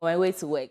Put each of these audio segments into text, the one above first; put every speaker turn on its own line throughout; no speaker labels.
My way to work.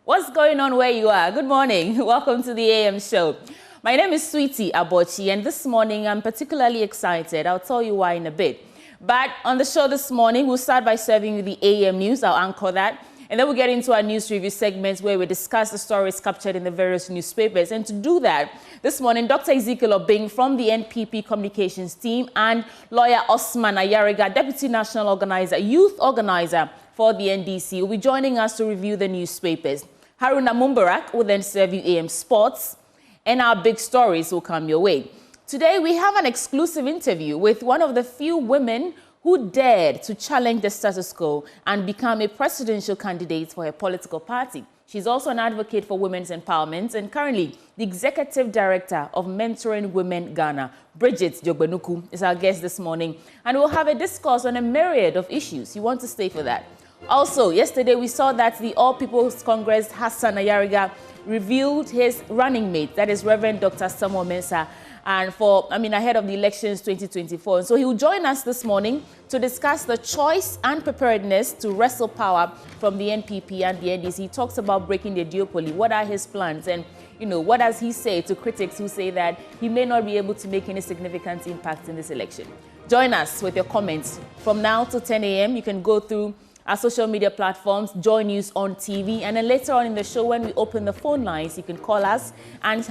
What's going on where you are? Good morning. Welcome to the AM show. My name is Sweetie Abochi, and this morning I'm particularly excited. I'll tell you why in a bit. But on the show this morning, we'll start by serving you the AM news. I'll anchor that. And then we'll get into our news review segments where we discuss the stories captured in the various newspapers. And to do that, this morning, Dr. Ezekiel Obing from the NPP communications team and lawyer Hassan Ayariga, deputy national organizer, youth organizer for the NDC, will be joining us to review the newspapers. Haruna Mumbarak will then serve you AM Sports, and our big stories will come your way. Today, we have an exclusive interview with one of the few women who dared to challenge the status quo and become a presidential candidate for her political party. She's also an advocate for women's empowerment and currently the executive director of Mentoring Women Ghana. Bridget Jogbenuku is our guest this morning, and we'll have a discourse on a myriad of issues. You want to stay for that. Also, yesterday we saw that the All People's Congress Hassan Ayariga revealed his running mate, that is Reverend Dr. Samuel Mensah, and ahead of the elections 2024. And so he will join us this morning to discuss the choice and preparedness to wrestle power from the NPP and the NDC. He talks about breaking the duopoly. What are his plans? And, what does he say to critics who say that he may not be able to make any significant impact in this election? Join us with your comments. From now to 10 a.m., you can go through our social media platforms, Joy News on TV, and then later on in the show, when we open the phone lines, you can call us and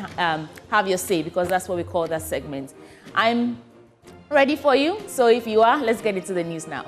have your say, because that's what we call that segment. I'm ready for you, so if you are, let's get into the news now.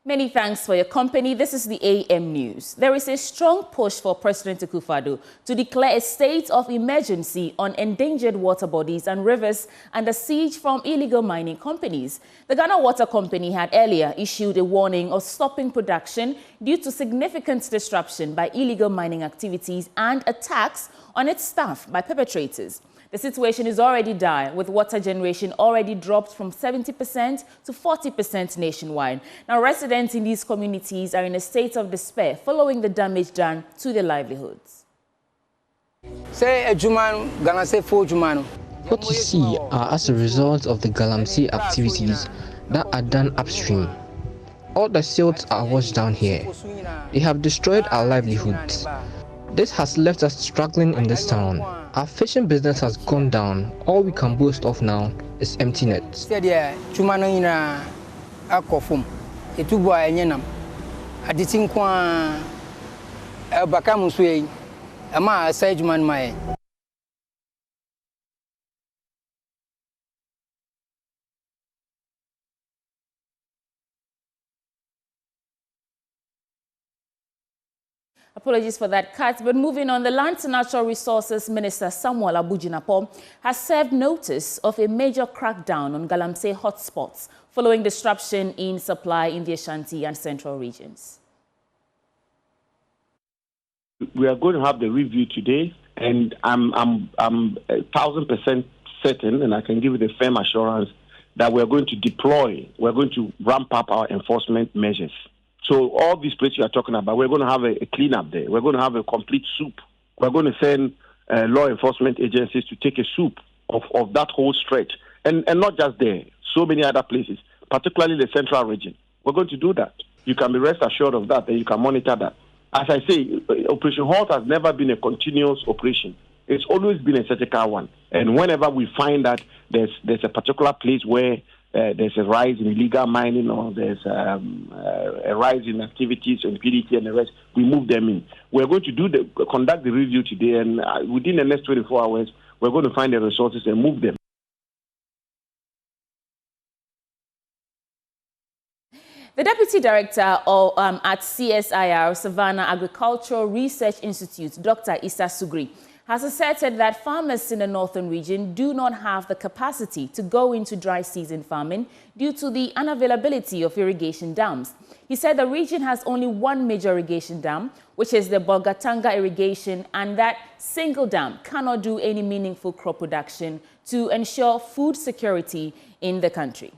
Many thanks for your company. This is the AM News. There is a strong push for President Akufo-Addo to declare a state of emergency on endangered water bodies and rivers under siege from illegal mining companies. The Ghana Water Company had earlier issued a warning of stopping production due to significant disruption by illegal mining activities and attacks on its staff by perpetrators. The situation is already dire, with water generation already dropped from 70% to 40% nationwide. Now, residents in these communities are in a state of despair following the damage done to their livelihoods.
What you see are as a result of the Galamsey activities that are done upstream. All the silts are washed down here. They have destroyed our livelihoods. This has left us struggling in this town. Our fishing business has gone down. All we can boast of now is empty nets.
Apologies for that cut, but moving on, the Lands and Natural Resources Minister Samuel Abujinapo has served notice of a major crackdown on Galamsey hotspots following disruption in supply in the Ashanti and Central regions.
We are going to have the review today, and I'm 1,000% certain, and I can give you the firm assurance that we're going to ramp up our enforcement measures. So all these places you are talking about, we're going to have a cleanup there. We're going to have a complete soup. We're going to send law enforcement agencies to take a soup of that whole stretch. And not just there, so many other places, particularly the central region. We're going to do that. You can be rest assured of that, and you can monitor that. As I say, Operation Halt has never been a continuous operation. It's always been a surgical one. And whenever we find that there's a particular place where there's a rise in illegal mining, or there's a rise in activities and PDT and the rest, we move them in. We're going to conduct the review today, and within the next 24 hours, we're going to find the resources and move them.
The Deputy Director at CSIR, Savannah Agricultural Research Institute, Dr. Issa Sugri, has asserted that farmers in the northern region do not have the capacity to go into dry season farming due to the unavailability of irrigation dams. He said the region has only one major irrigation dam, which is the Bolgatanga irrigation, and that single dam cannot do any meaningful crop production to ensure food security in the country.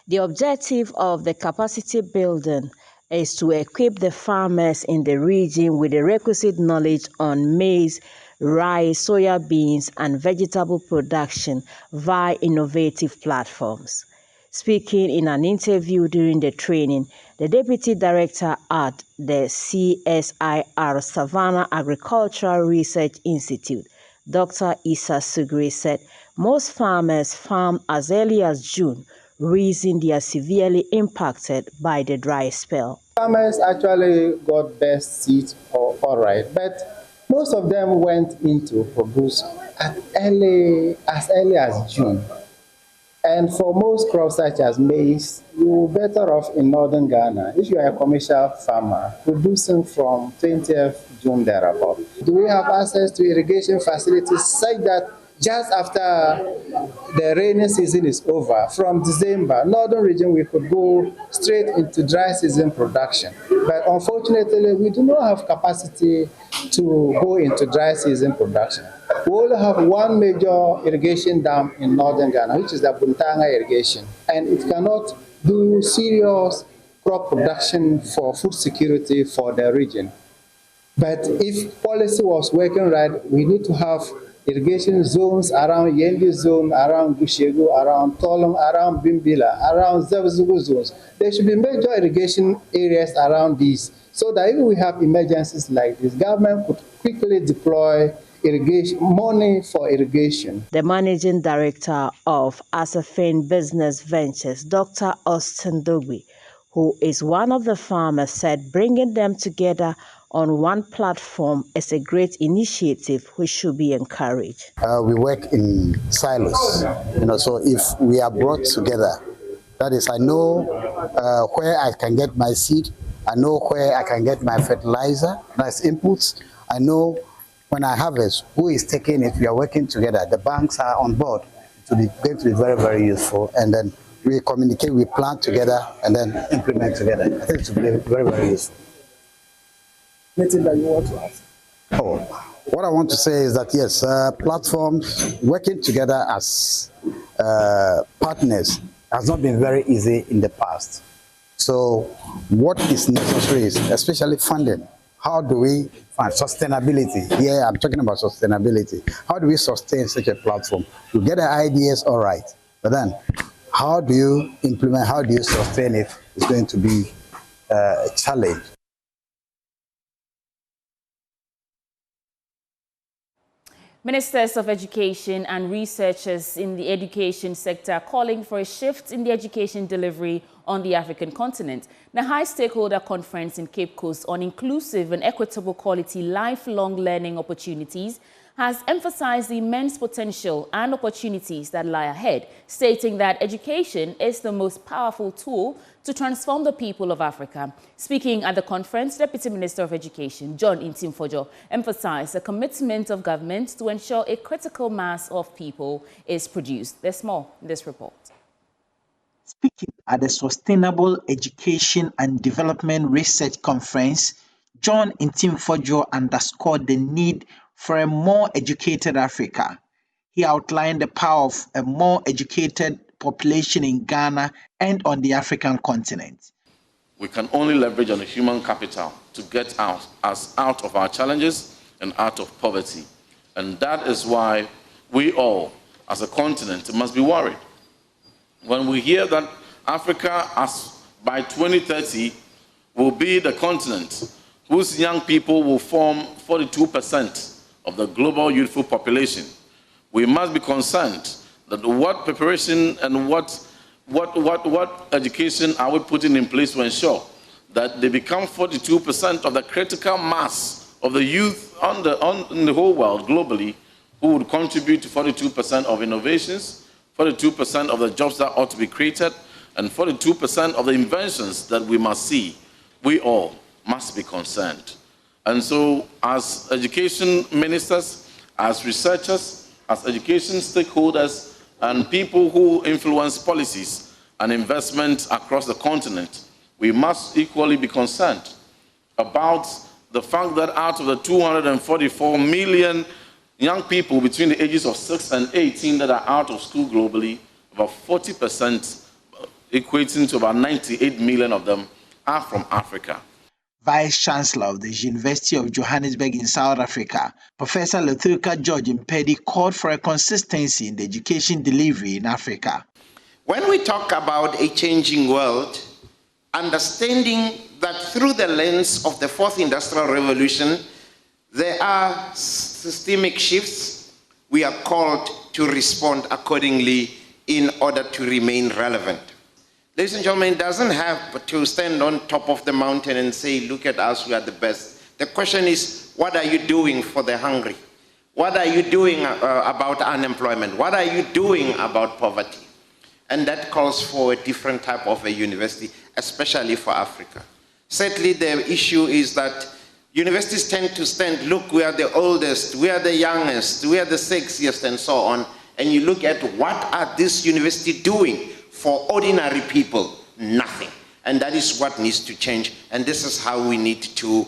The objective of the capacity building is to equip the farmers in the region with the requisite knowledge on maize, rice, soya beans, and vegetable production via innovative platforms. Speaking in an interview during the training, the Deputy Director at the CSIR Savannah Agricultural Research Institute, Dr. Issa Sugri, said most farmers farm as early as June, reason they are severely impacted by the dry spell.
Farmers actually got best seeds all right, but most of them went into produce as early as June. And for most crops such as maize, you're better off in northern Ghana if you are a commercial farmer producing from 20th June thereabout. Do we have access to irrigation facilities such that just after the rainy season is over, from December, northern region, we could go straight into dry season production. But unfortunately, we do not have capacity to go into dry season production. We only have one major irrigation dam in northern Ghana, which is the Buntanga irrigation, and it cannot do serious crop production for food security for the region. But if policy was working right, we need to have irrigation zones around Yendi zone, around Gushegu, around Tolong, around Bimbila, around Zebzugu zones. There should be major irrigation areas around these, so that if we have emergencies like this, government could quickly deploy irrigation money for irrigation.
The Managing Director of Asafin Business Ventures, Dr. Austin Dogby, who is one of the farmers, said bringing them together on one platform is a great initiative which should be encouraged.
We work in silos, so if we are brought together, that is, I know where I can get my seed, I know where I can get my fertilizer, that's inputs, I know when I harvest, who is taking it, we are working together, the banks are on board, going to be very, very useful, and then we communicate, we plan together, and then implement together. I think it will be very, very useful.
Anything that you want to ask?
Oh, what I want to say is that yes, platforms working together as partners has not been very easy in the past. So what is necessary is especially funding. How do we find sustainability? Yeah, I'm talking about sustainability. How do we sustain such a platform? You get the ideas, all right, but then how do you implement, how do you sustain it? It's going to be a challenge.
Ministers of Education and researchers in the education sector are calling for a shift in the education delivery on the African continent. The High Stakeholder Conference in Cape Coast on inclusive and equitable quality lifelong learning opportunities has emphasized the immense potential and opportunities that lie ahead, stating that education is the most powerful tool to transform the people of Africa. Speaking at the conference, Deputy Minister of Education, John Intimfojo, emphasized the commitment of government to ensure a critical mass of people is produced. There's more in this report.
Speaking at the Sustainable Education and Development Research Conference, John Intimfojo underscored the need for a more educated Africa. He outlined the power of a more educated population in Ghana and on the African continent.
We can only leverage on the human capital to get us out of our challenges and out of poverty. And that is why we all, as a continent, must be worried. When we hear that Africa, by 2030, will be the continent whose young people will form 42% of the global youthful population, we must be concerned that what preparation and what education are we putting in place to ensure that they become 42% of the critical mass of the youth in the whole world globally, who would contribute to 42% of innovations, 42% of the jobs that ought to be created, and 42% of the inventions that we must see. We all must be concerned. And so as education ministers, as researchers, as education stakeholders, and people who influence policies and investment across the continent, we must equally be concerned about the fact that out of the 244 million young people between the ages of 6 and 18 that are out of school globally, about 40%, equating to about 98 million of them, are from Africa.
Vice-Chancellor of the University of Johannesburg in South Africa, Professor Lethuka George Mpedi, called for a consistency in the education delivery in Africa.
When we talk about a changing world, understanding that through the lens of the fourth industrial revolution, there are systemic shifts, we are called to respond accordingly in order to remain relevant. Ladies and gentlemen, it doesn't have to stand on top of the mountain and say, look at us, we are the best. The question is, what are you doing for the hungry? What are you doing about unemployment? What are you doing about poverty? And that calls for a different type of a university, especially for Africa. Certainly, the issue is that universities tend to stand, look, we are the oldest, we are the youngest, we are the sexiest, and so on. And you look at what are this university doing for ordinary people? Nothing. And that is what needs to change. And this is how we need to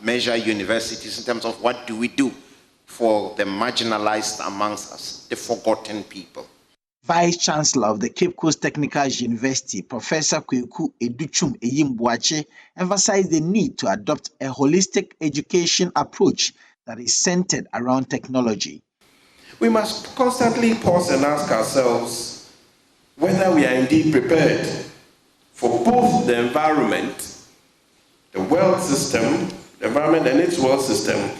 measure universities in terms of what do we do for the marginalized amongst us, the forgotten people.
Vice-Chancellor of the Cape Coast Technical University, Professor Kweku Educhum Eyimbuache, emphasized the need to adopt a holistic education approach that is centered around technology.
We must constantly pause and ask ourselves whether we are indeed prepared for both the environment, the world system, the environment and its world system,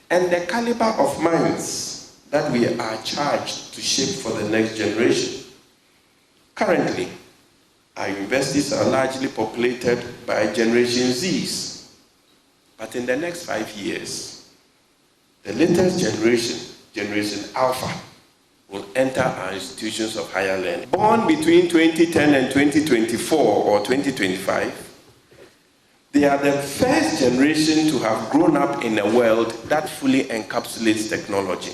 and the caliber of minds that we are charged to shape for the next generation. Currently, our universities are largely populated by Generation Zs, but in the next 5 years, the latest generation, Generation Alpha, will enter our institutions of higher learning. Born between 2010 and 2024 or 2025, they are the first generation to have grown up in a world that fully encapsulates technology.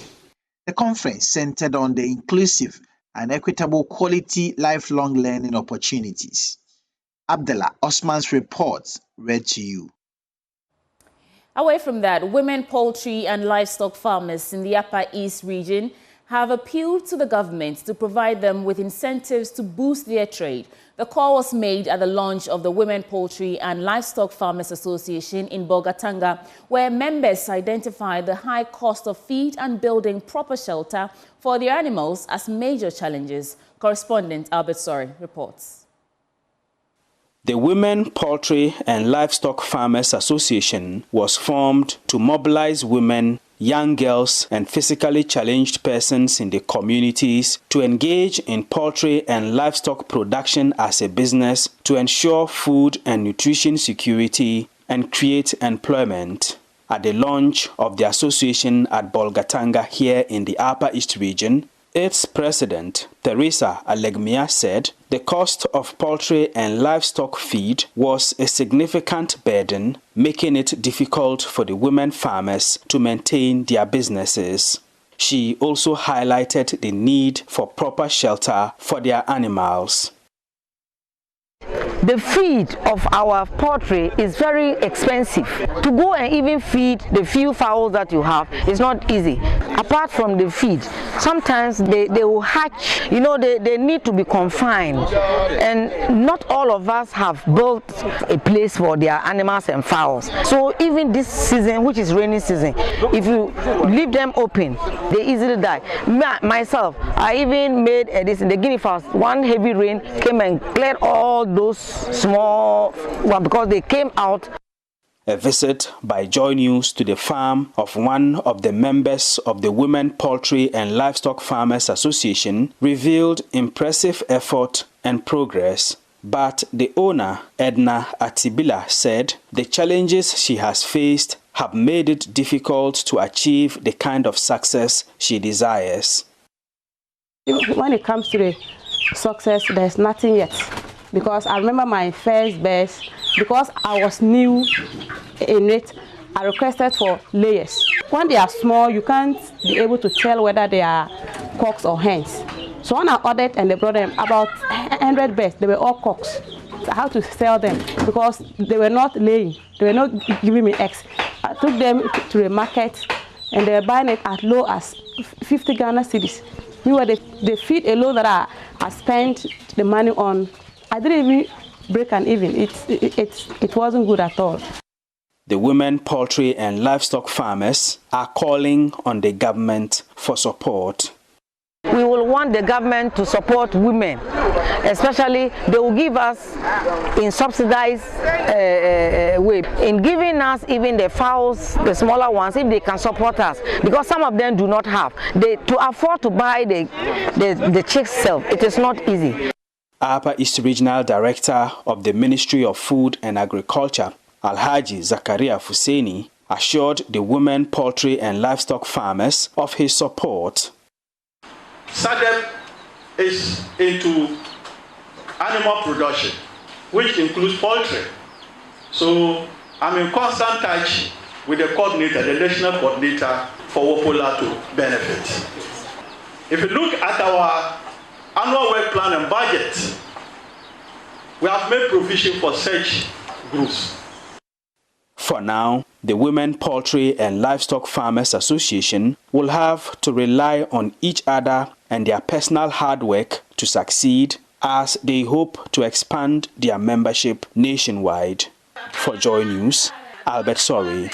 The conference centered on the inclusive and equitable quality lifelong learning opportunities. Abdullah Osman's report read to you.
Away from that, women poultry and livestock farmers in the Upper East region have appealed to the government to provide them with incentives to boost their trade. The call was made at the launch of the Women Poultry and Livestock Farmers Association in Bolgatanga, where members identified the high cost of feed and building proper shelter for their animals as major challenges. Correspondent Albert Sori reports.
The Women Poultry and Livestock Farmers Association was formed to mobilize women, young girls and physically challenged persons in the communities to engage in poultry and livestock production as a business to ensure food and nutrition security and create employment. At the launch of the association at Bolgatanga here in the Upper East region, its president, Teresa Alegmia, said the cost of poultry and livestock feed was a significant burden, making it difficult for the women farmers to maintain their businesses. She also highlighted the need for proper shelter for their animals.
The feed of our poultry is very expensive. To go and even feed the few fowls that you have is not easy. Apart from the feed, sometimes they will hatch, you know, they need to be confined. And not all of us have built a place for their animals and fowls. So even this season, which is rainy season, if you leave them open, they easily die. Myself, I even made this in the guinea fowls. One heavy rain came and cleared all those small, well, because they came out.
A visit by Joy News to the farm of one of the members of the Women Poultry and Livestock Farmers Association revealed impressive effort and progress. But the owner, Edna Atibila, said the challenges she has faced have made it difficult to achieve the kind of success she desires.
When it comes to the success, there's nothing yet. Because I remember my first birth, because I was new in it, are requested for layers. When they are small, you can't be able to tell whether they are cocks or hens. So when I ordered and they brought them about 100 birds, they were all cocks. So I had to sell them because they were not laying, they were not giving me eggs. I took them to the market and they were buying it as low as 50 Ghana cedis. Meanwhile, they feed alone that I spent the money on. I didn't even break an even. It wasn't good at all.
The women poultry and livestock farmers are calling on the government for support.
We will want the government to support women, especially they will give us in subsidized way, in giving us even the fowls, the smaller ones, if they can support us, because some of them do not have. To afford to buy the chicks self, it is not easy.
Upper East Regional Director of the Ministry of Food and Agriculture, Alhaji Zakaria Fuseni, assured the women poultry and livestock farmers of his support.
SADEP is into animal production, which includes poultry. So I'm in constant touch with the coordinator, the national coordinator for Wopola to benefit. If you look at our annual work plan and budget, we have made provision for such groups.
For now, the Women Poultry and Livestock Farmers Association will have to rely on each other and their personal hard work to succeed as they hope to expand their membership nationwide. For Joy News, Albert Sori,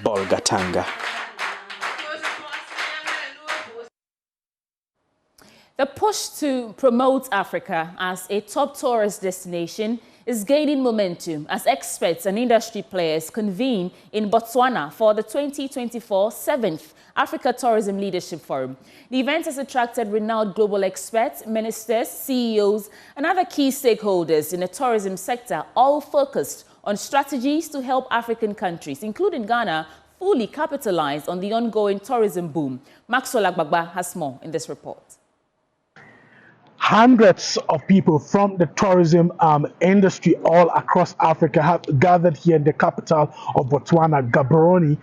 Bolgatanga.
The push to promote Africa as a top tourist destination is gaining momentum as experts and industry players convene in Botswana for the 2024 7th Africa Tourism Leadership Forum. The event has attracted renowned global experts, ministers, CEOs, and other key stakeholders in the tourism sector, all focused on strategies to help African countries, including Ghana, fully capitalize on the ongoing tourism boom. Maxwell Agbagba has more in this report.
Hundreds of people from the tourism industry all across Africa have gathered here in the capital of Botswana, Gaborone,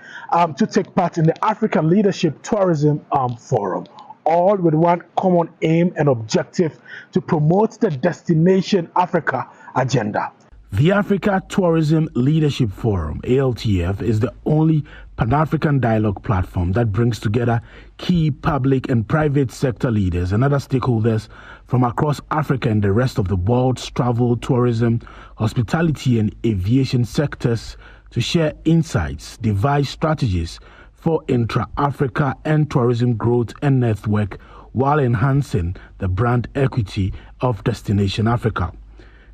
to take part in the African Leadership Tourism Forum, all with one common aim and objective: to promote the Destination Africa agenda. The Africa Tourism Leadership Forum, ALTF, is the only Pan-African dialogue platform that brings together key public and private sector leaders and other stakeholders from across Africa and the rest of the world's travel, tourism, hospitality and aviation sectors to share insights, devise strategies for intra-Africa and tourism growth and network while enhancing the brand equity of Destination Africa.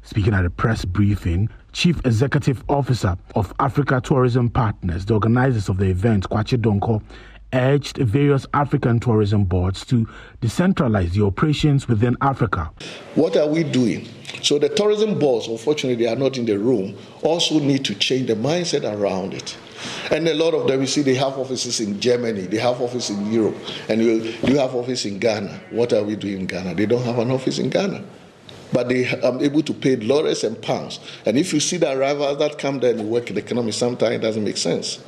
Speaking at a press briefing, Chief Executive Officer of Africa Tourism Partners, the organizers of the event, Kwachi Donko, urged various African tourism boards to decentralize the operations within Africa.
What are we doing? So the tourism boards, unfortunately, they are not in the room, also need to change the mindset around it. And a lot of them, you see, they have offices in Germany, they have offices in Europe, and you have office in Ghana. What are we doing in Ghana? They don't have an office in Ghana. But they are able to pay dollars and pounds. And if you see the arrivals that come there and work in the economy, sometimes it doesn't make sense.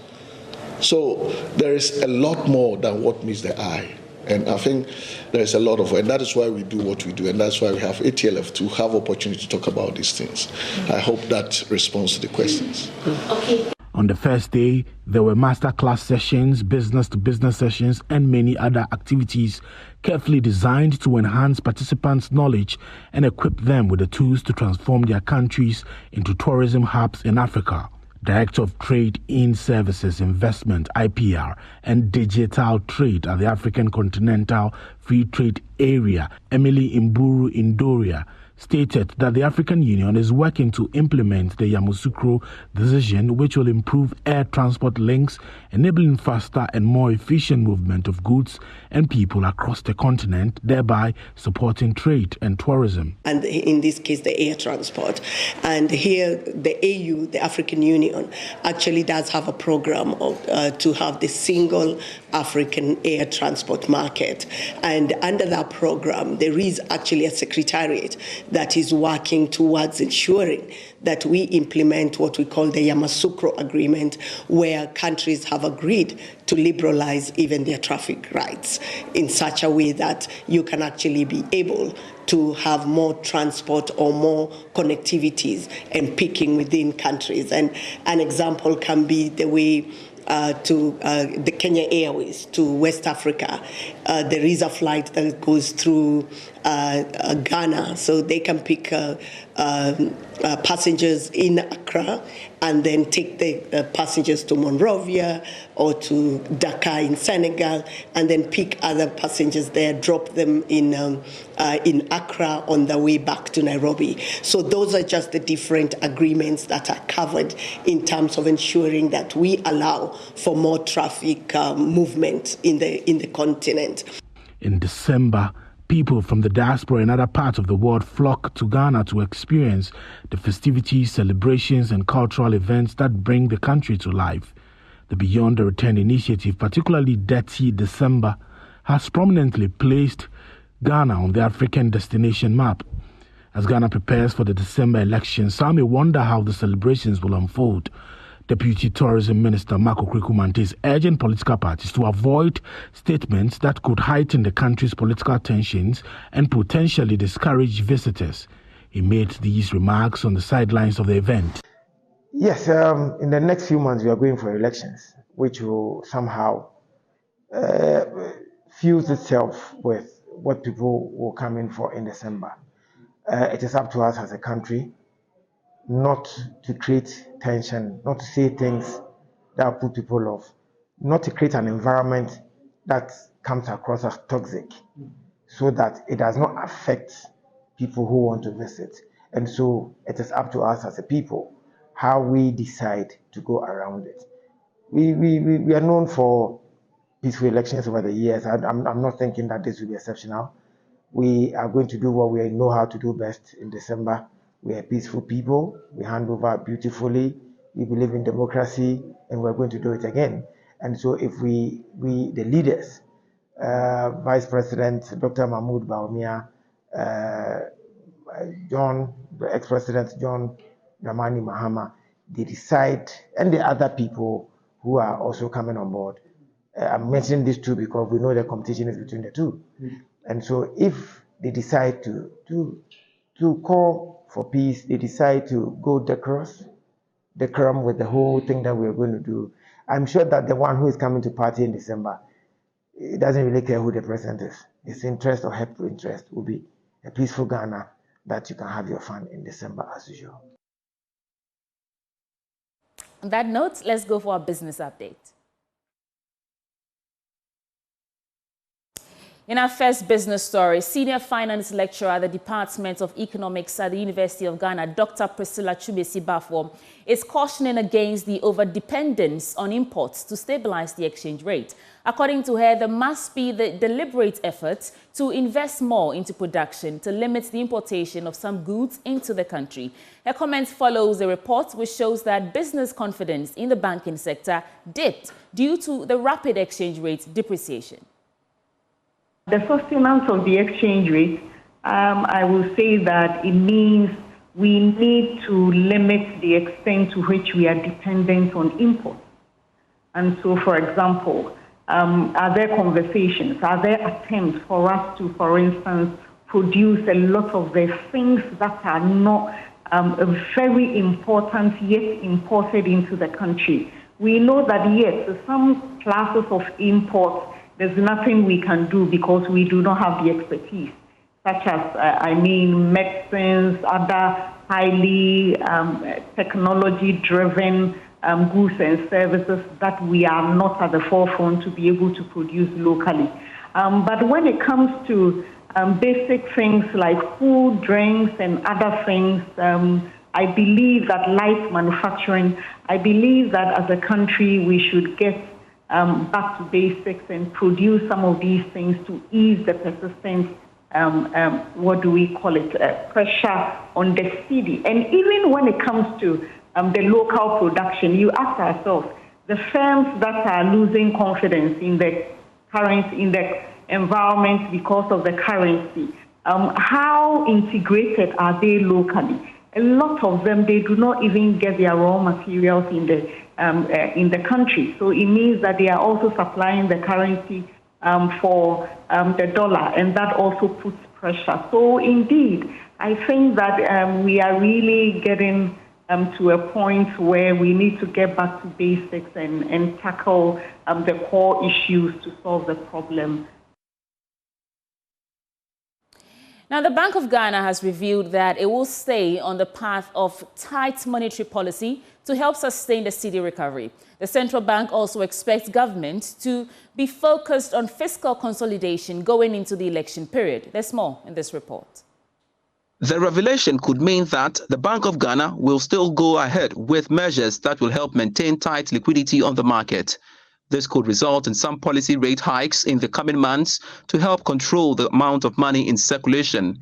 So there is a lot more than what meets the eye. And I think there is a lot of, and that is why we do what we do, and that's why we have ATLF to have opportunity to talk about these things. I hope that responds to the questions. Okay.
On the first day, there were masterclass sessions, business-to-business sessions, and many other activities carefully designed to enhance participants' knowledge and equip them with the tools to transform their countries into tourism hubs in Africa. Director of Trade in Services, Investment, IPR, and Digital Trade at the African Continental Free Trade Area, Emily Mburu Indoria, stated that the African Union is working to implement the Yamoussoukro decision, which will improve air transport links, enabling faster and more efficient movement of goods and people across the continent, thereby supporting trade and tourism.
And in this case, the air transport. And here, the AU, the African Union, actually does have a program to have the single African air transport market. And under that program, there is actually a secretariat that is working towards ensuring that we implement what we call the Yamoussoukro Agreement, where countries have agreed to liberalize even their traffic rights in such a way that you can actually be able to have more transport or more connectivities and picking within countries. And an example can be the way to the Kenya Airways to West Africa. There is a flight that goes through Ghana, so they can pick passengers in Accra and then take the passengers to Monrovia or to Dakar in Senegal, and then pick other passengers there, drop them in Accra on the way back to Nairobi. So those are just the different agreements that are covered in terms of ensuring that we allow for more traffic movement in the continent.
In December, people from the diaspora and other parts of the world flock to Ghana to experience the festivities, celebrations, and cultural events that bring the country to life. The Beyond the Return initiative, particularly Dirty December, has prominently placed Ghana on the African destination map. As Ghana prepares for the December elections, some may wonder how the celebrations will unfold. Deputy Tourism Minister Marco Krikumante is urging political parties to avoid statements that could heighten the country's political tensions and potentially discourage visitors. He made these remarks on the sidelines of the event.
Yes, in the next few months we are going for elections, which will somehow fuse itself with what people will come in for in December. It is up to us as a country not to create tension, not to say things that put people off, not to create an environment that comes across as toxic, so that it does not affect people who want to visit. And so it is up to us as a people how we decide to go around it. We are known for peaceful elections over the years. I'm not thinking that this will be exceptional. We are going to do what we know how to do best in December. We are peaceful people. We hand over beautifully. We believe in democracy, and we're going to do it again. And so if we the leaders, Vice President Dr. Mahmoud Bawumia, John, the ex-president John Dramani Mahama, they decide, and the other people who are also coming on board. I'm mentioning these two because we know the competition is between the two. And so if they decide to call for peace, they decide to go decorum with the whole thing that we're going to do, I'm sure that the one who is coming to party in December, he doesn't really care who the president is. His interest or her interest will be a peaceful Ghana that you can have your fun in December as usual.
On that note, let's go for our business update. In our first business story, senior finance lecturer at the Department of Economics at the University of Ghana, Dr. Priscilla Chubesi-Bafo, is cautioning against the over-dependence on imports to stabilize the exchange rate. According to her, there must be the deliberate effort to invest more into production to limit the importation of some goods into the country. Her comment follows a report which shows that business confidence in the banking sector dipped due to the rapid exchange rate depreciation.
The sustenance of the exchange rate, I will say that it means we need to limit the extent to which we are dependent on imports. And so, for example, are there conversations, are there attempts for us to, for instance, produce a lot of the things that are not very important yet imported into the country? We know that, yes, some classes of imports, there's nothing we can do because we do not have the expertise, such as, medicines, other highly technology-driven goods and services that we are not at the forefront to be able to produce locally. But when it comes to basic things like food, drinks, and other things, I believe that light manufacturing, I believe that as a country we should get back to basics and produce some of these things to ease the persistent, pressure on the cedi. And even when it comes to the local production, you ask ourselves, the firms that are losing confidence in the current, in the environment because of the currency, how integrated are they locally? A lot of them, they do not even get their raw materials in the country. So it means that they are also supplying the currency for the dollar, and that also puts pressure. So indeed, I think that we are really getting to a point where we need to get back to basics and tackle the core issues to solve the problem.
Now, the Bank of Ghana has revealed that it will stay on the path of tight monetary policy to help sustain the cedi recovery. The central bank also expects government to be focused on fiscal consolidation going into the election period. There's more in this report.
The revelation could mean that the Bank of Ghana will still go ahead with measures that will help maintain tight liquidity on the market. This could result in some policy rate hikes in the coming months to help control the amount of money in circulation.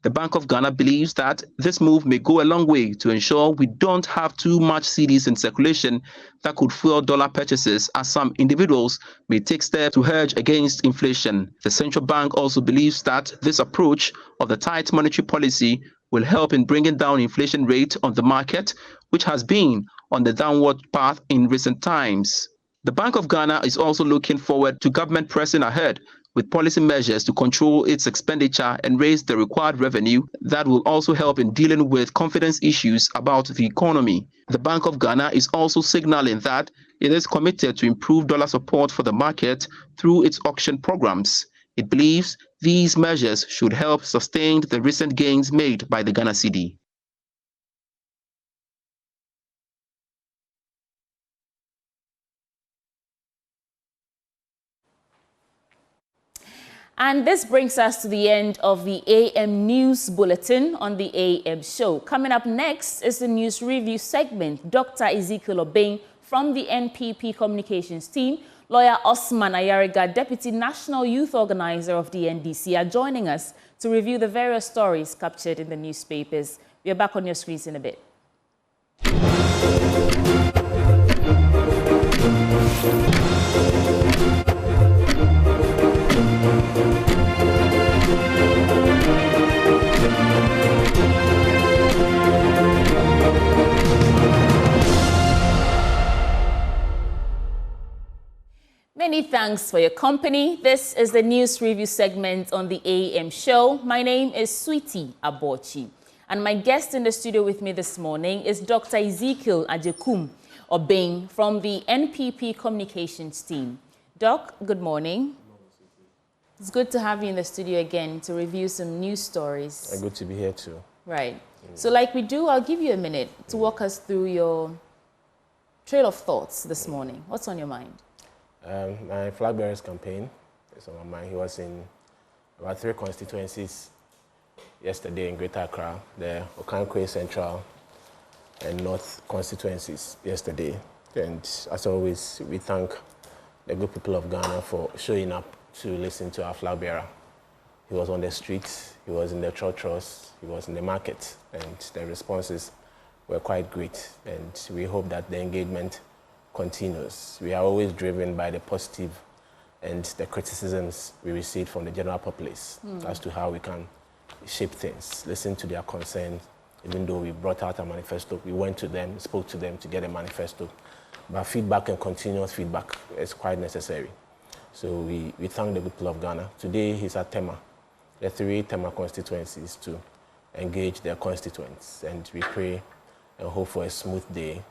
The Bank of Ghana believes that this move may go a long way to ensure we don't have too much cedis in circulation that could fuel dollar purchases, as some individuals may take steps to hedge against inflation. The central bank also believes that this approach of the tight monetary policy will help in bringing down inflation rate on the market, which has been on the downward path in recent times. The Bank of Ghana is also looking forward to government pressing ahead with policy measures to control its expenditure and raise the required revenue that will also help in dealing with confidence issues about the economy. The Bank of Ghana is also signaling that it is committed to improve dollar support for the market through its auction programs. It believes these measures should help sustain the recent gains made by the Ghana cedi.
And this brings us to the end of the AM News Bulletin on the AM Show. Coming up next is the News Review segment. Dr. Ezekiel Obeng from the NPP Communications team, lawyer Hassan Ayariga, Deputy National Youth Organizer of the NDC, are joining us to review the various stories captured in the newspapers. We are back on your screens in a bit. Many thanks for your company. This is the News Review segment on the AM Show. My name is Sweetie Abochi, and my guest in the studio with me this morning is Dr. Ezekiel Obeng from the NPP Communications team. Doc, good morning. It's good to have you in the studio again to review some news stories.
Good to be here too.
Right. So like we do, I'll give you a minute to walk us through your trail of thoughts this morning. What's on your mind?
My flag bearers campaign is on my mind. He was in about 3 constituencies yesterday in Greater Accra, the Okankwe Central and North constituencies yesterday. And as always, we thank the good people of Ghana for showing up to listen to our flag bearer. He was on the streets, he was in the churches, he was in the market, and the responses were quite great. And we hope that the engagement continues. We are always driven by the positive and the criticisms we receive from the general populace as to how we can shape things, listen to their concerns. Even though we brought out a manifesto, we went to them, spoke to them to get a manifesto. But feedback and continuous feedback is quite necessary. So we thank the people of Ghana. Today he's at Tema, the 3 Tema constituencies to engage their constituents. And we pray and hope for a smooth day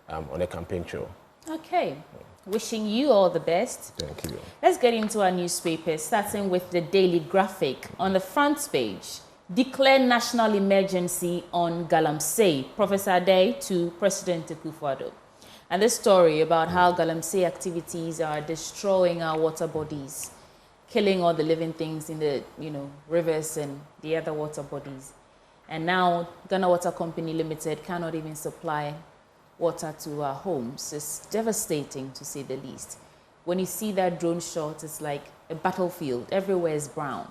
on the campaign trail.
Okay. Wishing you all the best.
Thank you.
Let's get into our newspapers, starting with the Daily Graphic. On the front page, declare national emergency on Galamsey. Professor Ade to President Akufo-Addo. And this story about how Galamsey activities are destroying our water bodies, killing all the living things in the rivers and the other water bodies. And now Ghana Water Company Limited cannot even supply water to our homes. It's devastating, to say the least. When you see that drone shot, it's like a battlefield. Everywhere is brown.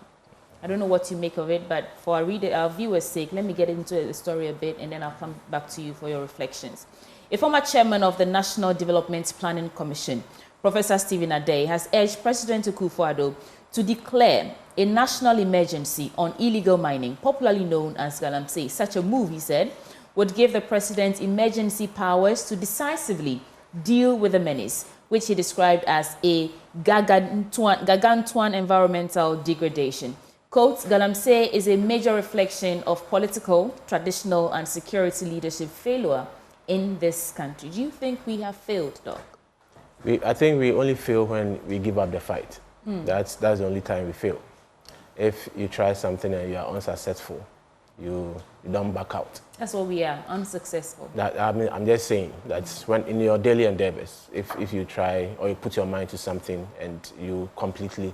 I don't know what you make of it, but for our viewers' sake, let me get into the story a bit, and then I'll come back to you for your reflections. A former chairman of the National Development Planning Commission, Professor Stephen Ade, has urged President Akufo-Addo to declare a national emergency on illegal mining, popularly known as Galam Issues. Such a move, he said, would give the president emergency powers to decisively deal with the menace, which he described as a gargantuan environmental degradation. Quote, Galam Issues is a major reflection of political, traditional, and security leadership failure in this country. Do you think we have failed, Doc?
I think we only fail when we give up the fight. That's the only time we fail. If you try something and you are unsuccessful, you don't back out.
That's what we are, unsuccessful.
I'm just saying that when in your daily endeavors, if you try or you put your mind to something and you completely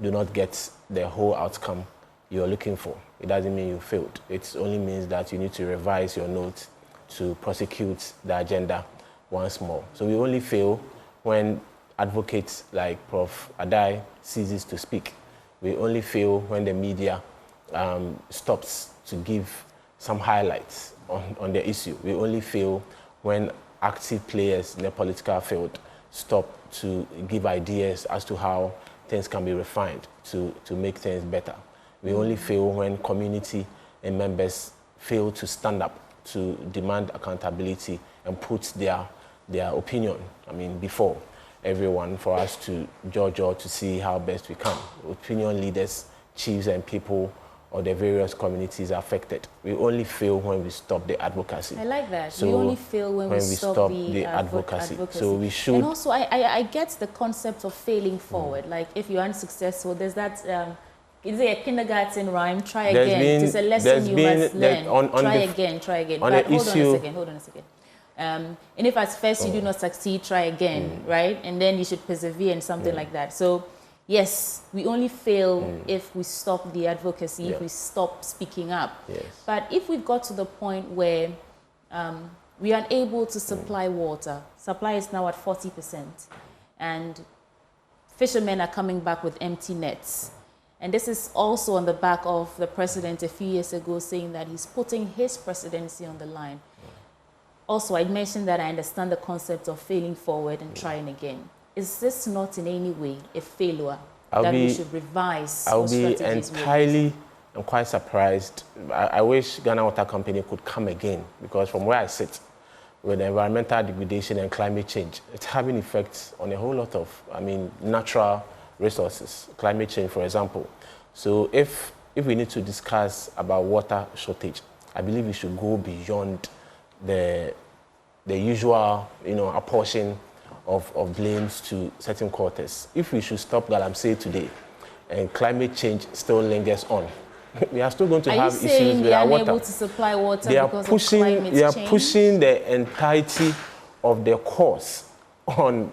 do not get the whole outcome you're looking for, it doesn't mean you failed. It only means that you need to revise your notes to prosecute the agenda once more. So we only fail when advocates like Prof. Adai ceases to speak. We only fail when the media stops to give some highlights on the issue. We only fail when active players in the political field stop to give ideas as to how things can be refined to make things better. We only fail when community and members fail to stand up to demand accountability and put their opinion, before everyone for us to judge or to see how best we can. Opinion leaders, chiefs and people or the various communities affected. We only fail when we stop the advocacy.
I like that.
So
we only fail when we stop the advocacy.
So we should...
And also, I get the concept of failing forward. Like, if you're unsuccessful, there's that... is it a kindergarten rhyme? Try again. It's a lesson you must learn. Try again. But hold on a second. And if at first you do not succeed, try again, right? And then you should persevere in something like that. So, yes, we only fail if we stop the advocacy, if we stop speaking up.
Yes.
But if we've got to the point where we are unable to supply water, supply is now at 40%, and fishermen are coming back with empty nets. And this is also on the back of the president a few years ago saying that he's putting his presidency on the line. Also, I mentioned that I understand the concept of failing forward and trying again. Is this not in any way a failure we should revise?
I'll be entirely and quite surprised. I wish Ghana Water Company could come again, because from where I sit, with environmental degradation and climate change, it's having effects on a whole lot of, natural resources, climate change, for example. So if we need to discuss about water shortage, I believe we should go beyond the usual, apportion of blames to certain quarters. If we should stop Galam Issues today and climate change still lingers on, we are still going to have issues with our water.
Unable to supply water
they are
because
pushing,
of climate
They are
change?
pushing the entirety of the course on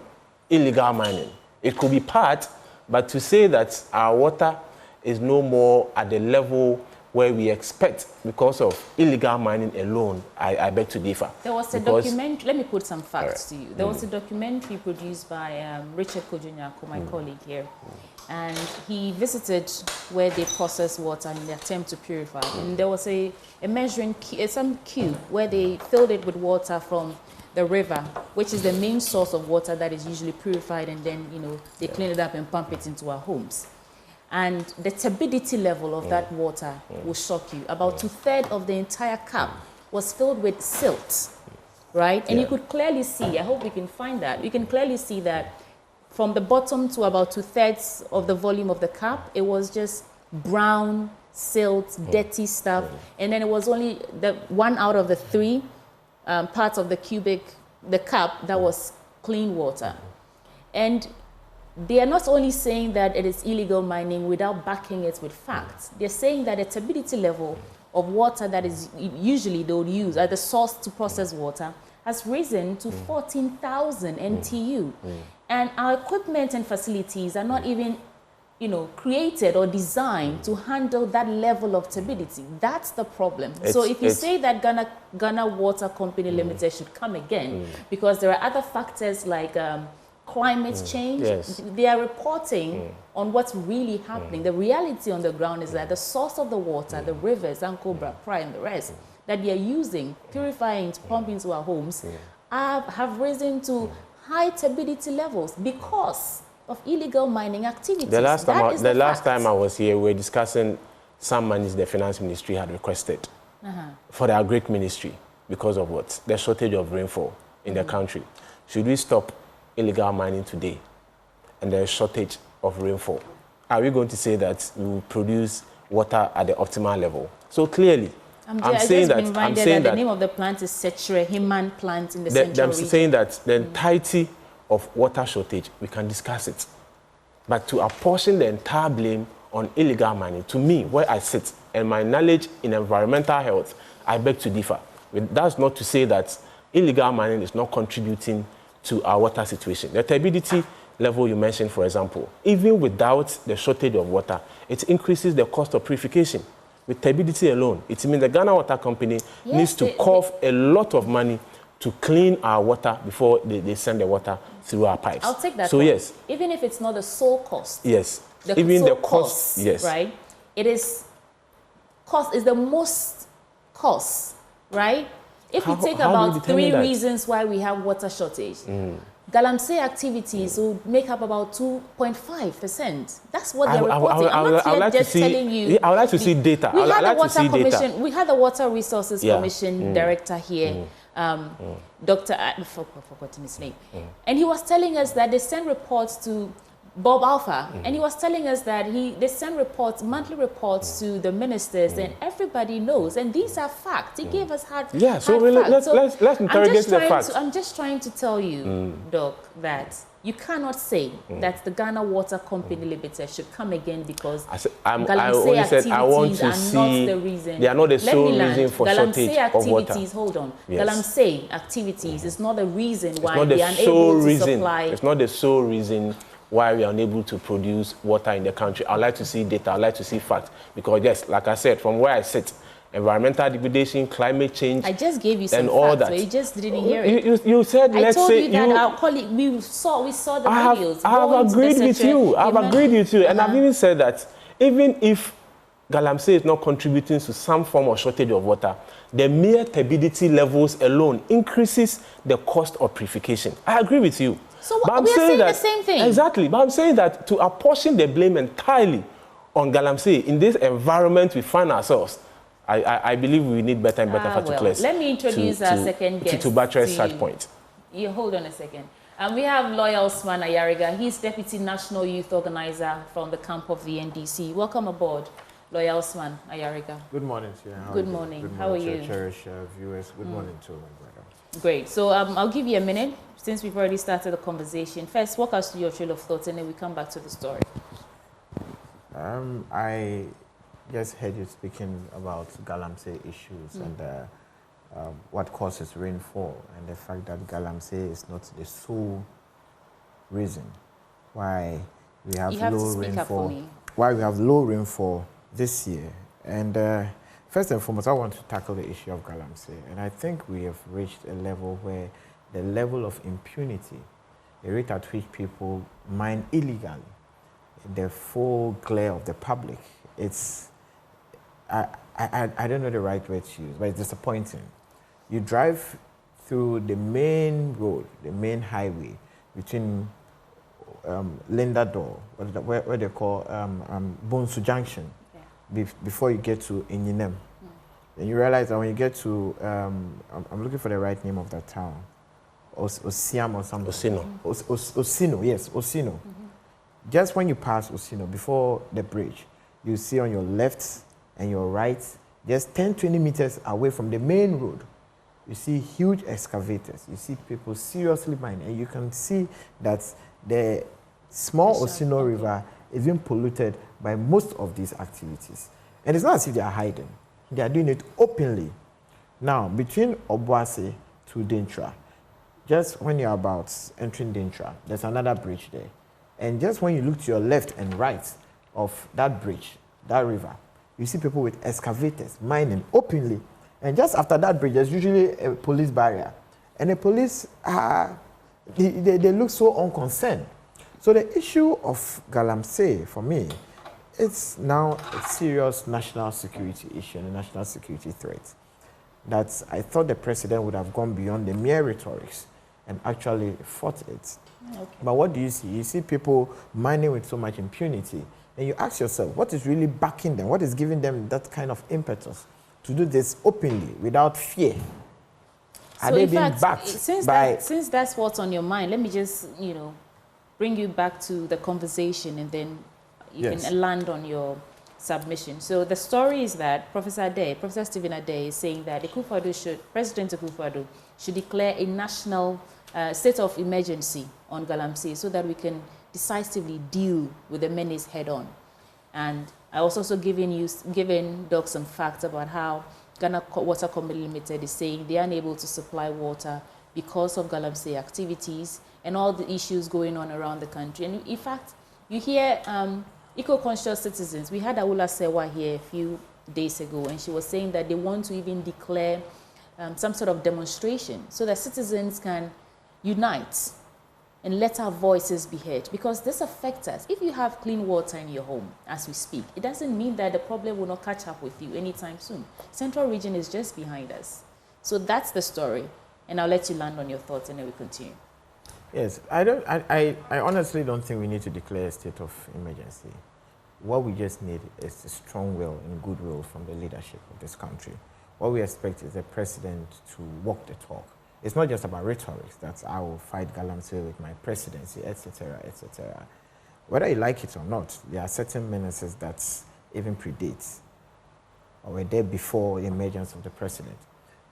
illegal mining. It could be part, but to say that our water is no more at the level where we expect because of illegal mining alone, I beg to differ.
There was a documentary, let me put some facts to you. There was a documentary produced by Richard Kojonyako, my colleague here, and he visited where they process water in the attempt to purify. And there was a measuring some cube where they filled it with water from the river, which is the main source of water that is usually purified, and then they clean it up and pump it into our homes. And the turbidity level of that water will shock you. About 2/3 of the entire cup was filled with silt, right? And you could clearly see, I hope we can find that, you can clearly see that from the bottom to about 2/3 of the volume of the cup, it was just brown, silt, dirty stuff. And then it was only the 1 out of the 3 parts of the cup that was clean water. And they are not only saying that it is illegal mining without backing it with facts. They're saying that the turbidity level of water that is usually they would use at the source to process water has risen to 14,000 NTU. And our equipment and facilities are not even created or designed to handle that level of turbidity. That's the problem. So if you say that Ghana Water Company Limited should come again, because there are other factors like climate change, they are reporting on what's really happening. The reality on the ground is that the source of the water, the rivers, Ankobra, Pride, and the rest, that they are using, purifying to pump into our homes, have risen to high turbidity levels because of illegal mining activities.
The last time I was here, we were discussing some monies the finance ministry had requested for the agric ministry because of what? The shortage of rainfall in the country. Should we stop illegal mining today and there's shortage of rainfall? Are we going to say that we will produce water at the optimal level? So clearly, I'm saying that
the name of the plant is Setre Himan plant in the central region.
I'm saying that the entirety of water shortage, we can discuss it. But to apportion the entire blame on illegal mining, to me, where I sit, and my knowledge in environmental health, I beg to differ. That's not to say that illegal mining is not contributing to our water situation. The turbidity level you mentioned, for example, even without the shortage of water, it increases the cost of purification. With turbidity alone, it means the Ghana Water Company needs to cough a lot of money to clean our water before they send the water through our pipes.
I'll take that.
So yes,
even if it's not the sole cost.
Yes.
Even the cost. Yes. Right. It is cost is the most cost. Right. If we take about 3 reasons why we have water shortage. Galamsey activities will make up about 2.5%. That's what they're reporting. I'm not just telling you.
I would like to see data.
We had the Water Commission. We had the Water Resources Commission director here, Dr. I've forgotten his name, and he was telling us that they send reports to Bob Alpha, and he was telling us that they send reports, monthly reports to the ministers, and everybody knows, and these are facts. He gave us hard facts.
Yeah, so let's interrogate the facts.
I'm just trying to tell you, Doc, that you cannot say that the Ghana Water Company Limited should come again because Galamsey activities are not the reason.
They are not the sole reason for shortage of water.
Hold on. Yes. Galamsey activities is not the reason why they are unable to supply.
It's not the sole reason why we are unable to produce water in the country. I'd like to see data, I'd like to see facts. Because yes, like I said, from where I sit, environmental degradation, climate change,
I just gave you some
and all
facts,
that.
but you just didn't hear it.
You said, let's say...
I told you that our colleague, we saw the videos.
I have agreed with you. I've agreed with you. And I've even said that even if Galamsey is not contributing to some form of shortage of water, the mere turbidity levels alone increases the cost of purification. I agree with you.
So we are saying the same thing.
Exactly. But I'm saying that to apportion the blame entirely on Galamsey in this environment we find ourselves, I believe we need better and better particulars.
Let me introduce our second guest.
To buttress such point.
You hold on a second. We have lawyer Hassan Ayariga. He's Deputy National Youth Organizer from the camp of the NDC. Welcome aboard, lawyer Hassan Ayariga.
Good morning, Tia.
Good morning. How are you?
Cherished viewers. Good morning to my brother.
Great. So I'll give you a minute since we've already started the conversation. First, walk us through your trail of thoughts and then we come back to the story.
I just heard you speaking about Galamsey issues and what causes rainfall and the fact that Galamsey is not the sole reason why we have low rainfall. Why we have low rainfall this year. And first and foremost, I want to tackle the issue of Galamsey. And I think we have reached a level where the level of impunity, the rate at which people mine illegally, the full glare of the public, it's, I don't know the right word to use, but it's disappointing. You drive through the main road, the main highway between Lindador, where they call Bonsu Junction, before you get to Enyinem. And you realize that when you get to, I'm looking for the right name of that town, Osiam or something. Osino, yes, Osino. Just when you pass Osino, before the bridge, you see on your left and your right, just 10-20 meters away from the main road, you see huge excavators. You see people seriously mining, and you can see that the small Osino River is being polluted by most of these activities. And it's not as if they are hiding. They are doing it openly. Now, between Obuasi to Dintra, just when you're about entering Dintra, there's another bridge there. And just when you look to your left and right of that bridge, that river, you see people with excavators mining openly. And just after that bridge, there's usually a police barrier. And the police, they look so unconcerned. So the issue of Galamsey, for me, it's now a serious national security issue and a national security threat. That I thought the president would have gone beyond the mere rhetorics and actually fought it.
Okay.
But what do you see? You see people mining with so much impunity. And you ask yourself, what is really backing them? What is giving them that kind of impetus to do this openly, without fear?
So
Are they
in
being
fact,
backed
since that's what's on your mind, let me just, bring you back to the conversation, and then you can land on your submission. So the story is that Professor Stephen Ade, is saying that President Akufo-Addo should declare a national state of emergency on Galamsey so that we can decisively deal with the menace head on. And I was also giving Doc some facts about how Ghana Water Company Limited is saying they are unable to supply water because of Galamsey activities and all the issues going on around the country. And in fact, you hear eco-conscious citizens. We had Awula Sewa here a few days ago, and she was saying that they want to even declare some sort of demonstration so that citizens can unite and let our voices be heard, because this affects us. If you have clean water in your home as we speak, it doesn't mean that the problem will not catch up with you anytime soon. Central region is just behind us. So that's the story, and I'll let you land on your thoughts and then we continue.
Yes, I honestly don't think we need to declare a state of emergency. What we just need is a strong will and goodwill from the leadership of this country. What we expect is the president to walk the talk. It's not just about rhetoric, that I will fight Galamsey with my presidency, etc., etc. Whether you like it or not, there are certain menaces that even predate or were there before the emergence of the president.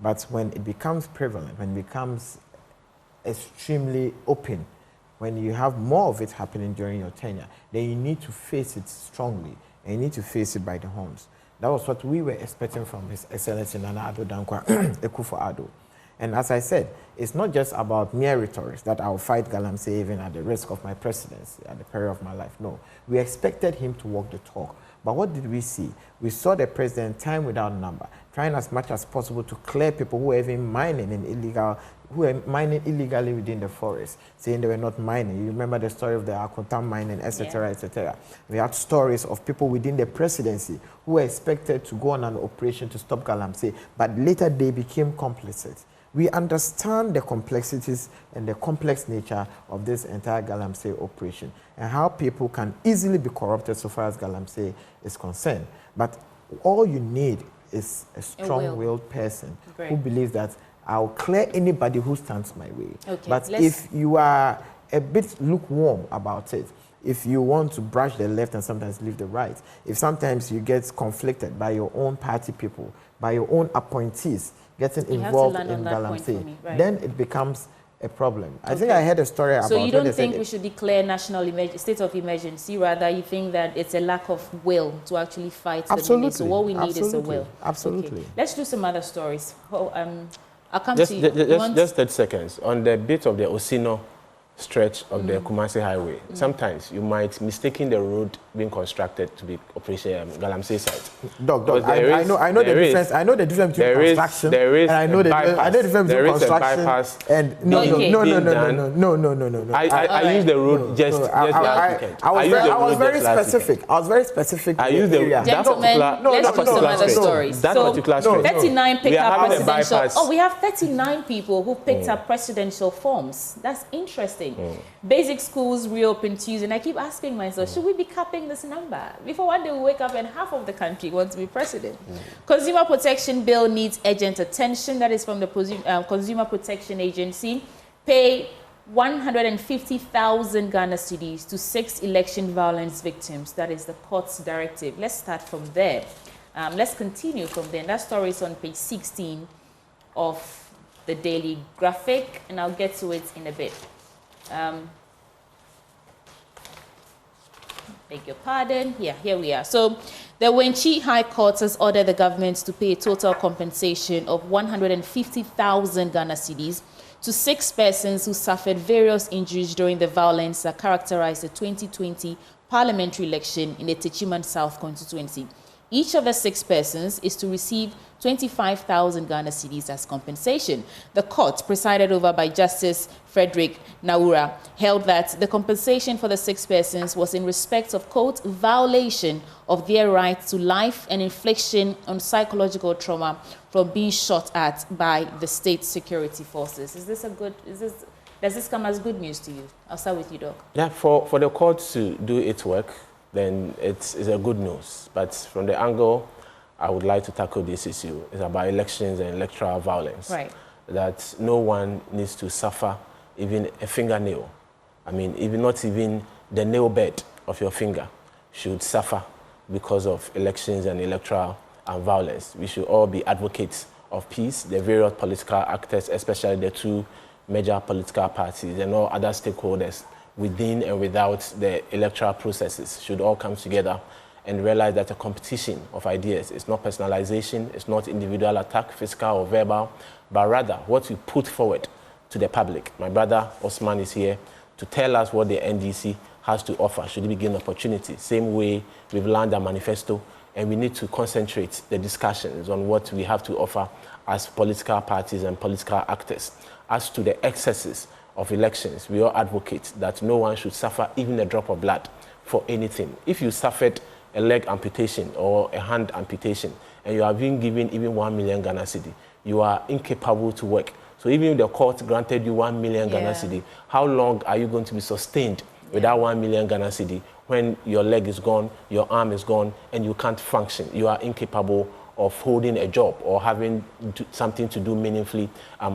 But when it becomes prevalent, when it becomes extremely open, when you have more of it happening during your tenure, then you need to face it strongly, and you need to face it by the horns. That was what we were expecting from His Excellency Nana Addo Dankwa Akufo-Addo. And as I said, it's not just about mere rhetoric that I'll fight Galamsey even at the risk of my presidency, at the peril of my life. No, we expected him to walk the talk. But what did we see? We saw the president, time without number, trying as much as possible to clear people who were even mining illegally within the forest, saying they were not mining. You remember the story of the Akontam mining, etc., etc. We had stories of people within the presidency who were expected to go on an operation to stop Galamsey, but later they became complicit. We understand the complexities and the complex nature of this entire Galamsey operation and how people can easily be corrupted so far as Galamsey is concerned. But all you need is a strong-willed person who believes that I'll clear anybody who stands my way. Okay, but if you are a bit lukewarm about it, if you want to brush the left and sometimes leave the right, if sometimes you get conflicted by your own party people, by your own appointees, getting involved in Galamsey, then it becomes a problem. I think I heard a story about...
So you don't think we should declare national state of emergency, rather you think that it's a lack of will to actually fight the menace? So what we need is a will.
Absolutely.
Okay. Let's do some other stories. I'll come
to
you.
Just 30 seconds. On the bit of the Osino stretch of the Kumasi Highway, sometimes you might mistaken the road being constructed to be Operation Galamsey site.
Doc, I know the difference. I know the difference between construction and I know the difference between construction and no.
I use the road just last weekend.
I was very specific.
I used the
gentlemen. Let's do some other stories.
That particular stretch.
39 picked up presidential. Oh, we have 39 people who picked up presidential forms. That's interesting. Basic schools reopened Tuesday, and I keep asking myself, should we be capping this number? Before one day we wake up and half of the country wants to be president. Consumer Protection Bill needs urgent attention. That is from the Consumer Protection Agency. Pay 150,000 Ghana cedis to 6 election violence victims. That is the court's directive. Let's start from there. Let's continue from there. And that story is on page 16 of the Daily Graphic, and I'll get to it in a bit. Beg your pardon. Yeah, here we are. So the Wenchi High Court has ordered the government to pay a total compensation of 150,000 Ghana cedis to 6 persons who suffered various injuries during the violence that characterized the 2020 parliamentary election in the Techiman South constituency. Each of the 6 persons is to receive 25,000 Ghana cedis as compensation. The court, presided over by Justice Frederick Naura, held that the compensation for the 6 persons was in respect of, quote, violation of their right to life and infliction on psychological trauma from being shot at by the state security forces. Is this Does this come as good news to you? I'll start with you, Doc.
Yeah, for the court to do its work, then it's a good news. But from the angle I would like to tackle this issue is about elections and electoral violence.
Right.
That no one needs to suffer even a fingernail. I mean, not even the nail bed of your finger should suffer because of elections and electoral violence. We should all be advocates of peace. The various political actors, especially the two major political parties and all other stakeholders within and without the electoral processes should all come together and realize that a competition of ideas is not personalization, it's not individual attack, physical or verbal, but rather what we put forward to the public. My brother Osman is here to tell us what the NDC has to offer should we gain opportunity. Same way we've learned a manifesto, and we need to concentrate the discussions on what we have to offer as political parties and political actors. As to the excesses of elections, we all advocate that no one should suffer even a drop of blood for anything. If you suffered a leg amputation or a hand amputation and you are being given even 1 million Ghana cedi, you are incapable to work. So even if the court granted you 1 million Ghana cedi, how long are you going to be sustained without 1 million Ghana cedi when your leg is gone, your arm is gone, and you can't function? You are incapable of holding a job or having something to do meaningfully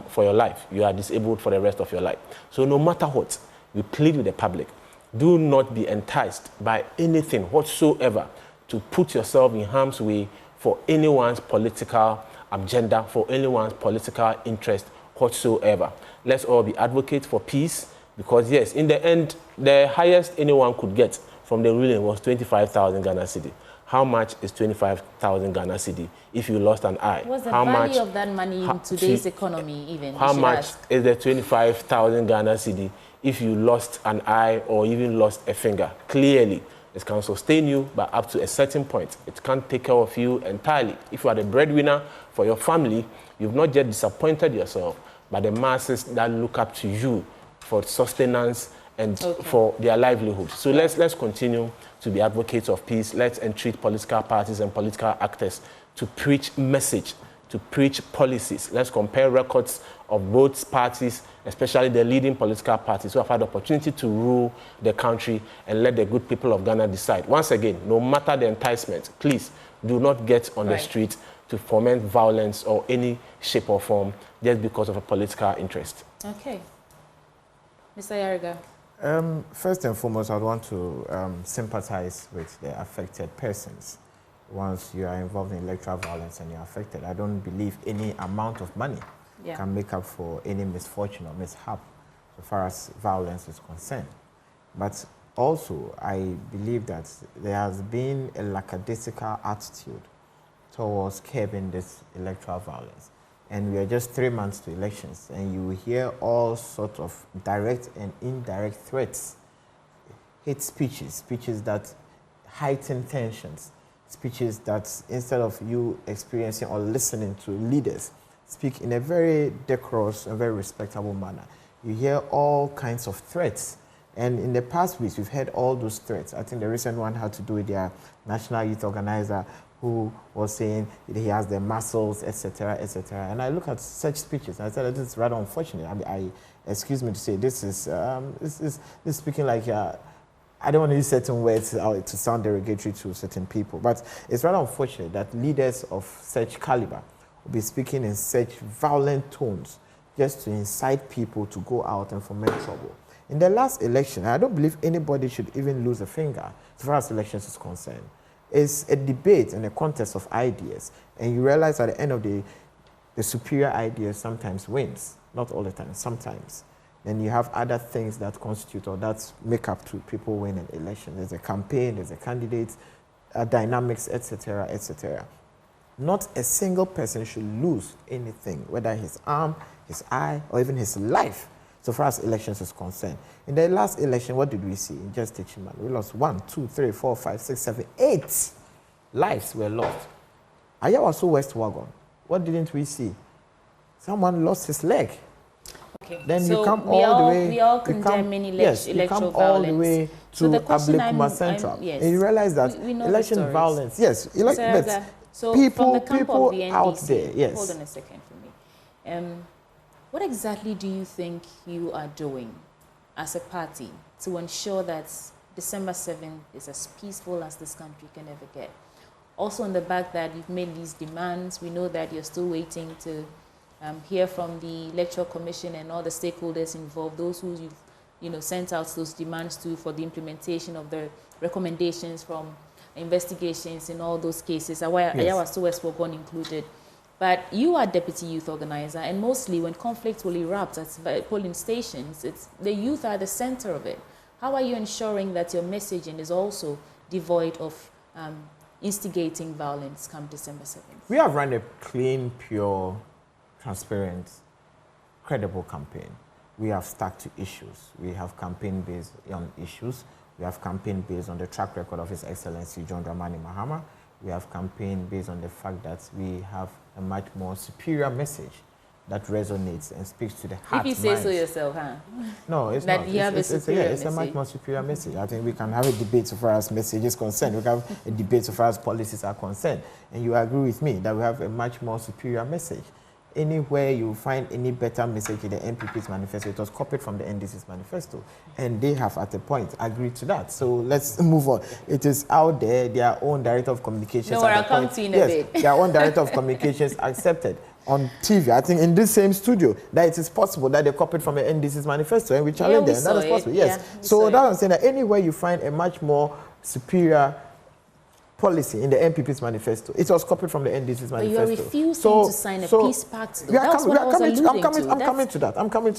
for your life. You are disabled for the rest of your life. So no matter what, we plead with the public, do not be enticed by anything whatsoever to put yourself in harm's way for anyone's political agenda, for anyone's political interest whatsoever. Let's all be advocates for peace, because yes, in the end, the highest anyone could get from the ruling was 25,000 Ghana cedi. How much is 25,000 Ghana cedi if you lost an eye?
What's the
how
value
much,
of that money in today's economy even?
How much is the 25,000 Ghana cedi if you lost an eye or even lost a finger? Clearly, it can sustain you, but up to a certain point. It can't take care of you entirely. If you are the breadwinner for your family, you've not just disappointed yourself, but the masses that look up to you for sustenance and for their livelihood. So let's continue to be advocates of peace. Let's entreat political parties and political actors to preach message, to preach policies. Let's compare records of both parties, especially the leading political parties who have had the opportunity to rule the country, and let the good people of Ghana decide. Once again, no matter the enticement, please do not get on the street to foment violence or any shape or form just because of a political interest.
Okay. Mr. Ayariga.
First and foremost, I want to sympathize with the affected persons. Once you are involved in electoral violence and you're affected, I don't believe any amount of money can make up for any misfortune or mishap so far as violence is concerned. But also, I believe that there has been a lackadaisical attitude towards curbing this electoral violence. And we are just 3 months to elections, and you will hear all sorts of direct and indirect threats, hate speeches, speeches that heighten tensions, speeches that instead of you experiencing or listening to leaders speak in a very decorous and very respectable manner, you hear all kinds of threats. And in the past weeks, we've heard all those threats. I think the recent one had to do with their national youth organizer, who was saying he has the muscles, etc., etc. And I look at such speeches and I said, this is rather unfortunate. I excuse me to say, this is speaking like, I don't want to use certain words to sound derogatory to certain people, but it's rather unfortunate that leaders of such caliber will be speaking in such violent tones just to incite people to go out and foment trouble. In the last election, I don't believe anybody should even lose a finger as far as elections is concerned. It's a debate and a contest of ideas, and you realize at the end of the superior idea sometimes wins, not all the time, sometimes. Then you have other things that constitute or that make up to people win an election. There's a campaign, there's a candidate, dynamics, etc., etc. Not a single person should lose anything, whether his arm, his eye, or even his life, so far as elections is concerned. In the last election, what did we see? In just Techiman, we lost 1, 2, 3, 4, 5, 6, 7, 8 lives were lost. Ayawaso West Wagon, what didn't we see? Someone lost his leg.
Okay.
Then
so
you come all the way.
We all condemn
you come all the way to Ablekuma Central,
yes,
and you realize that
we know
election violence. Yes,
so
people
from the camp of the NDC,
out there. Yes.
Hold on a second for me. What exactly do you think you are doing as a party to ensure that December 7th is as peaceful as this country can ever get? Also on the back that you've made these demands, we know that you're still waiting to hear from the Electoral Commission and all the stakeholders involved, those who you've sent out those demands to for the implementation of the recommendations from investigations in all those cases, Ayawa Westwogon included. But you are deputy youth organizer, and mostly when conflicts will erupt at polling stations, the youth are the center of it. How are you ensuring that your messaging is also devoid of instigating violence come December 7th?
We have run a clean, pure, transparent, credible campaign. We have stuck to issues. We have campaigned based on issues. We have campaigned based on the track record of His Excellency John Dramani Mahama. We have campaigned based on the fact that we have a much more superior message that resonates and speaks to the heart.
If you say so yourself, huh?
No, it's
that
not.
You have a superior
it's a much more superior message. I think we can have a debate so far as message is concerned. We can have a debate so far as policies are concerned. And you agree with me that we have a much more superior message. Anywhere you find any better message in the NPP's manifesto, it was copied from the NDC's manifesto. And they have, at a point, agreed to that. So let's move on. It is out there, their own director of communications.
No, I'll come to you in a bit.
Their own director of communications accepted on TV, I think in this same studio, that it is possible that they copied from the NDC's manifesto, and we challenge them. That is possible, yes.
Yeah,
so that's what I'm saying, that anywhere you find a much more superior policy in the NPP's manifesto, it was copied from the NDC's manifesto.
But you're refusing to sign a peace pact.
I'm coming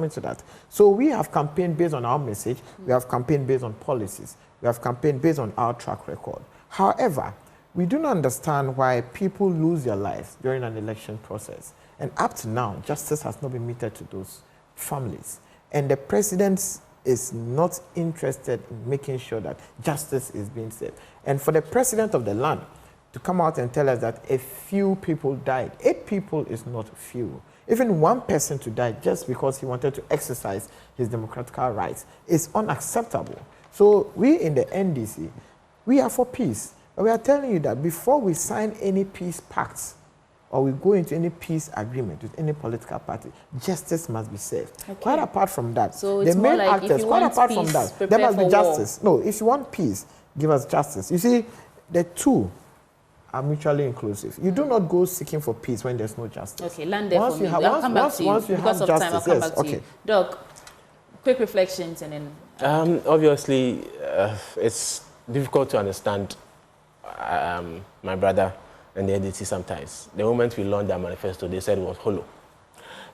to that. So we have campaigned based on our message. We have campaigned based on policies. We have campaigned based on our track record. However, we do not understand why people lose their lives during an election process. And up to now, justice has not been meted to those families. And the president is not interested in making sure that justice is being served. And for the president of the land to come out and tell us that a few people died, 8 people is not few. Even one person to die just because he wanted to exercise his democratic rights is unacceptable. So we in the NDC, we are for peace. But we are telling you that before we sign any peace pacts or we go into any peace agreement with any political party, justice must be served. Okay. Quite apart from that,
so the main like actors,
quite apart from that, there must be justice. No, if you want peace, give us justice. You see, the two are mutually inclusive. You do not go seeking for peace when there's no justice.
Okay, land there for me. I'll come back to you. Because of time, I'll come back to you. Doc, quick reflections and then...
Obviously, it's difficult to understand my brother and the NDC sometimes. The moment we launched that manifesto, they said it was hollow.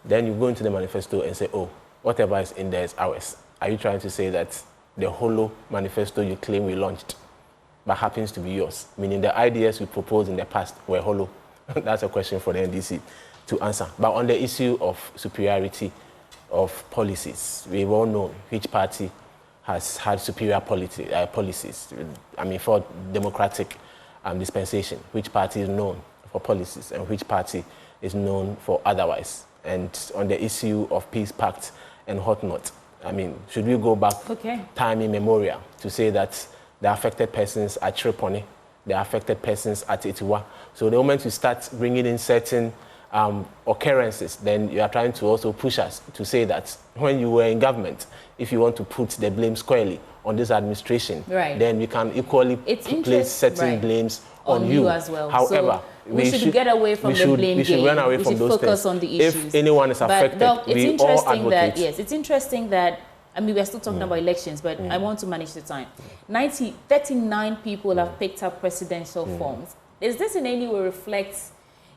Then you go into the manifesto and say, oh, whatever is in there is ours. Are you trying to say that the hollow manifesto you claim we launched but happens to be yours? Meaning the ideas we proposed in the past were hollow? That's a question for the NDC to answer. But on the issue of superiority of policies, we've all known which party has had superior policies. I mean, for democratic dispensation, which party is known for policies and which party is known for otherwise. And on the issue of peace pact and whatnot, I mean, should we go back time immemorial to say that the affected persons at Tripoli, the affected persons at Itiwa? So the moment you start bringing in certain occurrences, then you are trying to also push us to say that when you were in government, if you want to put the blame squarely on this administration, then we can equally place certain blames on you
as well.
However,
so we should get away from the blame game.
We should run away from those
focus
things.
On the issues.
If anyone is affected,
Doc,
we all advocate.
Yes, it's interesting that, I mean, we're still talking about elections, but I want to manage the time. 39 people have picked up presidential forms. Is this in any way reflects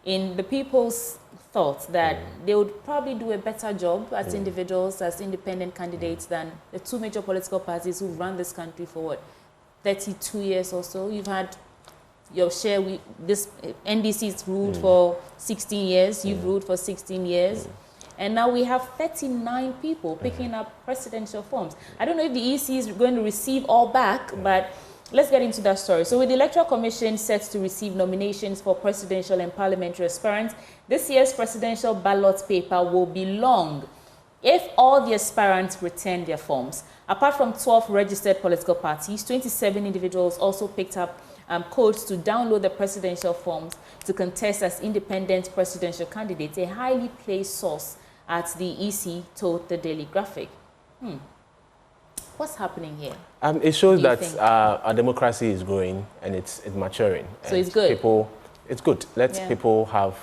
in the people's thoughts that they would probably do a better job as individuals, as independent candidates than the 2 major political parties who've run this country for what, 32 years or so? You've had your share. This NDC's ruled for 16 years. You've ruled for 16 years. And now we have 39 people picking up presidential forms. I don't know if the EC is going to receive all back, but let's get into that story. So with the Electoral Commission set to receive nominations for presidential and parliamentary aspirants, this year's presidential ballot paper will be long if all the aspirants return their forms. Apart from 12 registered political parties, 27 individuals also picked up codes to download the presidential forms to contest as independent presidential candidates. A highly placed source at the EC, told the Daily Graphic. What's happening here?
It shows that our democracy is growing and it's maturing.
So it's good.
It's good. Let people have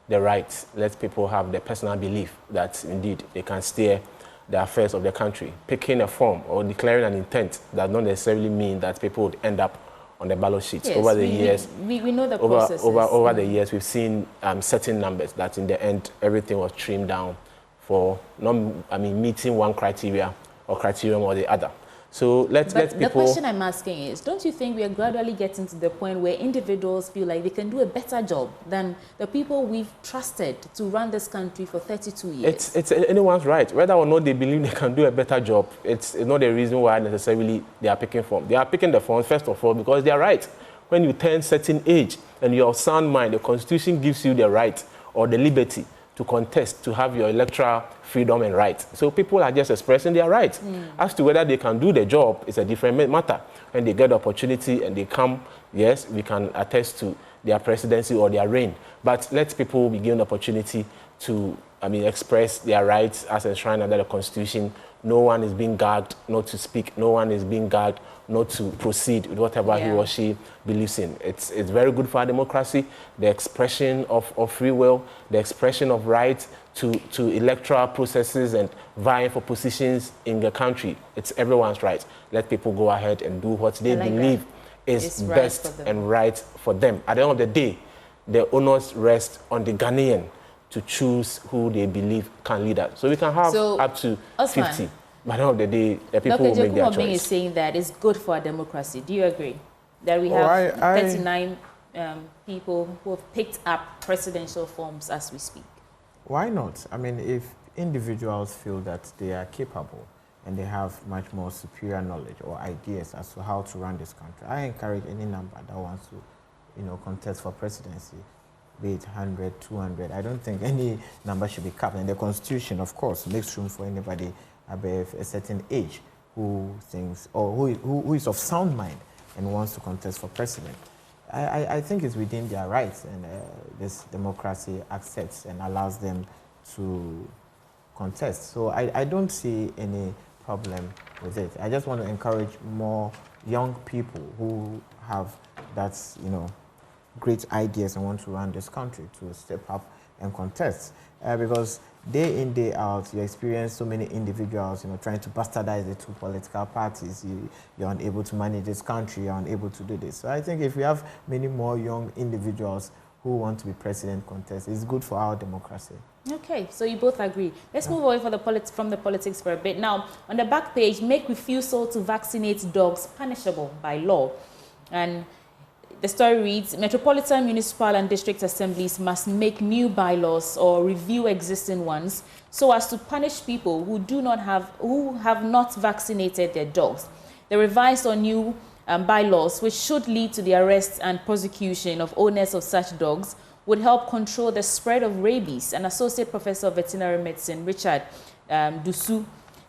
the rights. Let people have the personal belief that indeed they can steer the affairs of the country. Picking a form or declaring an intent does not necessarily mean that people would end up on the ballot sheets.
Yes,
over the years,
we know the processes.
Over the years, we've seen certain numbers that in the end everything was trimmed down for meeting one criteria or criterion or the other. So let people...
The question I'm asking is, don't you think we are gradually getting to the point where individuals feel like they can do a better job than the people we've trusted to run this country for 32 years?
It's anyone's right. Whether or not they believe they can do a better job, it's not the reason why necessarily they are picking form. They are picking the form, first of all, because they are right. When you turn certain age and you're of sound mind, the Constitution gives you the right or the liberty to contest, to have your electoral freedom and right. So people are just expressing their right. As to whether they can do the job, it's a different matter. When they get the opportunity and they come, yes, we can attest to their presidency or their reign. But let people be given the opportunity to, express their rights as enshrined under the Constitution. No one is being gagged not to speak. No one is being gagged not to proceed with whatever he or she believes in. It's very good for our democracy, the expression of free will, the expression of right to electoral processes and vying for positions in the country. It's everyone's right. Let people go ahead and do what they believe is best and right for them. At the end of the day, the onus rests on the Ghanaian to choose who they believe can lead us. So we can have up to
Osman,
50. By the end of the day, the people will make their choice.
Dr. is saying that it's good for our democracy. Do you agree? That we have 39 people who have picked up presidential forms as we speak.
Why not? If individuals feel that they are capable and they have much more superior knowledge or ideas as to how to run this country, I encourage any number that wants to, contest for presidency, be it 100, 200. I don't think any number should be capped. And the Constitution, of course, makes room for anybody above a certain age who thinks or who is of sound mind and wants to contest for president. I think it's within their rights, and this democracy accepts and allows them to contest. So I don't see any problem with it. I just want to encourage more young people who have that, great ideas and want to run this country to step up and contest. Because day in, day out, you experience so many individuals, trying to bastardize the two political parties. You're unable to manage this country, you're unable to do this. So I think if we have many more young individuals who want to be president contest, it's good for our democracy.
Okay, so you both agree. Let's move away from the politics for a bit. Now, on the back page, make refusal to vaccinate dogs punishable by law. And the story reads, Metropolitan, Municipal and District Assemblies must make new bylaws or review existing ones so as to punish people who have not vaccinated their dogs. The revised or new bylaws, which should lead to the arrest and prosecution of owners of such dogs, would help control the spread of rabies. An Associate Professor of Veterinary Medicine, Richard Dusu,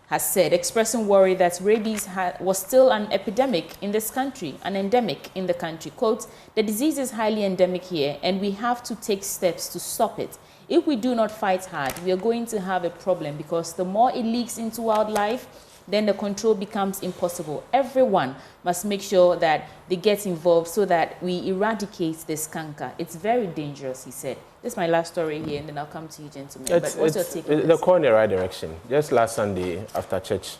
has said, expressing worry that rabies was still an epidemic in this country, an endemic in the country. Quote, the disease is highly endemic here and we have to take steps to stop it. If we do not fight hard, we are going to have a problem because the more it leaks into wildlife, then the control becomes impossible. Everyone must make sure that they get involved so that we eradicate this canker. It's very dangerous, he said. This is my last story here, and then I'll come to you, gentlemen. But what's your take on this?
They're going in the right direction. Just last Sunday, after church,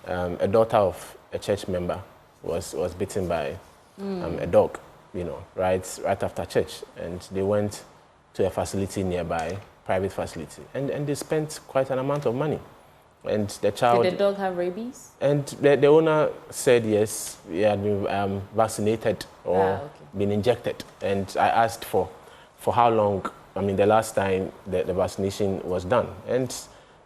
a daughter of a church member was bitten by a dog, right after church. And they went to a facility nearby, private facility, and they spent quite an amount of money. And the child...
Did the dog have rabies? And
the owner said yes, he had been vaccinated or been injected. And I asked for how long, the last time the vaccination was done. And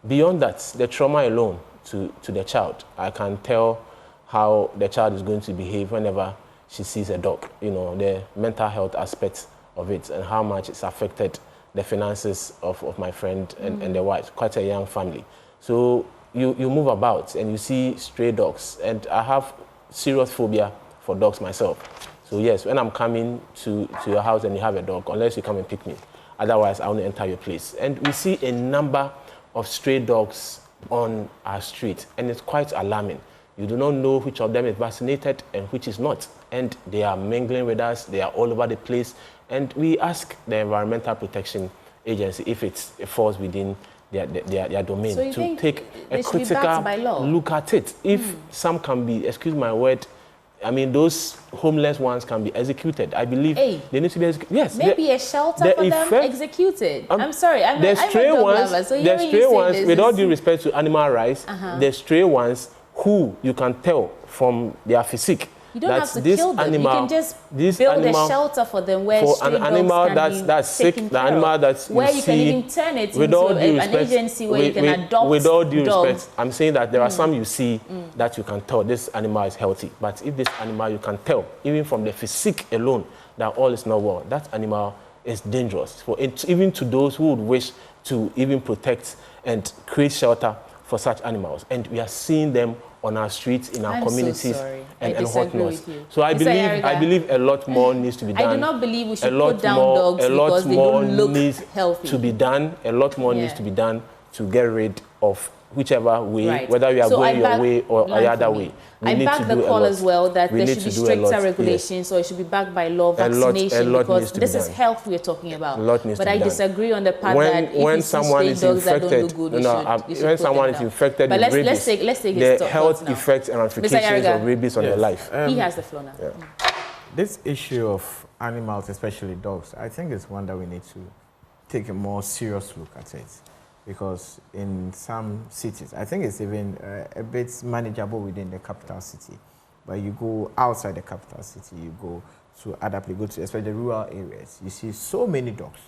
beyond that, the trauma alone to the child, I can tell how the child is going to behave whenever she sees a dog, the mental health aspect of it and how much it's affected the finances of my friend and the wife, quite a young family. So you move about and you see stray dogs, and I have serious phobia for dogs myself. So yes, when I'm coming to your house and you have a dog, unless you come and pick me, otherwise I won't enter your place. And we see a number of stray dogs on our street, and it's quite alarming. You do not know which of them is vaccinated and which is not, and they are mingling with us, they are all over the place, and we ask the Environmental Protection Agency if it falls within their domain to take a critical look at it. If some can be, excuse my word, I mean, those homeless ones can be executed. I believe they need to be executed. Yes.
Maybe a shelter for them executed. I'm sorry, I'm a dog lover, so
the stray ones, with all due respect to animal rights, the stray ones who you can tell from their physique.
You don't have to kill them. You can just build a shelter for them where stray dogs can be
sick,
taken
the
care
animal
of.
that's
Where you can even turn it into an agency where you can adopt
with all due
dogs.
respect, I'm saying that there are some you see that you can tell this animal is healthy. But if this animal you can tell, even from the physique alone, that all is not well, that animal is dangerous. Even to those who would wish to even protect and create shelter for such animals. And we are seeing them on our streets, in our communities, and whatnot. So I believe a lot more needs to be done.
I do not believe we should put down dogs because they don't look healthy.
To be done, a lot more needs to be done to get rid of whichever way, whether we are going your way or the other way.
I back the call as well that there should be stricter regulations, or it should be backed by law, vaccination, because this is health we're talking about. But I disagree on the part that
when someone is infected, when someone is infected with rabies, the health effects and ramifications of rabies on their life.
He has the floor now.
This issue of animals, especially dogs, I think is one that we need to take a more serious look at it. Because in some cities, I think it's even a bit manageable within the capital city. But you go outside the capital city, you go to other places, go to especially the rural areas, you see so many dogs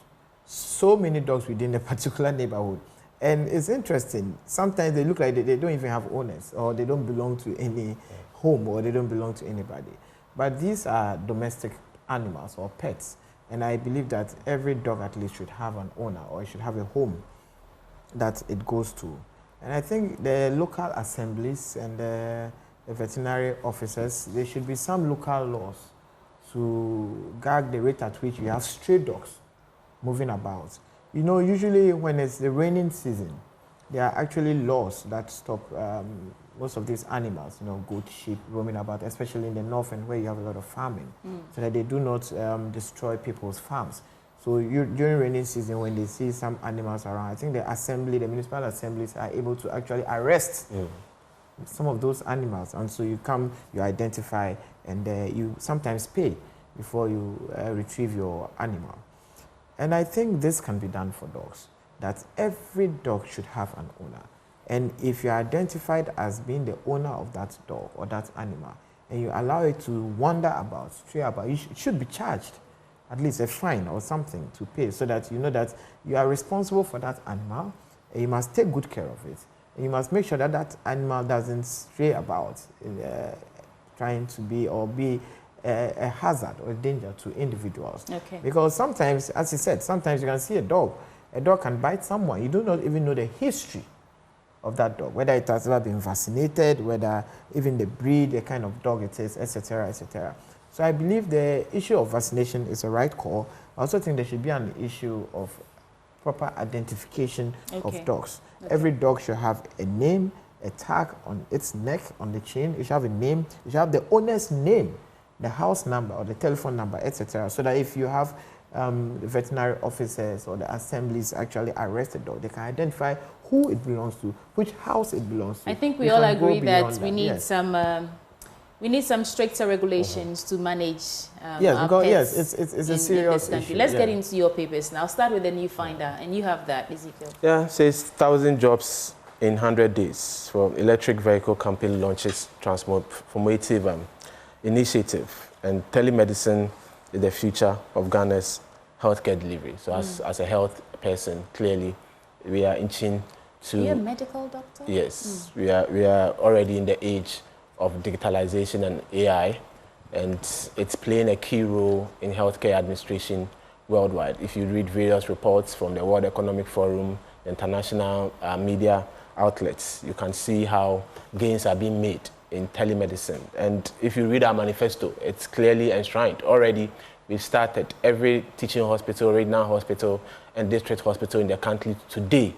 within a particular neighborhood. And it's interesting, sometimes they look like they don't even have owners, or they don't belong to any home, or they don't belong to anybody. But these are domestic animals or pets. And I believe that every dog at least should have an owner, or it should have a home that it goes to. And I think the local assemblies and the veterinary officers, there should be some local laws to gag the rate at which you have stray dogs moving about. You know, usually when it's the raining season, there are actually laws that stop most of these animals, you know, goat, sheep, roaming about, especially in the north and where you have a lot of farming, so that they do not destroy people's farms. So during rainy season, when they see some animals around, I think the municipal assemblies are able to actually arrest some of those animals. And so you come, you identify, and you sometimes pay before you retrieve your animal. And I think this can be done for dogs, that every dog should have an owner. And if you're identified as being the owner of that dog or that animal, and you allow it to wander about, stray about, you should be charged at least a fine or something to pay, so that you know that you are responsible for that animal, and you must take good care of it. And you must make sure that that animal doesn't stray about trying to be a hazard or a danger to individuals.
Okay.
Because sometimes, as you said, sometimes you can see a dog can bite someone. You do not even know the history of that dog, whether it has ever been vaccinated, whether even the breed, the kind of dog it is, etc., etc. So I believe the issue of vaccination is a right call. I also think there should be an issue of proper identification of dogs. Every dog should have a name, a tag on its neck, on the chain. It should have a name. It should have the owner's name, the house number or the telephone number, etc. So that if you have the veterinary officers or the assemblies actually arrest the dog, they can identify who it belongs to, which house it belongs to.
I think we all agree that we need we need some stricter regulations to manage our pets
it's a serious
country.
issue.
Let's get into your papers now. I'll start with the new finder, and you have that, Ezekiel.
Yeah, says 1,000 jobs in 100 days for electric vehicle company launches transformative initiative, and telemedicine is the future of Ghana's healthcare delivery. So as a health person, clearly we are inching to...
Are you a medical doctor?
Yes, we are already in the age of digitalization and AI, and it's playing a key role in healthcare administration worldwide. If you read various reports from the World Economic Forum, international media outlets, you can see how gains are being made in telemedicine. And if you read our manifesto, it's clearly enshrined. Already, we've started every teaching hospital, regional hospital, and district hospital in the country today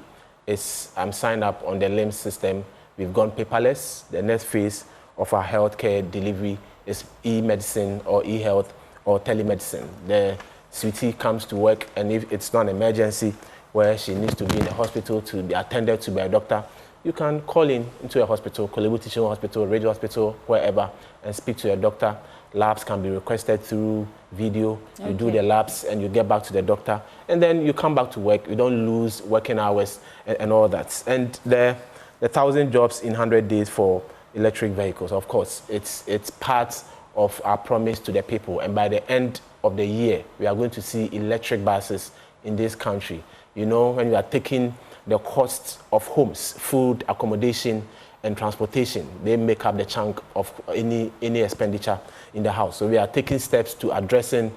is signed up on the LIMS system. We've gone paperless. The next phase of our healthcare delivery is e-medicine or e-health or telemedicine. The sweetie comes to work, and if it's not an emergency where she needs to be in the hospital to be attended to by a doctor, you can call into a hospital, Kolebu Teaching Hospital, Radio Hospital, wherever, and speak to a doctor. Labs can be requested through video. You do the labs and you get back to the doctor, and then you come back to work. You don't lose working hours and all that. And the 1,000 jobs in 100 days for electric vehicles, of course, it's part of our promise to the people. And by the end of the year, we are going to see electric buses in this country. You know, when you are taking the costs of homes, food, accommodation, and transportation, they make up the chunk of any expenditure in the house. So we are taking steps to addressing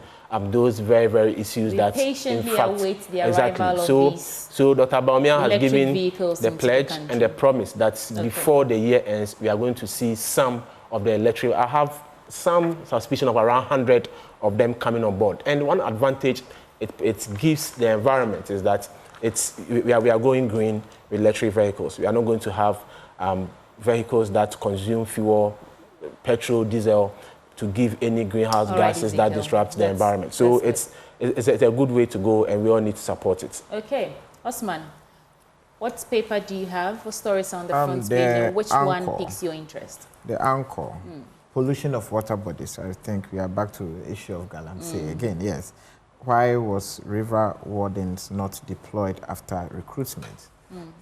those very, very issues that, in fact,
await the arrival of these
so Dr. Baumia has given the pledge
the
and the promise that before the year ends, we are going to see some of the electric. I have some suspicion of around 100 of them coming on board. And one advantage it gives the environment is that we are going green with electric vehicles. We are not going to have vehicles that consume fuel, petrol, diesel, to give any greenhouse gases that disrupt the environment. So it's a good way to go, and we all need to support it.
Okay, Osman, what paper do you have? What stories on the front page, and which one piques your interest?
The anchor, pollution of water bodies. I think we are back to the issue of Galamsey again. Yes, why was river wardens not deployed after recruitment?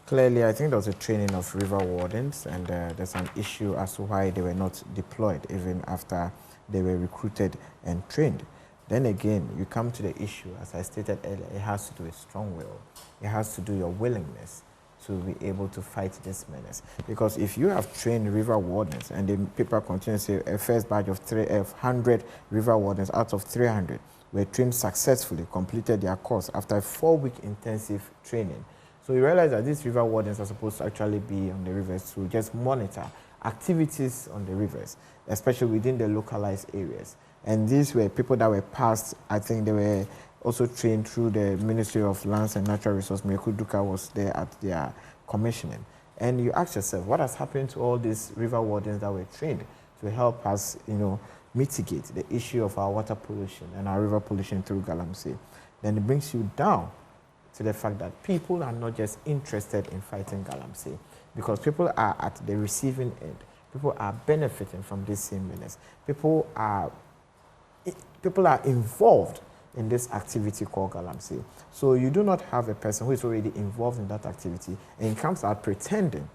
Clearly, I think there was a training of river wardens, and there's an issue as to why they were not deployed even after they were recruited and trained. Then again, you come to the issue, as I stated earlier, it has to do with strong will. It has to do with your willingness to be able to fight this menace. Because if you have trained river wardens, and the people continue to say a first batch of 100 river wardens out of 300 were trained successfully, completed their course after a 4-week intensive training. So you realize that these river wardens are supposed to actually be on the rivers to just monitor activities on the rivers, especially within the localized areas. And these were people that were passed, I think they were also trained through the Ministry of Lands and Natural Resources. Miracle Duka was there at their commissioning. And you ask yourself, what has happened to all these river wardens that were trained to help us, mitigate the issue of our water pollution and our river pollution through Galamsey? Then it brings you down to the fact that people are not just interested in fighting Galamsey, because people are at the receiving end. People are benefiting from this same menace. People are involved in this activity called Galamsey. So you do not have a person who is already involved in that activity and comes out pretending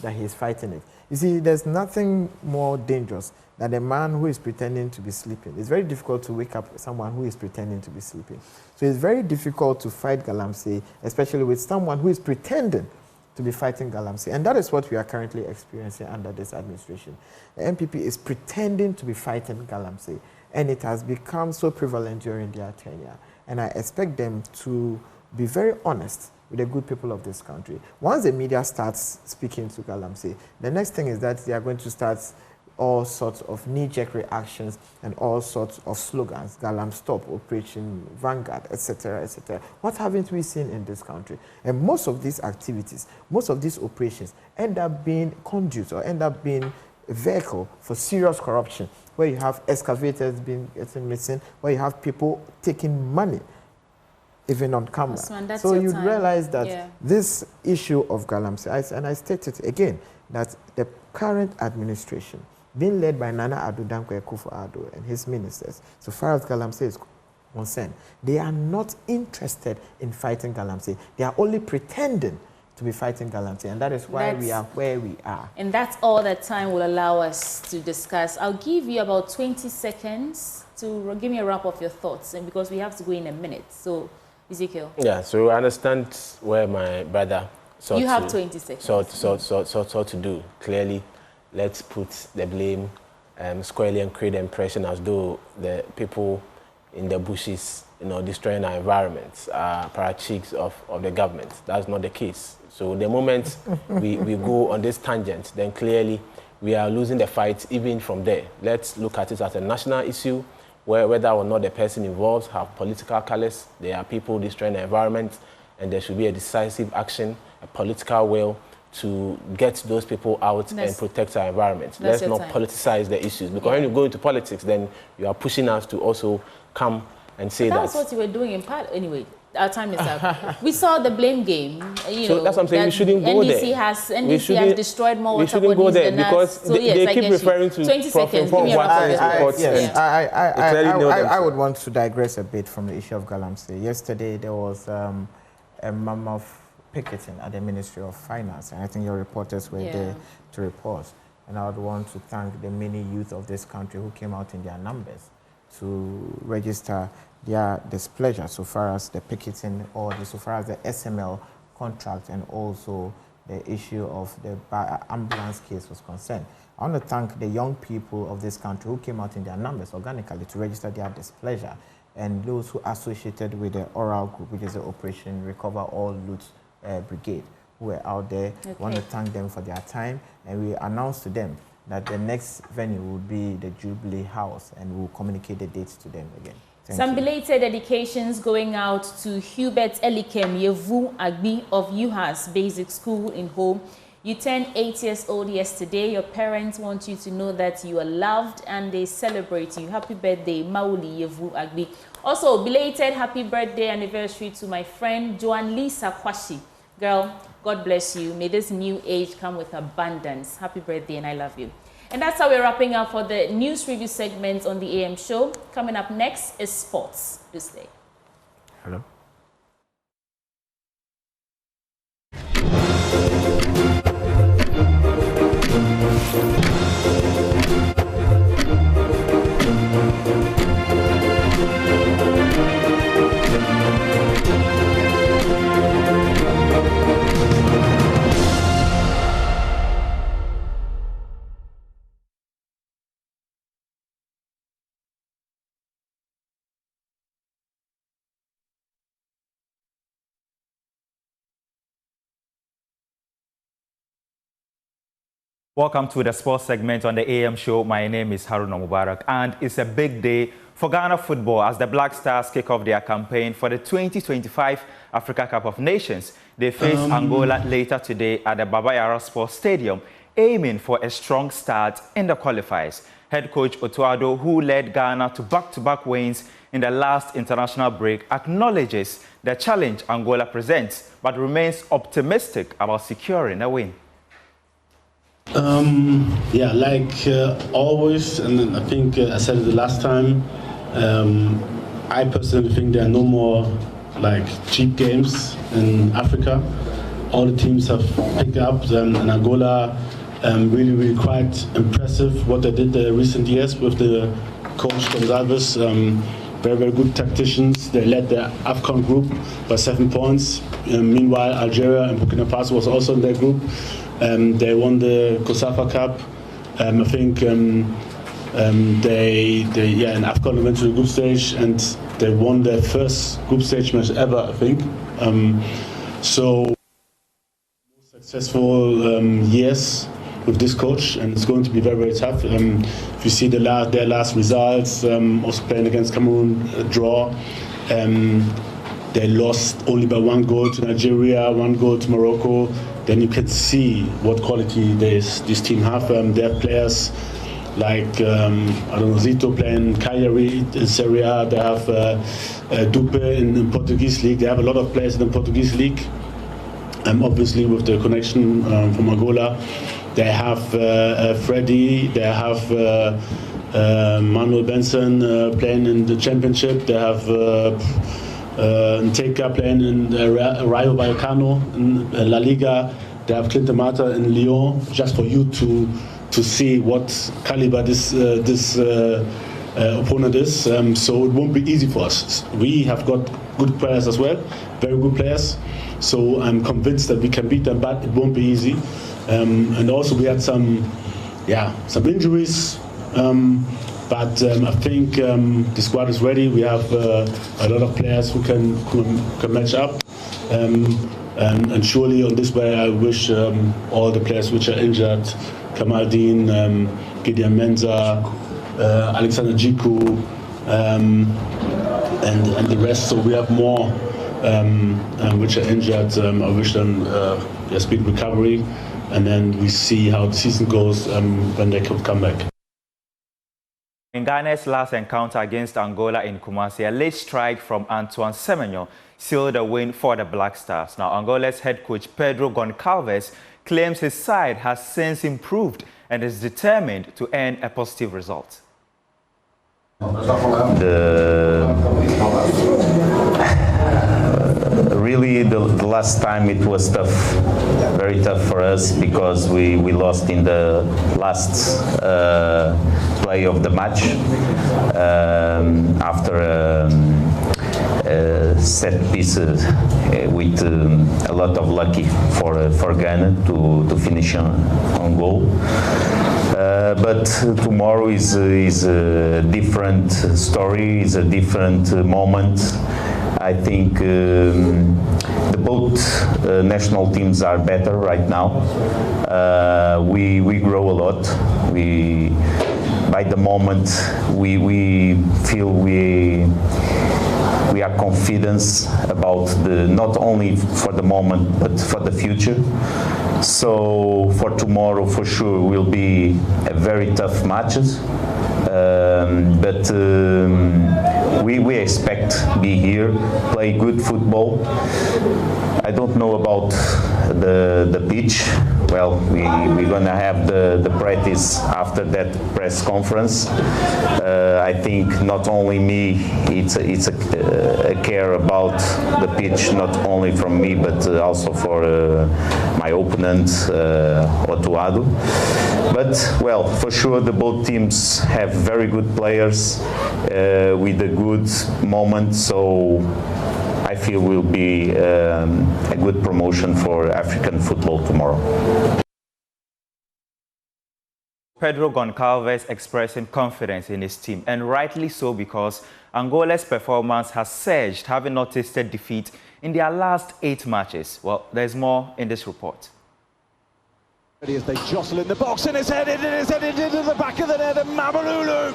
that he is fighting it. You see, there's nothing more dangerous than a man who is pretending to be sleeping. It's very difficult to wake up someone who is pretending to be sleeping. So it's very difficult to fight Galamsey, especially with someone who is pretending to be fighting Galamsey. And that is what we are currently experiencing under this administration. The MPP is pretending to be fighting Galamsey, and it has become so prevalent during their tenure. And I expect them to be very honest with the good people of this country. Once the media starts speaking to Galamsey, the next thing is that they are going to start all sorts of knee-jerk reactions and all sorts of slogans, Galam Stop, Operation Vanguard, etc., etc. What haven't we seen in this country? And most of these activities, most of these operations end up being conduits or end up being a vehicle for serious corruption, where you have excavators being missing, where you have people taking money even on camera.
Osman,
so you'd realize that this issue of Galamsey, and I stated again, that the current administration, being led by Nana Addo Dankwa Akufo-Addo and his ministers, so far as Galamsey is concerned, they are not interested in fighting Galamsey. They are only pretending to be fighting Galamsey, and that is why we are where we are.
And that's all that time will allow us to discuss. I'll give you about 20 seconds to give me a wrap of your thoughts, and because we have to go in a minute. So, Ezekiel.
Yeah, so I understand where my brother
you have 20 seconds.
So to do. Clearly, let's put the blame squarely and create the impression as though the people in the bushes, destroying our environment are paracheeks of the government. That's not the case. So the moment we go on this tangent, then clearly we are losing the fight even from there. Let's look at it as a national issue, where whether or not the person involved have political colors, there are people destroying the environment, and there should be a decisive action, a political will to get those people out and protect our environment. Let's not politicize the issues, because when you go into politics, then you are pushing us to also come and say that.
That's what you were doing in part anyway. Our time is up. We saw the blame game.
So that's what I'm saying. We shouldn't go there.
NDC has destroyed more water bodies.
We shouldn't go there because they keep referring to
20 seconds. Give me
I would want to digress a bit from the issue of Galamsey. Yesterday there was a mammoth picketing at the Ministry of Finance, and I think your reporters were there to report. And I would want to thank the many youth of this country who came out in their numbers to register their displeasure so far as the picketing or so far as the SML contract and also the issue of the ambulance case was concerned. I want to thank the young people of this country who came out in their numbers organically to register their displeasure, and those who associated with the oral group, which is the Operation Recover All Loot Brigade, who were out there. I want to thank them for their time, and we announced to them that the next venue will be the Jubilee House, and we'll communicate the dates to them again.
Some belated dedications going out to Hubert Elikem Yevu Agbi of UHAS Basic School in Home. You turned 8 years old yesterday. Your parents want you to know that you are loved and they celebrate you. Happy birthday, Mauli Yevu Agbi. Also, belated happy birthday anniversary to my friend Joan Lisa Kwashi. Girl, God bless you. May this new age come with abundance. Happy birthday and I love you. And that's how we're wrapping up for the news review segment on the AM show. Coming up next is sports. Do stay.
Hello.
Welcome to the sports segment on the AM show. My name is Haruna Mubarak, and it's a big day for Ghana football as the Black Stars kick off their campaign for the 2025 Africa Cup of Nations. They face Angola later today at the Baba Yara Sports Stadium, aiming for a strong start in the qualifiers. Head coach Otuado, who led Ghana to back-to-back wins in the last international break, acknowledges the challenge Angola presents, but remains optimistic about securing a win.
Yeah, like always, and I think I said it the last time, I personally think there are no more like cheap games in Africa. All the teams have picked up, and Angola really quite impressive what they did the recent years with the coach Gonzalez. Very good tacticians. They led the AFCON group by 7 points. Meanwhile, Algeria and Burkina Faso was also in their group. They won the COSAFA Cup. I think in AFCON went to the group stage and they won their first group stage match ever, I think. So successful years with this coach, and it's going to be very tough. If you see their last results, also playing against Cameroon, a draw. They lost only by 1 goal to Nigeria, 1 goal to Morocco. Then you can see what quality this team have. They have players like, Zito playing Cagliari in Serie A. They have Dupe in the Portuguese league. They have a lot of players in the Portuguese league. Obviously with the connection from Angola. They have Freddy, they have Manuel Benson playing in the championship. They have Nteka playing in Rayo Vallecano in La Liga. They have Clinton Mata in Lyon, just for you to see what caliber this opponent is. So it won't be easy for us. We have got good players as well, very good players. So I'm convinced that we can beat them, but it won't be easy. And also we had some injuries. But I think the squad is ready. We have a lot of players who can match up. And surely on this way, I wish all the players which are injured, Kamaldeen, Gideon Mensah, Alexander Djiku, and the rest. So we have more which are injured. I wish them a speed recovery, and then we see how the season goes when they could come back.
In Ghana's last encounter against Angola in Kumasi, a late strike from Antoine Semenyo sealed a win for the Black Stars. Now, Angola's head coach Pedro Goncalves claims his side has since improved and is determined to earn a positive result.
Really, the last time it was tough, very tough for us, because we lost in the last play of the match after set pieces with a lot of lucky for Ghana to finish on goal. But tomorrow is a different story, is a different moment. I think both national teams are better right now. We grow a lot. By the moment we feel we are confident about not only for the moment but for the future. So for tomorrow, for sure, will be a very tough matches. But we expect to be here, play good football. I don't know about the pitch. Well, we're gonna have the practice after that press conference. I think not only me, it's a care about the pitch, not only from me, but also for my opponent, Otuado. But, well, for sure, both teams have very good players with a good moment, so I feel will be a good promotion for African football tomorrow.
Pedro Goncalves expressing confidence in his team, and rightly so, because Angola's performance has surged, having not tasted defeat in their last 8 matches. Well, there's more in this report.
As they jostle in the box, and it's headed into the back of the net, and Mabululu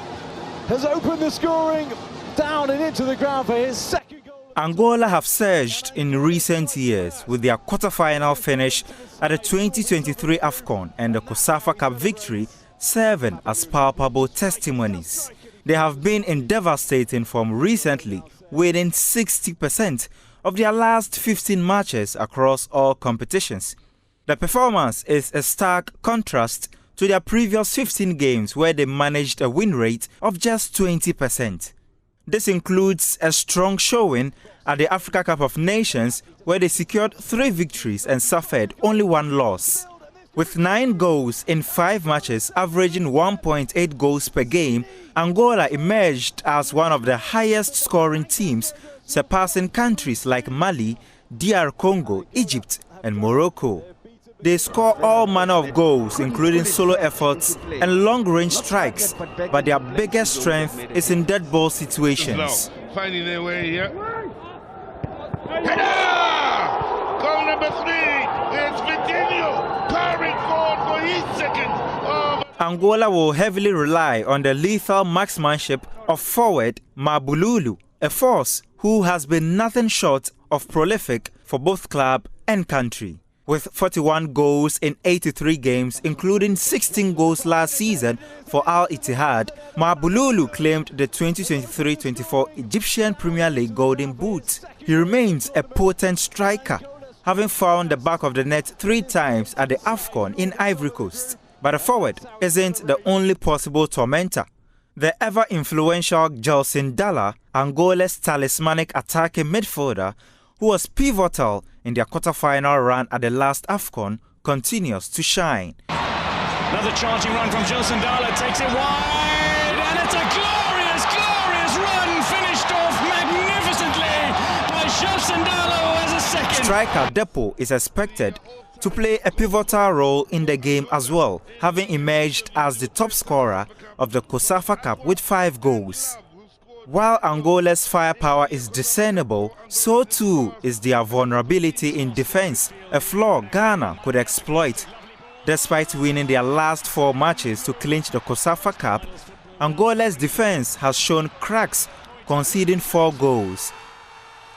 has opened the scoring down and into the ground for his second goal.
Angola have surged in recent years with their quarter-final finish at the 2023 AFCON and the COSAFA Cup victory serving as palpable testimonies. They have been in devastating form recently, winning 60% of their last 15 matches across all competitions. The performance is a stark contrast to their previous 15 games, where they managed a win rate of just 20%. This includes a strong showing at the Africa Cup of Nations, where they secured 3 victories and suffered only 1 loss. With 9 goals in 5 matches, averaging 1.8 goals per game, Angola emerged as one of the highest scoring teams, surpassing countries like Mali, DR Congo, Egypt, and Morocco. They score all manner of goals, including solo efforts and long-range strikes, but their biggest strength is in dead ball situations.
Finding their way here. Header! Goal number 3. It's Vitinho carrying forward for his second.
Angola will heavily rely on the lethal marksmanship of forward Mabululu, a force who has been nothing short of prolific for both club and country. With 41 goals in 83 games, including 16 goals last season for Al Ittihad, Mabululu claimed the 2023-24 Egyptian Premier League Golden Boot. He remains a potent striker, having found the back of the net 3 times at the AFCON in Ivory Coast. But the forward isn't the only possible tormentor. The ever-influential Gelson Dalla, Angola's talismanic attacking midfielder, who was pivotal in their quarter-final run at the last AFCON, continues to shine.
Another charging run from Gelson Dalla, takes it wide, and it's a glorious, glorious run, finished off magnificently by Gelson Dalla, who has a second.
Striker Depo is expected to play a pivotal role in the game as well, having emerged as the top scorer of the COSAFA Cup with 5 goals. While Angola's firepower is discernible, so too is their vulnerability in defense, a flaw Ghana could exploit. Despite winning their last 4 matches to clinch the COSAFA Cup, Angola's defense has shown cracks, conceding 4 goals.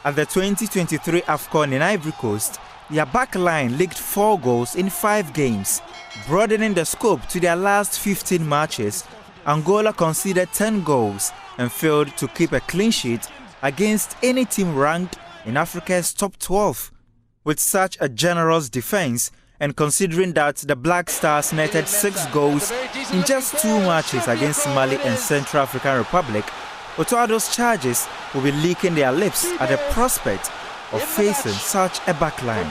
At the 2023 AFCON in Ivory Coast, their backline leaked 4 goals in 5 games. Broadening the scope to their last 15 matches, Angola conceded 10 goals and failed to keep a clean sheet against any team ranked in Africa's top 12. With such a generous defense, and considering that the Black Stars netted 6 goals in just 2 matches against Mali and Central African Republic, Otoado's charges will be licking their lips at the prospect of facing such a backline.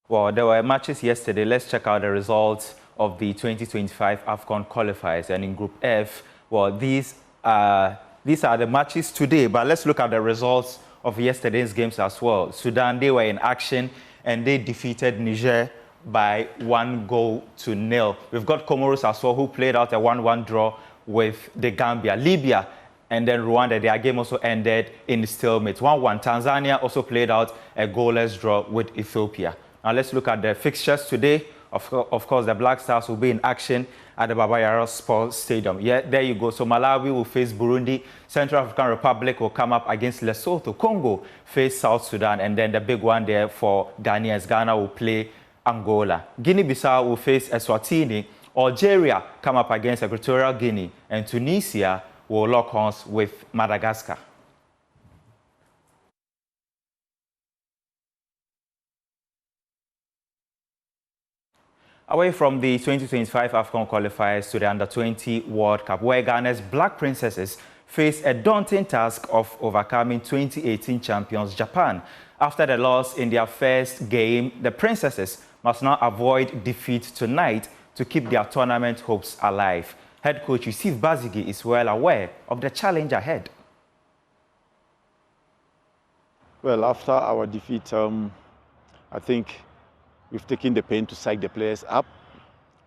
Well, there were matches yesterday. Let's check out the results of the 2025 AFCON qualifiers. And in Group F, well, these are the matches today, but let's look at the results of yesterday's games as well. Sudan, they were in action and they defeated Niger by 1-0. We've got Comoros as well, who played out a 1-1 draw with the Gambia. Libya and then Rwanda, their game also ended in stalemate, 1-1. Tanzania also played out a goalless draw with Ethiopia. Now let's look at the fixtures today. Of course, the Black Stars will be in action at the Baba Yara Sports Stadium. Yeah, there you go. So Malawi will face Burundi. Central African Republic will come up against Lesotho. Congo face South Sudan. And then the big one there for Ghanaians. Ghana will play Angola. Guinea-Bissau will face Eswatini. Algeria come up against Equatorial Guinea. And Tunisia will lock horns with Madagascar. Away from the 2025 AFCON qualifiers to the Under-20 World Cup, where Ghana's Black Princesses face a daunting task of overcoming 2018 champions Japan. After the loss in their first game, the Princesses must now avoid defeat tonight to keep their tournament hopes alive. Head coach Yusuf Bazigi is well aware of the challenge ahead.
Well, after our defeat, I think we've taken the pain to psych the players up,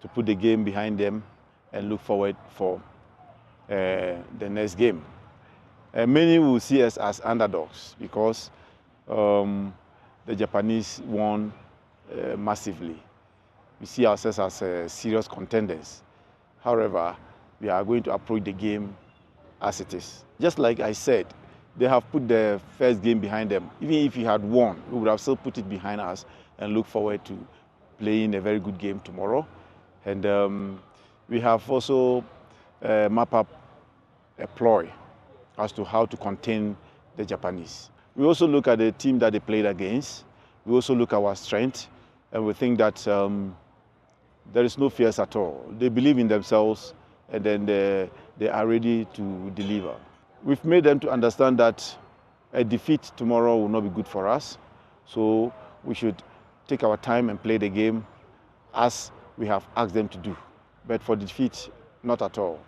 to put the game behind them and look forward for the next game. Many will see us as underdogs because the Japanese won massively. We see ourselves as serious contenders. However, we are going to approach the game as it is. Just like I said, they have put the first game behind them. Even if we had won, we would have still put it behind us and look forward to playing a very good game tomorrow. And we have also mapped up a ploy as to how to contain the Japanese. We also look at the team that they played against. We also look at our strength, and we think that there is no fears at all. They believe in themselves, and then they are ready to deliver. We've made them to understand that a defeat tomorrow will not be good for us, so we should take our time and play the game as we have asked them to do. But for defeat, not at all.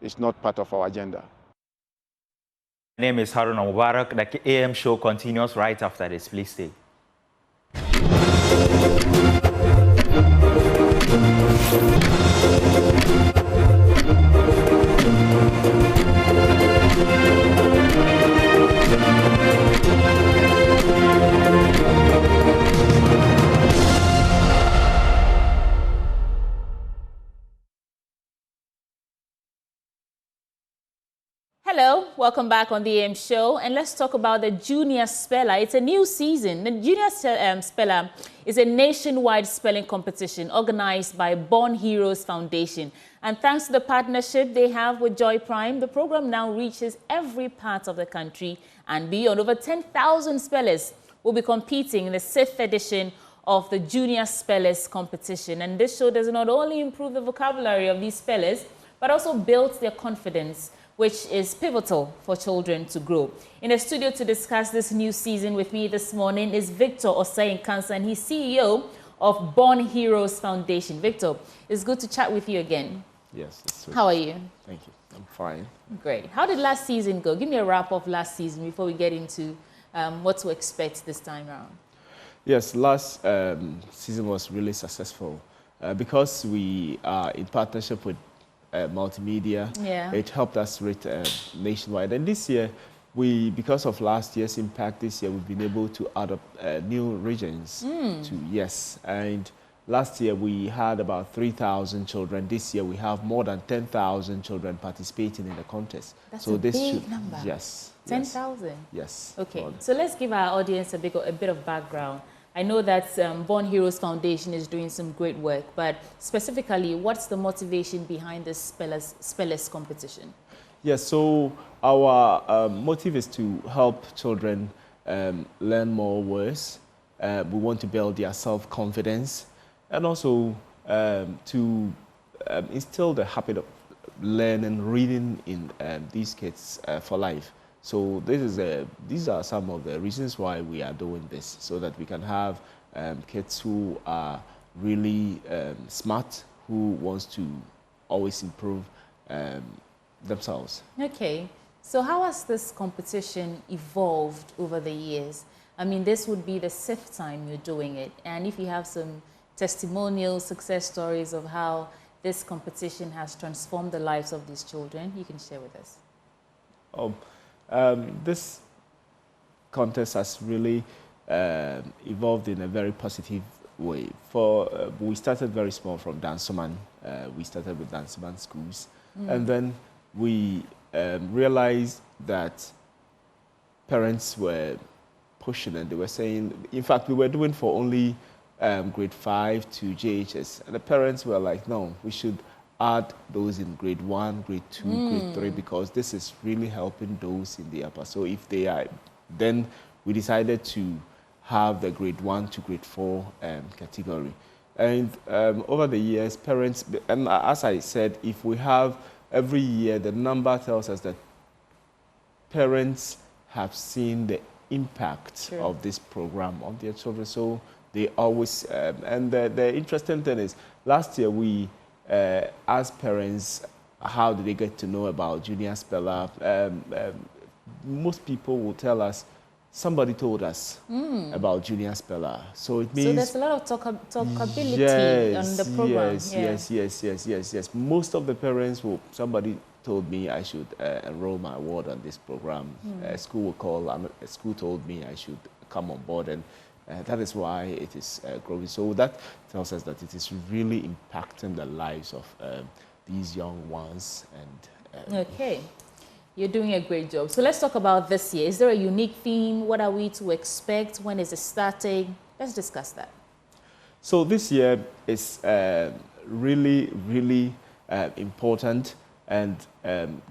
It's not part of our agenda.
My name is Haruna Mubarak. The AM show continues right after this. Please stay.
Hello, welcome back on the AM show, and let's talk about the Junior Speller. It's a new season. The Junior Speller is a nationwide spelling competition organized by Born Heroes Foundation. And thanks to the partnership they have with Joy Prime, the program now reaches every part of the country and beyond. Over 10,000 spellers will be competing in the 6th edition of the Junior Spellers competition. And this show does not only improve the vocabulary of these spellers, but also builds their confidence, which is pivotal for children to grow. In the studio to discuss this new season with me this morning is Victor Osei-Nkansa, and he's CEO of Born Heroes Foundation. Victor, it's good to chat with you again.
Yes.
How are you?
Thank you. I'm fine.
Great. How did last season go? Give me a wrap of last season before we get into what to expect this time around.
Yes, last season was really successful because we are in partnership with multimedia.
Yeah.
It helped us reach nationwide. And this year, because of last year's impact, this year we've been able to add up new regions. And last year we had about 3,000 children. This year we have more than 10,000 children participating in the contest.
That's
so
a
this
big
should,
number.
Yes.
10,000?
Yes.
Okay, so let's give our audience a bit of background. I know that Born Heroes Foundation is doing some great work, but specifically, what's the motivation behind this spellers competition?
Yes, so our motive is to help children learn more words. We want to build their self-confidence and also to instill the habit of learning, reading in these kids for life. So these are some of the reasons why we are doing this, so that we can have kids who are really smart, who wants to always improve themselves.
Okay, so how has this competition evolved over the years? I mean, this would be the 6th time you're doing it, and if you have some testimonial success stories of how this competition has transformed the lives of these children, you can share with us.
This contest has really evolved in a very positive way. We started very small from Dansoman. We started with Dansoman schools. And then we realized that parents were pushing and they were saying, in fact, we were doing for only grade 5 to JHS. And the parents were like, no, we should add those in grade 1, grade 2, grade 3, because this is really helping those in the upper. So if they are, then we decided to have the grade 1 to grade 4 category. And over the years, parents, and as I said, if we have every year, the number tells us that parents have seen the impact of this program on their children. So they always, and the interesting thing is, last year we asked parents how did they get to know about Junior Speller. Most people will tell us, somebody told us about Junior Speller. So it means...
So there's a lot of talkability on the program.
Yes. Most of the parents will, somebody told me I should enroll my ward on this program. A school told me I should come on board, and that is why it is growing. So that tells us that it is really impacting the lives of these young ones. And
okay, you're doing a great job. So let's talk about this year. Is there a unique theme? What are we to expect? When is it starting? Let's discuss that.
So this year is really, really important and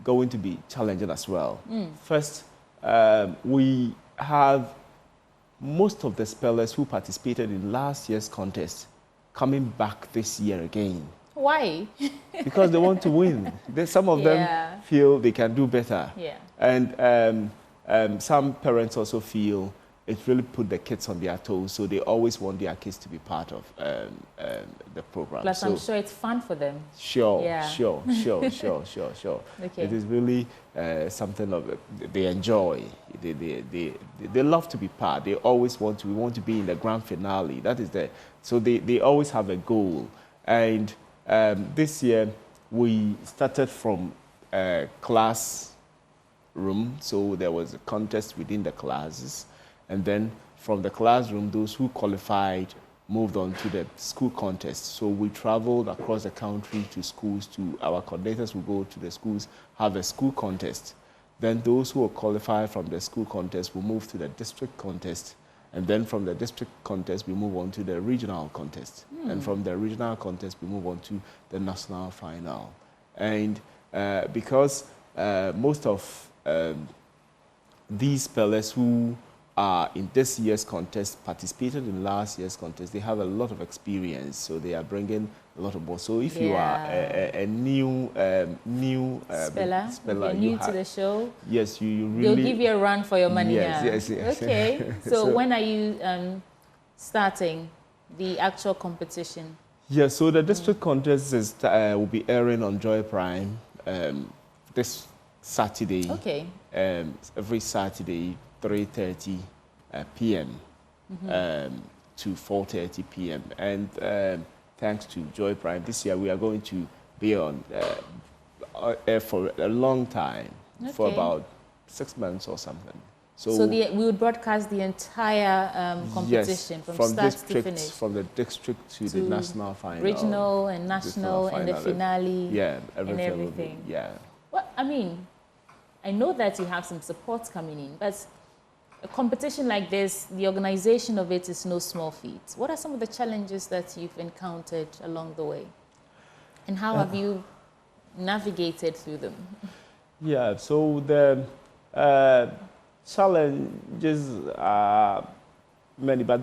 going to be challenging as well. First, we have most of the spellers who participated in last year's contest coming back this year again.
Why?
Because they want to win. Some of them feel they can do better. And some parents also feel it really put the kids on their toes, so they always want their kids to be part of the program.
Plus, I'm sure it's fun for them.
Sure.
Okay.
It is really something of they enjoy. They love to be part. They always want to. We want to be in the grand finale. That is so they always have a goal. And this year we started from class room, so there was a contest within the classes. And then from the classroom, those who qualified moved on to the school contest. So we traveled across the country to schools, our coordinators will go to the schools, have a school contest. Then those who were qualified from the school contest will move to the district contest. And then from the district contest, we move on to the regional contest. And from the regional contest, we move on to the national final. And because most of these spellers who are in this year's contest participated in last year's contest, they have a lot of experience, so they are bringing a lot of more. So if you are a new
speller, you're new to the show,
yes, you really,
they'll give you a run for your money.
Yes.
Okay, so when are you starting the actual competition?
Yes, so the district contest will be airing on Joy Prime this Saturday.
Okay.
Every Saturday, 3:30 p.m. To 4:30 p.m. And thanks to Joy Prime, this year we are going to be on air for a long time, for about 6 months or something. So
we would broadcast the entire competition from start to finish.
From the district to the national final.
Regional and national and the finale.
Yeah,
everything.
Yeah.
Well, I mean, I know that you have some support coming in, but a competition like this, the organization of it is no small feat. What are some of the challenges that you've encountered along the way? And how have you navigated through them? Yeah,
so the challenges are many, but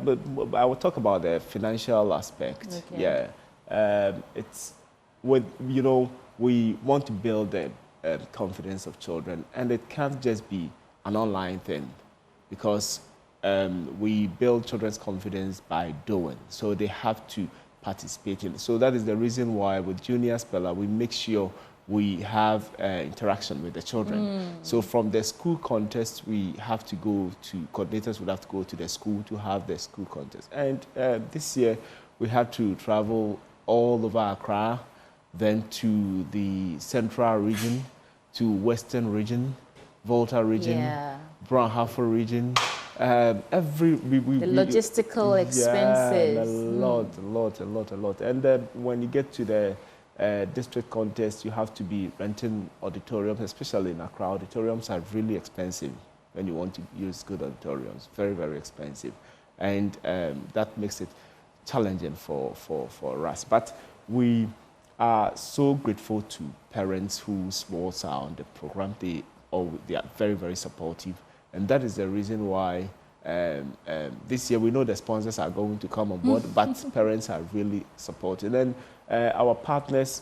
I will talk about the financial aspect. Okay. Yeah, it's with, you know, we want to build the confidence of children, and it can't just be an online thing, because we build children's confidence by doing, so they have to participate in it. So that is the reason why with Junior Speller, we make sure we have interaction with the children. So from the school contest, we have to go to, coordinators would have to go to the school to have the school contest. And this year, we had to travel all over Accra, then to the central region, to western region, Volta region, Brunhafer region. The
logistical expenses.
Yeah, a lot. And when you get to the district contest, you have to be renting auditoriums, especially in Accra. Auditoriums are really expensive when you want to use good auditoriums, very, very expensive. And that makes it challenging for us. But we are so grateful to parents whose small are on the program. They are very, very supportive. And that is the reason why this year we know the sponsors are going to come on board, but parents are really supporting. And our partners,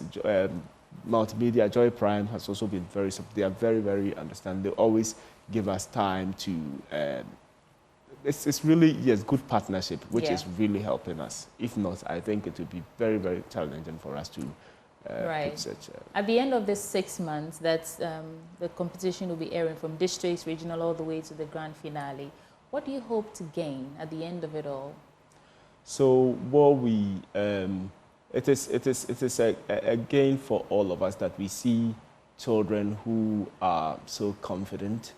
Multimedia, Joy Prime, has also been very supportive. They are very, very understanding. They always give us time to, it's really, yes, good partnership, which is really helping us. If not, I think it would be very, very challenging for us to put such
At the end of this 6 months, that's the competition will be airing from districts, regional, all the way to the grand finale. What do you hope to gain at the end of it all?
So what we, it is a gain for all of us that we see children who are so confident.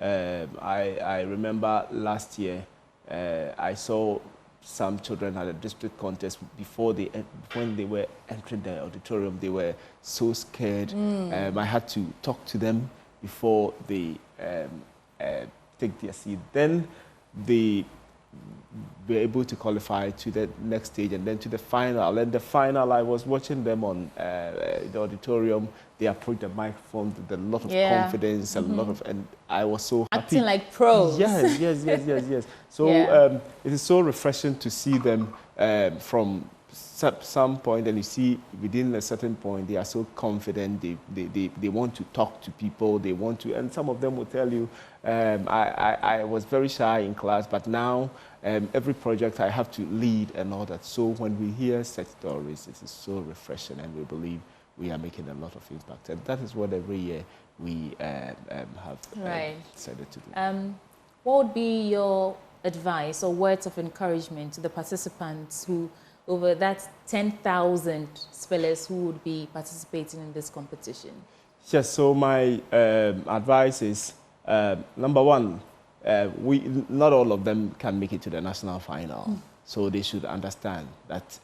I remember last year, I saw some children at a district contest when they were entering the auditorium, they were so scared. I had to talk to them before they take their seat. Then they were able to qualify to the next stage and then to the final. And the final, I was watching them on the auditorium. They approached the microphone with a lot of confidence, a lot of, and I was so happy.
Acting like pros.
Yes. So it is so refreshing to see them from some point, and you see within a certain point they are so confident. They want to talk to people. They want to, and some of them will tell you, I was very shy in class, but now every project I have to lead and all that. So when we hear such stories, it is so refreshing, and we believe we are making a lot of impact. And that is what every year we have decided to do.
What would be your advice or words of encouragement to the participants who, over that 10,000 spellers who would be participating in this competition?
Yes, so my advice is, number one, not all of them can make it to the national final. So they should understand that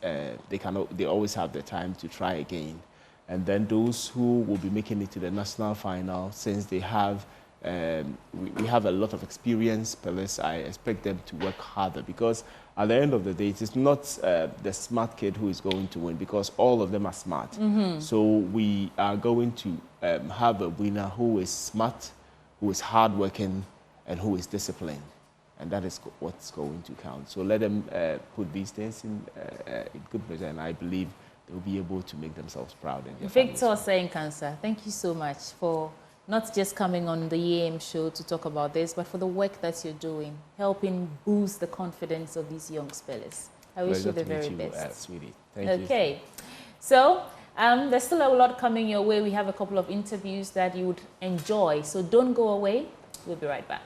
they always have the time to try again. And then those who will be making it to the national final, since they have, we have a lot of experienced spellers, I expect them to work harder, because at the end of the day, it is not the smart kid who is going to win, because all of them are smart. So we are going to have a winner who is smart, who is hardworking, and who is disciplined. And that is what's going to count. So let them put these things in good measure, and I believe they'll be able to make themselves proud.
Victor Senkansa, thank you so much for not just coming on the EAM show to talk about this, but for the work that you're doing, helping boost the confidence of these young spellers. I wish you the very best.
Sweetie. Thank you.
Okay. So there's still a lot coming your way. We have a couple of interviews that you would enjoy. So don't go away. We'll be right back.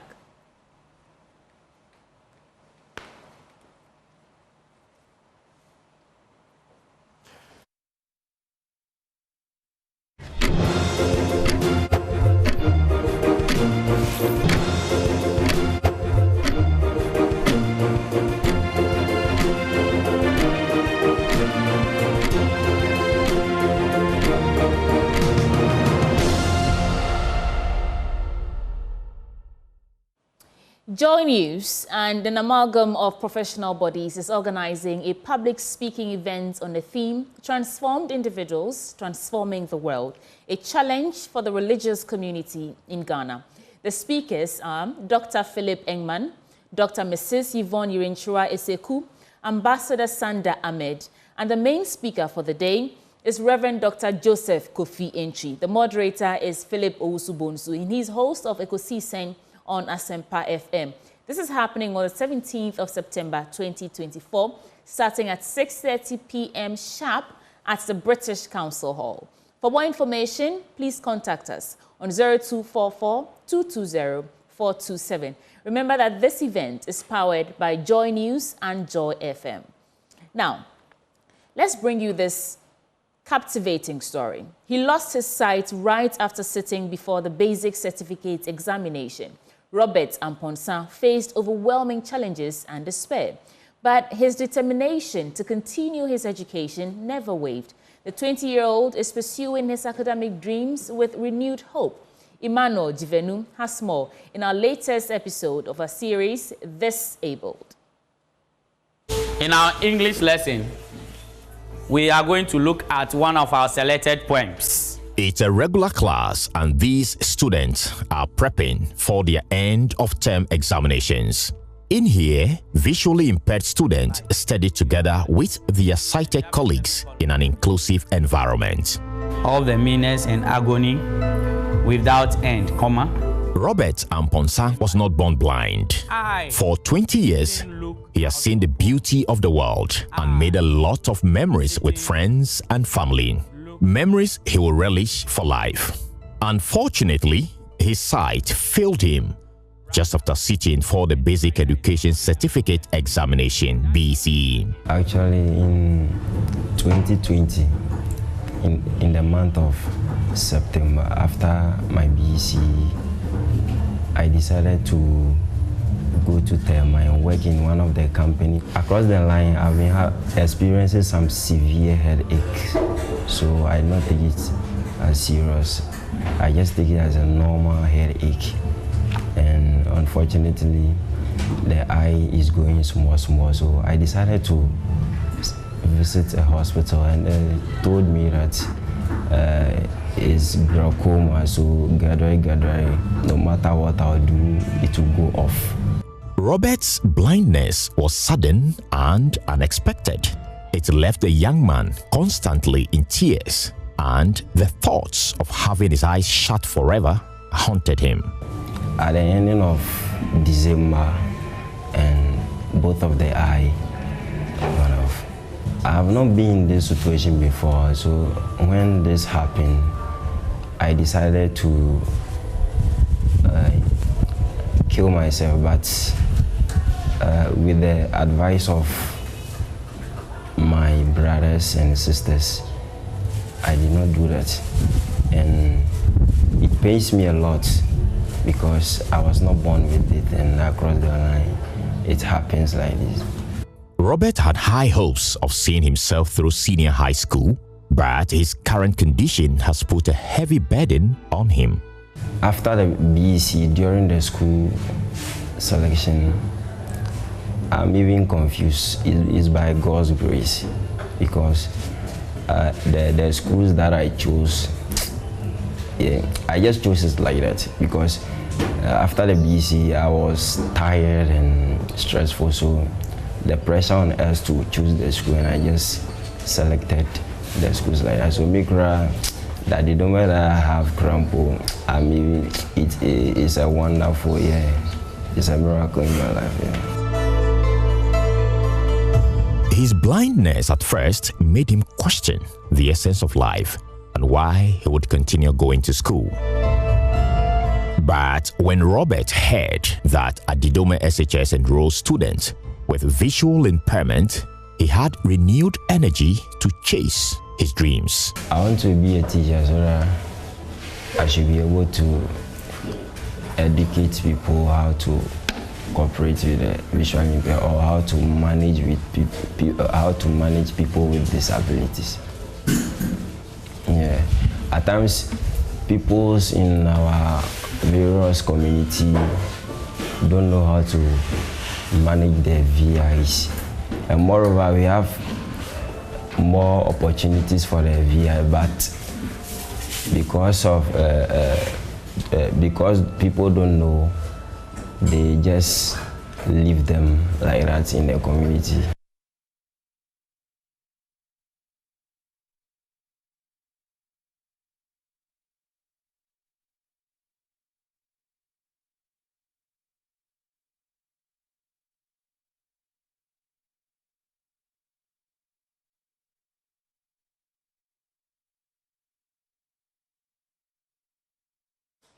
Joy News and an amalgam of professional bodies is organizing a public speaking event on the theme Transformed Individuals, Transforming the World, a challenge for the religious community in Ghana. The speakers are Dr. Philip Engman, Dr. Mrs. Yvonne Yirinchua Eseku, Ambassador Sanda Ahmed, and the main speaker for the day is Reverend Dr. Joseph Kofi Entry. The moderator is Philip Owusu-Bonsu, and he's host of Ekosisen on Asempa FM. This is happening on the 17th of September 2024, starting at 6:30 p.m. sharp at the British Council Hall. For more information, please contact us on 0244-220-427. Remember that this event is powered by Joy News and Joy FM. Now, let's bring you this captivating story. He lost his sight right after sitting before the basic certificate examination. Robert Amponsa faced overwhelming challenges and despair, but his determination to continue his education never wavered. The 20-year-old is pursuing his academic dreams with renewed hope. Emmanuel Divenu has more in our latest episode of our series, This Abled.
In our English lesson, we are going to look at one of our selected poems.
It's a regular class, and these students are prepping for their end-of-term examinations. In here, visually impaired students study together with their sighted colleagues in an inclusive environment.
All the meanness and agony without end, comma.
Robert Amponsa was not born blind. For 20 years, he has seen the beauty of the world and made a lot of memories with friends and family. Memories he will relish for life. Unfortunately, his sight failed him just after sitting for the Basic Education Certificate Examination, BCE.
Actually, in 2020, in the month of September, after my BCE, I decided to go to Tema and work in one of the companies. Across the line, I've been experiencing some severe headaches, so I don't take it as serious. I just take it as a normal headache, and unfortunately, the eye is going small, so I decided to visit a hospital, and they told me that it's glaucoma, so gradually, no matter what I'll do, it will go off.
Robert's blindness was sudden and unexpected. It left the young man constantly in tears, and the thoughts of having his eyes shut forever haunted him.
At the ending of December, and both of the eye went off. I have not been in this situation before, so when this happened, I decided to kill myself, but with the advice of my brothers and sisters, I did not do that. And it pains me a lot because I was not born with it, and across the line, it happens like this.
Robert had high hopes of seeing himself through senior high school, but his current condition has put a heavy burden on him.
After the BEC, during the school selection, I'm even confused. It's by God's grace, because the schools that I chose, I just chose it like that because after the BEC, I was tired and stressful, so the pressure on us to choose the school, and I just selected the schools like that. So Mikra, that the moment I have crampo, I mean, it's a wonderful, it's a miracle in my life.
His blindness at first made him question the essence of life and why he would continue going to school. But when Robert heard that Adidome SHS enrolled students with visual impairment, he had renewed energy to chase his dreams.
I want to be a teacher so that I should be able to educate people how to cooperate with the visual impaired, or how to manage with people with disabilities. At times, people in our various community don't know how to manage their VIs. And moreover, we have more opportunities for the VI, but because people don't know, they just leave them like that in the community.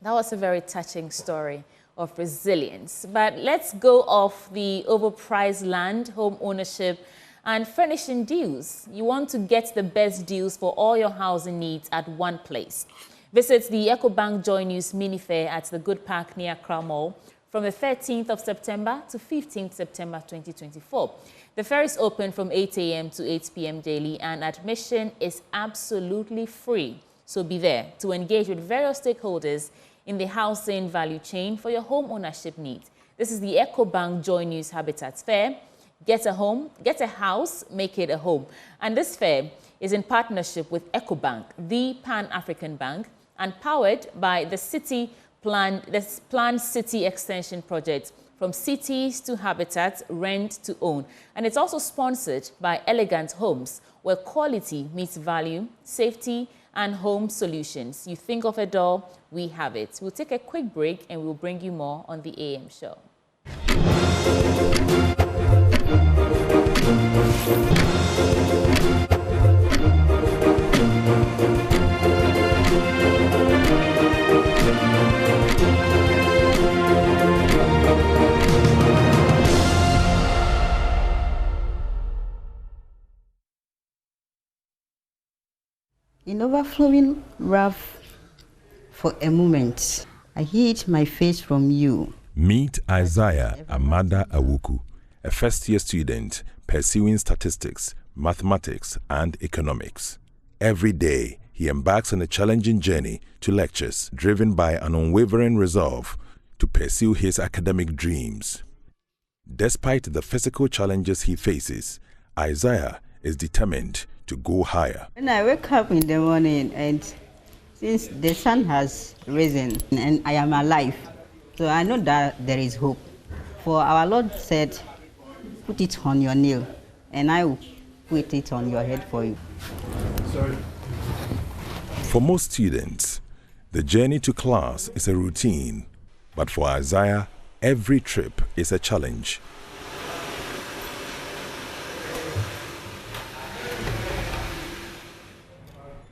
That was a very touching story of resilience. But let's go off the overpriced land, home ownership, and furnishing deals. You want to get the best deals for all your housing needs at one place. Visit the EcoBank Joy News Mini Fair at the Good Park near Accra Mall from the 13th of September to 15th September 2024. The fair is open from 8 a.m. to 8 p.m. daily, and admission is absolutely free. So be there to engage with various stakeholders in the housing value chain for your home ownership needs. This is the EcoBank Joy News Habitats Fair. Get a home, get a house, make it a home. And this fair is in partnership with EcoBank, the Pan-African Bank, and powered by the planned city extension project from cities to habitats, rent to own. And it's also sponsored by Elegant Homes, where quality meets value, safety, and home solutions. You think of a door, we have it. We'll take a quick break and we'll bring you more on the AM show.
In overflowing wrath for a moment, I hid my face from you.
Meet Isaiah Amada Awuku, a first-year student pursuing statistics, mathematics, and economics. Every day, he embarks on a challenging journey to lectures, driven by an unwavering resolve to pursue his academic dreams. Despite the physical challenges he faces, Isaiah is determined to go higher.
When I wake up in the morning, and since the sun has risen and I am alive, so I know that there is hope. For our Lord said, put it on your nail, and I will put it on your head for you.
Sorry. For most students, the journey to class is a routine, but for Isaiah, every trip is a challenge.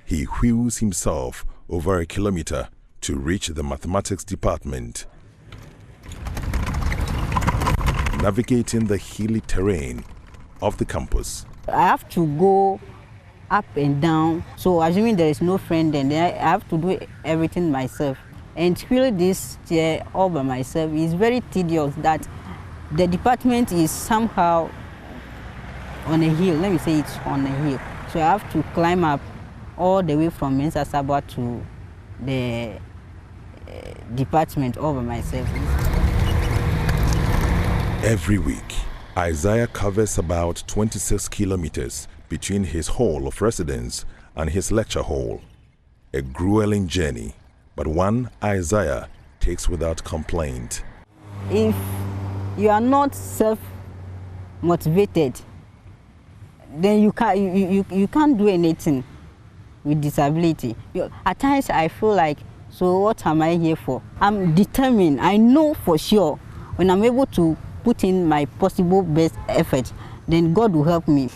He wheels himself over a kilometer to reach the mathematics department, navigating the hilly terrain of the campus.
I have to go up and down, so assuming there is no friend, then I have to do everything myself. And wheel this chair all by myself is very tedious. That the department is somehow on a hill. Let me say it's on a hill. So I have to climb up all the way from Mensa Sabah to the department all by myself.
Every week, Isaiah covers about 26 kilometers between his hall of residence and his lecture hall. A grueling journey, but one Isaiah takes without complaint.
If you are not self-motivated, then you can't do anything with disability. At times I feel like, so what am I here for? I'm determined. I know for sure when I'm able to put in my possible best effort, then God will help me.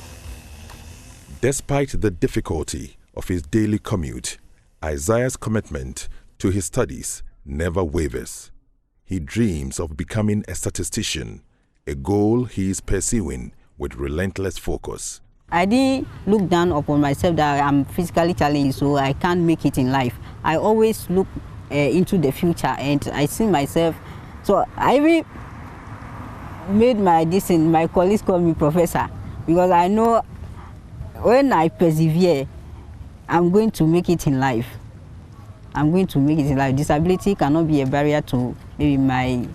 Despite the difficulty of his daily commute, Isaiah's commitment to his studies never wavers. He dreams of becoming a statistician, a goal he is pursuing with relentless focus.
I didn't look down upon myself that I'm physically challenged, so I can't make it in life. I always look into the future, and I see myself. So I even made my colleagues call me professor, because I know when I persevere, I'm going to make it in life. I'm going to make it in life. Disability cannot be a barrier to maybe my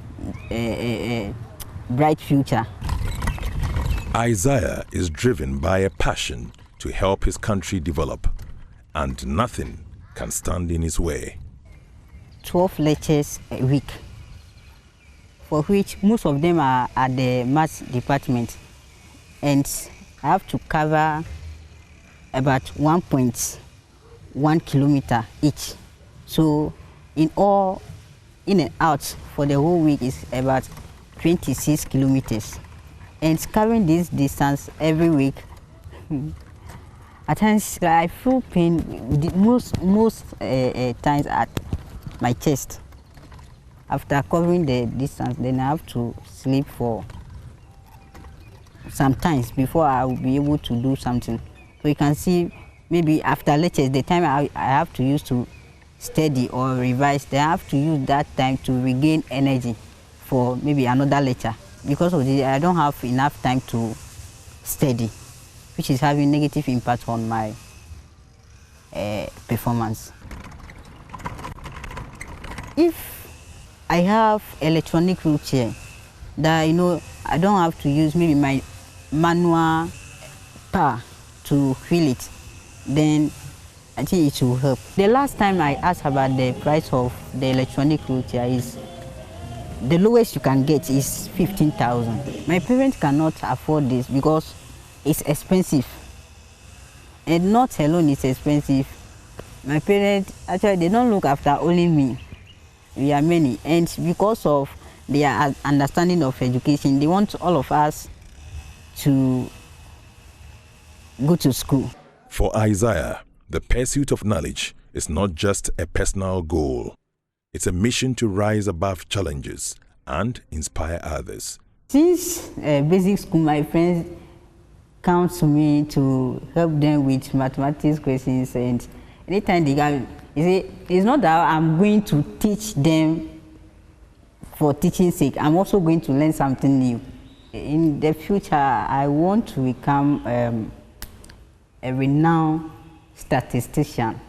a bright future.
Isaiah is driven by a passion to help his country develop, and nothing can stand in his way.
12 lectures a week, for which most of them are at the maths department, and I have to cover about 1.1 kilometer each. So in all, in and out for the whole week is about 26 kilometers. And covering this distance every week, at times I feel pain most times at my chest. After covering the distance, then I have to sleep for some times before I will be able to do something. So you can see maybe after lectures, the time I have to use to study or revise, then I have to use that time to regain energy for maybe another lecture. Because of this, I don't have enough time to study, which is having negative impact on my performance. If I have electronic wheelchair, that I don't have to use maybe my manual power to wheel it, then I think it will help. The last time I asked about the price of the electronic wheelchair is the lowest you can get is 15,000. My parents cannot afford this because it's expensive. And not alone it's expensive. My parents, actually, they don't look after only me. We are many. And because of their understanding of education, they want all of us to go to school.
For Isaiah, the pursuit of knowledge is not just a personal goal. It's a mission to rise above challenges and inspire others.
Since basic school, my friends come to me to help them with mathematics questions, and anytime they come, you see, it's not that I'm going to teach them for teaching's sake. I'm also going to learn something new. In the future, I want to become a renowned statistician,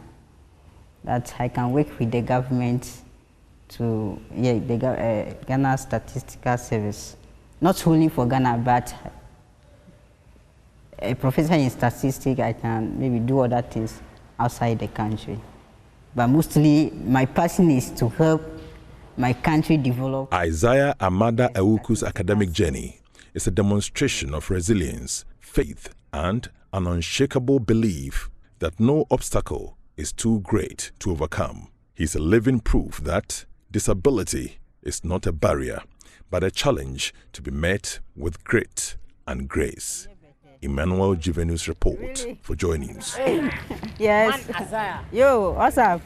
that I can work with the government to, the Ghana Statistical Service. Not only for Ghana, but a professor in statistics, I can maybe do other things outside the country. But mostly, my passion is to help my country develop.
Isaiah Amada Awuku's academic journey is a demonstration of resilience, faith, and an unshakable belief that no obstacle is too great to overcome. He's a living proof that disability is not a barrier, but a challenge to be met with grit and grace. Emmanuel Juvenus report for Joy News.
Yes. Yo, what's up?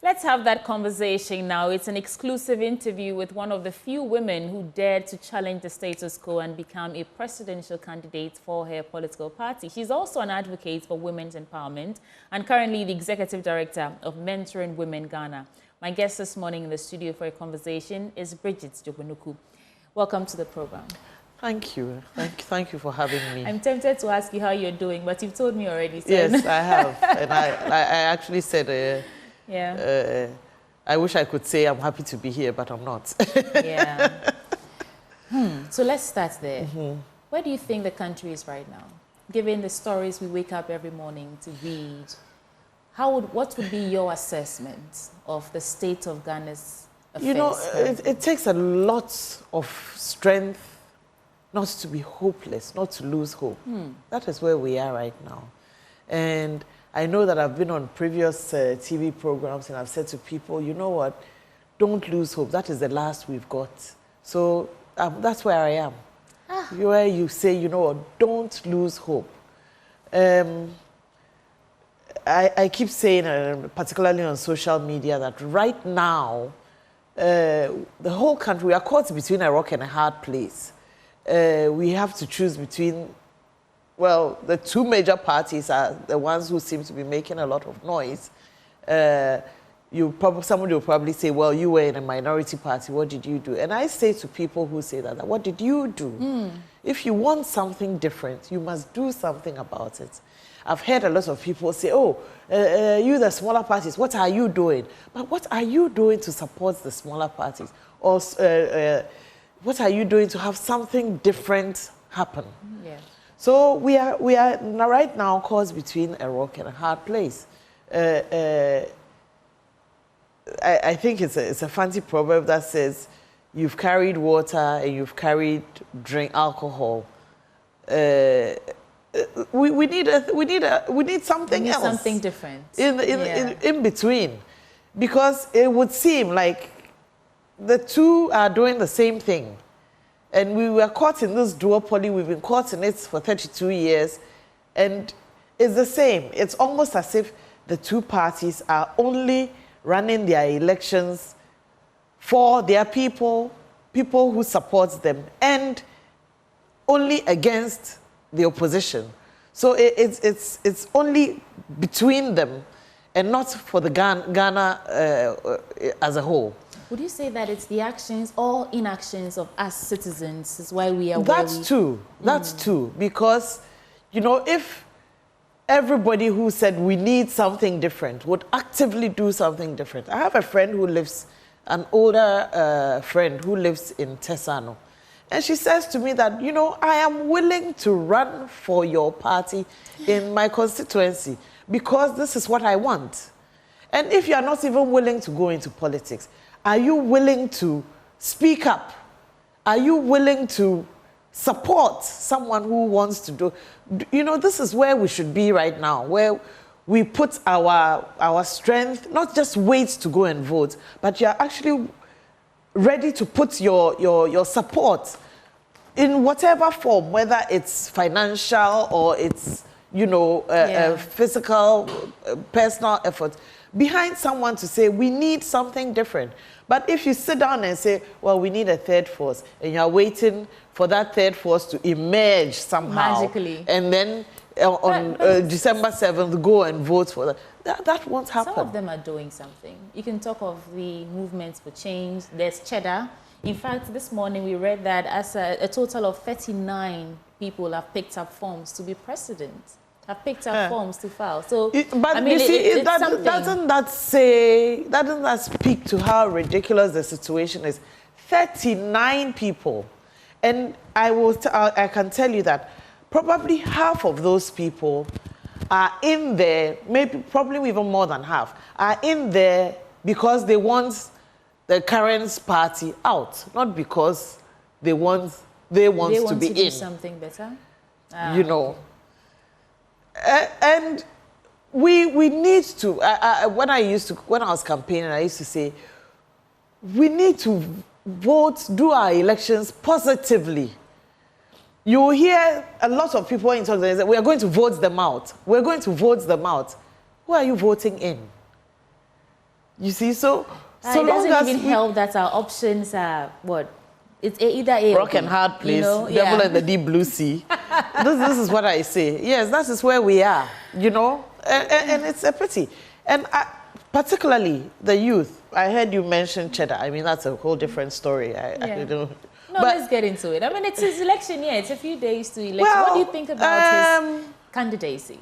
Let's have that conversation now. It's an exclusive interview with one of the few women who dared to challenge the status quo and become a presidential candidate for her political party. She's also an advocate for women's empowerment and currently the executive director of Mentoring Women Ghana. My guest this morning in the studio for a conversation is Bridget Jobonuku. Welcome to the program.
Thank you. Thank you for having me.
I'm tempted to ask you how you're doing, but you've told me already. So
yes, I have. And I actually said, I wish I could say I'm happy to be here, but I'm not.
Yeah. So let's start there. Where do you think the country is right now? Given the stories we wake up every morning to read, what would be your assessment of the state of Ghana's affairs?
You know, it takes a lot of strength not to be hopeless, not to lose hope. That is where we are right now. And I know that I've been on previous TV programs and I've said to people, you know what, don't lose hope. That is the last we've got. So that's where I am. Where you say, you know what, don't lose hope. I keep saying, particularly on social media, that right now, the whole country, we are caught between a rock and a hard place. We have to choose between well, the two major parties are the ones who seem to be making a lot of noise. Somebody will probably say, well, you were in a minority party, what did you do? And I say to people who say that, what did you do? If you want something different, you must do something about it. I've heard a lot of people say, oh, you the smaller parties, what are you doing? But what are you doing to support the smaller parties? Or what are you doing to have something different happen?
Yeah.
So we are right now caught between a rock and a hard place. I think it's a fancy proverb that says, you've carried water and you've carried alcohol. We need something else.
Something different.
In between. Because it would seem like the two are doing the same thing. And we were caught in this duopoly. We've been caught in it for 32 years. And it's the same. It's almost as if the two parties are only running their elections for their people who support them, and only against the opposition. So it's only between them and not for the Ghana as a whole.
Would you say that it's the actions or inactions of us citizens is why we are
That's true. That's true. Because, you know, if everybody who said we need something different would actively do something different. I have a friend who lives, an older friend who lives in Tesano. And she says to me that, you know, I am willing to run for your party in my constituency because this is what I want. And if you are not even willing to go into politics, are you willing to speak up? Are you willing to support someone who wants to do? You know, this is where we should be right now, where we put our strength, not just wait to go and vote, but you're actually ready to put your support in whatever form, whether it's financial or it's, you know, physical, personal effort, behind someone to say, we need something different. But if you sit down and say, well, we need a third force, and you're waiting for that third force to emerge somehow,
magically,
and then on December 7th, go and vote for that won't happen.
Some of them are doing something. You can talk of the movements for change. There's Cheddar. In fact, this morning we read that as a total of 39 people have picked up forms to be president. Have picked up forms to file. So,
but I mean, you see, doesn't that speak to how ridiculous the situation is? 39 people, and I can tell you that probably half of those people are in there, probably even more than half, are in there because they want the current party out, not because they want to be in.
Do something better.
You know. And we need to. When I was campaigning, I used to say, we need to vote, do our elections positively. You hear a lot of people in talk that say, we are going to vote them out. We're going to vote them out. Who are you voting in? You see, so
it doesn't even help that our options are what? It's either a
rock and hard place,
you know?
devil in the deep blue sea. This is what I say. Yes, that is where we are, you know, and it's a pity. And particularly the youth. I heard you mention Cheddar. I mean, that's a whole different story. I don't know.
No, let's get into it. I mean, it's his election year. It's a few days to election. Well, what do you think about his candidacy?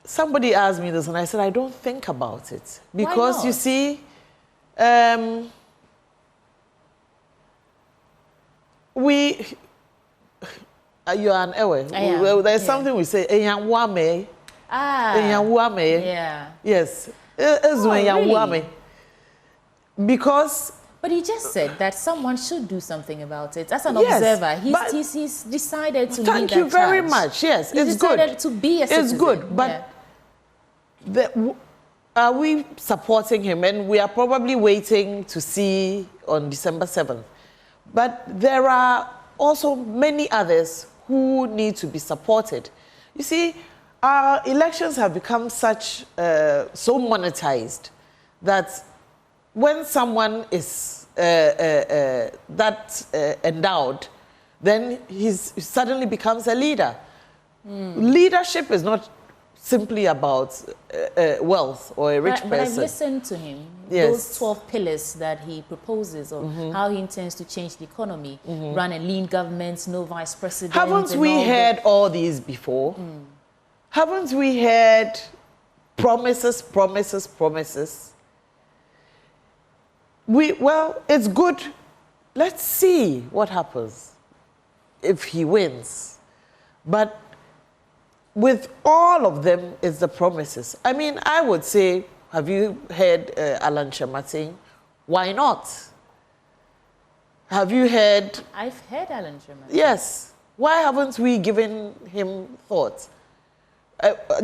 Somebody asked me this, and I said, I don't think about it. Because, you see, you are an ewe. There's something we say, Eyanwame. Eyanwame.
Yeah.
Yes. Really? Because...
But he just said that someone should do something about it. As an observer, he's decided to lead that charge.
Thank you very much. Yes,
it's good. He's decided to be a citizen.
It's good, but are we supporting him? And we are probably waiting to see on December 7th. But there are also many others who need to be supported. You see, our elections have become so monetized that when someone is endowed, then he suddenly becomes a leader. Leadership is not simply about wealth or a rich person.
But I've listened to him.
Yes.
Those 12 pillars that he proposes of how he intends to change the economy, run a lean government, no vice president.
Haven't we heard all these before? Haven't we heard promises, promises, promises? Well, it's good. Let's see what happens if he wins. But with all of them, it's the promises. I mean, I would say, have you heard Alan Shamating? Why not? Have you heard?
I've heard Alan Shamating.
Yes. Why haven't we given him thought?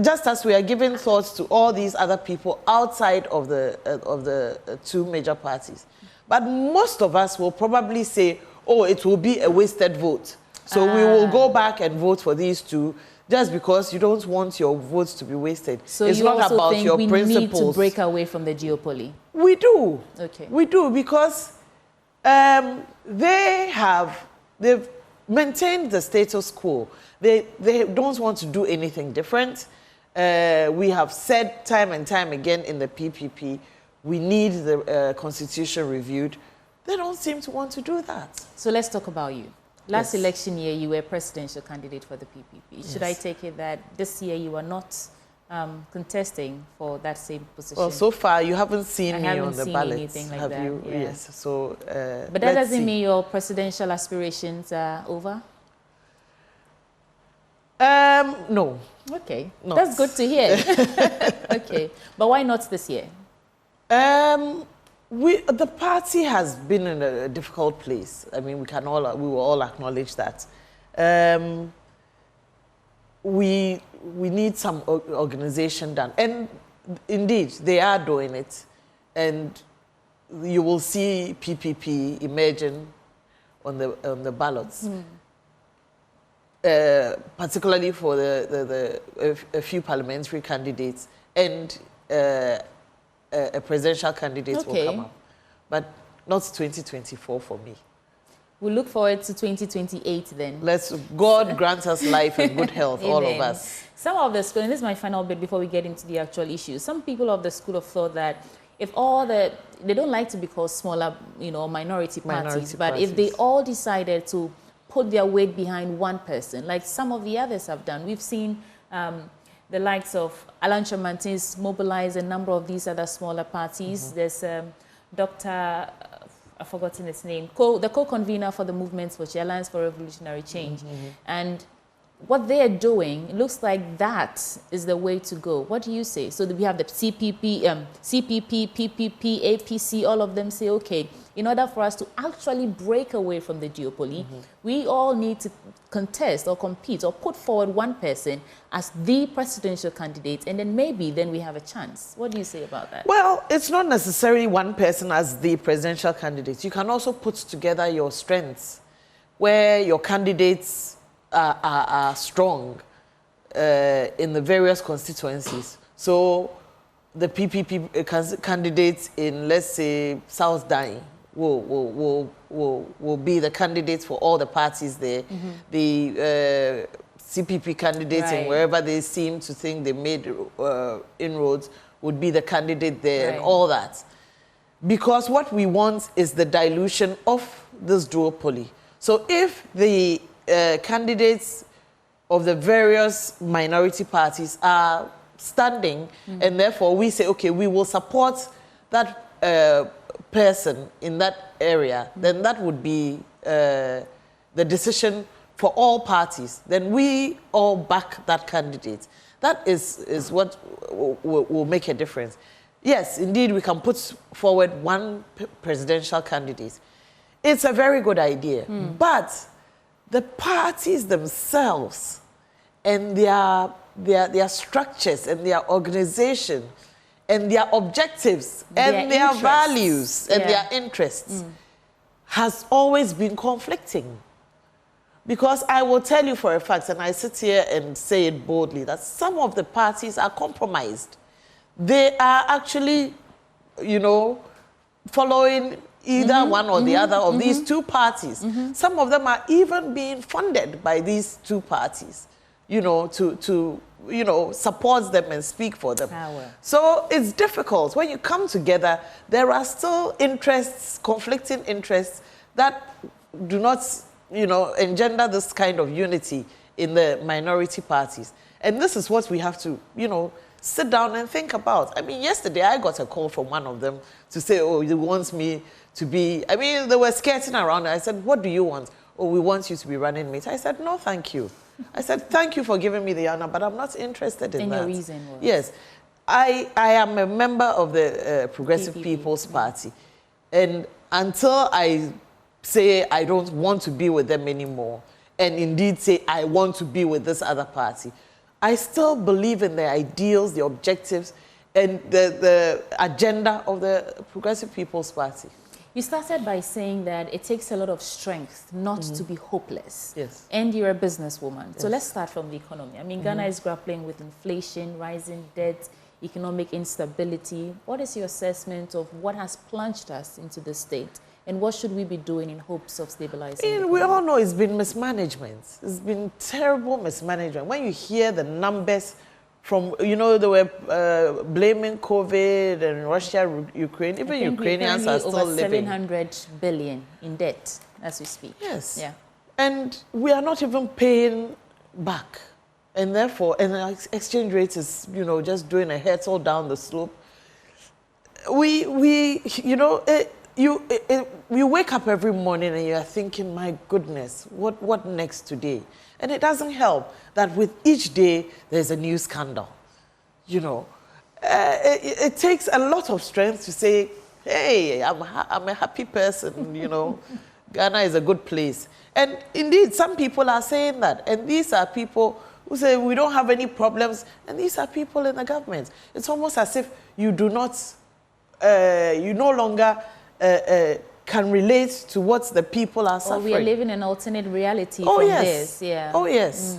Just as we are giving thoughts to all these other people outside of the two major parties. But most of us will probably say, oh, it will be a wasted vote. So we will go back and vote for these two just because you don't want your votes to be wasted.
So
it's
you
not
also
about
think
your
we
principles.
need to break away from the duopoly?
We do.
Okay.
We do, because they've maintained the status quo. They don't want to do anything different. We have said time and time again in the PPP, we need the constitution reviewed. They don't seem to want to do that.
So let's talk about you. Last
Yes.
election year, you were presidential candidate for the PPP. Should I take it that this year you are not contesting for that same position?
Well, so far you haven't seen me on the
seen
ballot.
anything like
have
that.
you?
Yeah.
Yes. So.
But that doesn't mean your presidential aspirations are over?
No.
Okay.
Not.
That's good to hear. Okay. But why not this year?
The party has been in a difficult place. I mean, we will all acknowledge that. We need some organization done, and indeed they are doing it, and you will see PPP emerging on the ballots, particularly for a few parliamentary candidates and. A presidential candidate will come up. But not 2024 for me.
We'll look forward to 2028 then.
God grant us life and good health, all of us.
Some of the school, and this is my final bit before we get into the actual issues, some people of the school of thought that if they don't like to be called smaller, minority parties, but if they all decided to put their weight behind one person, like some of the others have done, we've seen the likes of Alan Chamantis mobilize a number of these other smaller parties. There's Dr. I've forgotten his name, the co-convener for the Movements for Alliance for Revolutionary Change. And what they are doing, it looks like that is the way to go. What do you say? So we have the CPP, PPP, APC, all of them say, okay, in order for us to actually break away from the duopoly, we all need to contest or compete or put forward one person as the presidential candidate, and then maybe we have a chance. What do you say about that?
Well, it's not necessarily one person as the presidential candidate. You can also put together your strengths where your candidates are strong in the various constituencies. So the PPP candidates in, let's say, South Dai will be the candidates for all the parties there. The CPP candidates in wherever they seem to think they made inroads would be the candidate there and all that. Because what we want is the dilution of this duopoly. So if the candidates of the various minority parties are standing, and therefore we say, okay, we will support that person in that area, then that would be the decision for all parties. Then we all back that candidate. That is what will make a difference. Yes, indeed, we can put forward one presidential candidate. It's a very good idea, but the parties themselves and their structures and their organization and their objectives and their values and their interests has always been conflicting. Because I will tell you for a fact, and I sit here and say it boldly, that some of the parties are compromised. They are actually, following either one or the other of these two parties. Some of them are even being funded by these two parties, you know, to you know, support them and speak for them. So it's difficult. When you come together, there are still interests, conflicting interests that do not, you know, engender this kind of unity in the minority parties. And this is what we have to, you know, sit down and think about. I mean, yesterday I got a call from one of them to say, oh, he wants me to be, I mean, they were skirting around. I said, what do you want? Oh, we want you to be running mate. I said, no, thank you. I said, thank you for giving me the honor, but I'm not interested in that.
And your reason was?
Yes. I am a member of the Progressive People's Party. And until I say I don't want to be with them anymore, and indeed say I want to be with this other party, I still believe in the ideals, the objectives, and the agenda of the Progressive People's Party.
You started by saying that it takes a lot of strength not to be hopeless.
Yes.
And you're a businesswoman. So
Yes.
let's start from the economy. I mean, Ghana is grappling with inflation, rising debt, economic instability. What is your assessment of what has plunged us into this state? And what should we be doing in hopes of stabilizing?
And we all know it's been mismanagement. It's been terrible mismanagement. When you hear the numbers from, you know, they were blaming COVID and Russia, Ukraine. Even Ukrainians are still
over
living.
700 billion in debt as we speak.
Yes.
Yeah.
And we are not even paying back. And therefore, and the exchange rate is, you know, just doing a hurtle down the slope. You know, you wake up every morning and you are thinking, my goodness, what next today? And it doesn't help that with each day there's a new scandal. You know, it takes a lot of strength to say, hey, I'm a happy person, you know, Ghana is a good place. And indeed, some people are saying that. And these are people who say we don't have any problems. And these are people in the government. It's almost as if you do not, you no longer can relate to what the people are suffering.
Or we are living an alternate reality
from
this. Yeah.
Oh, yes.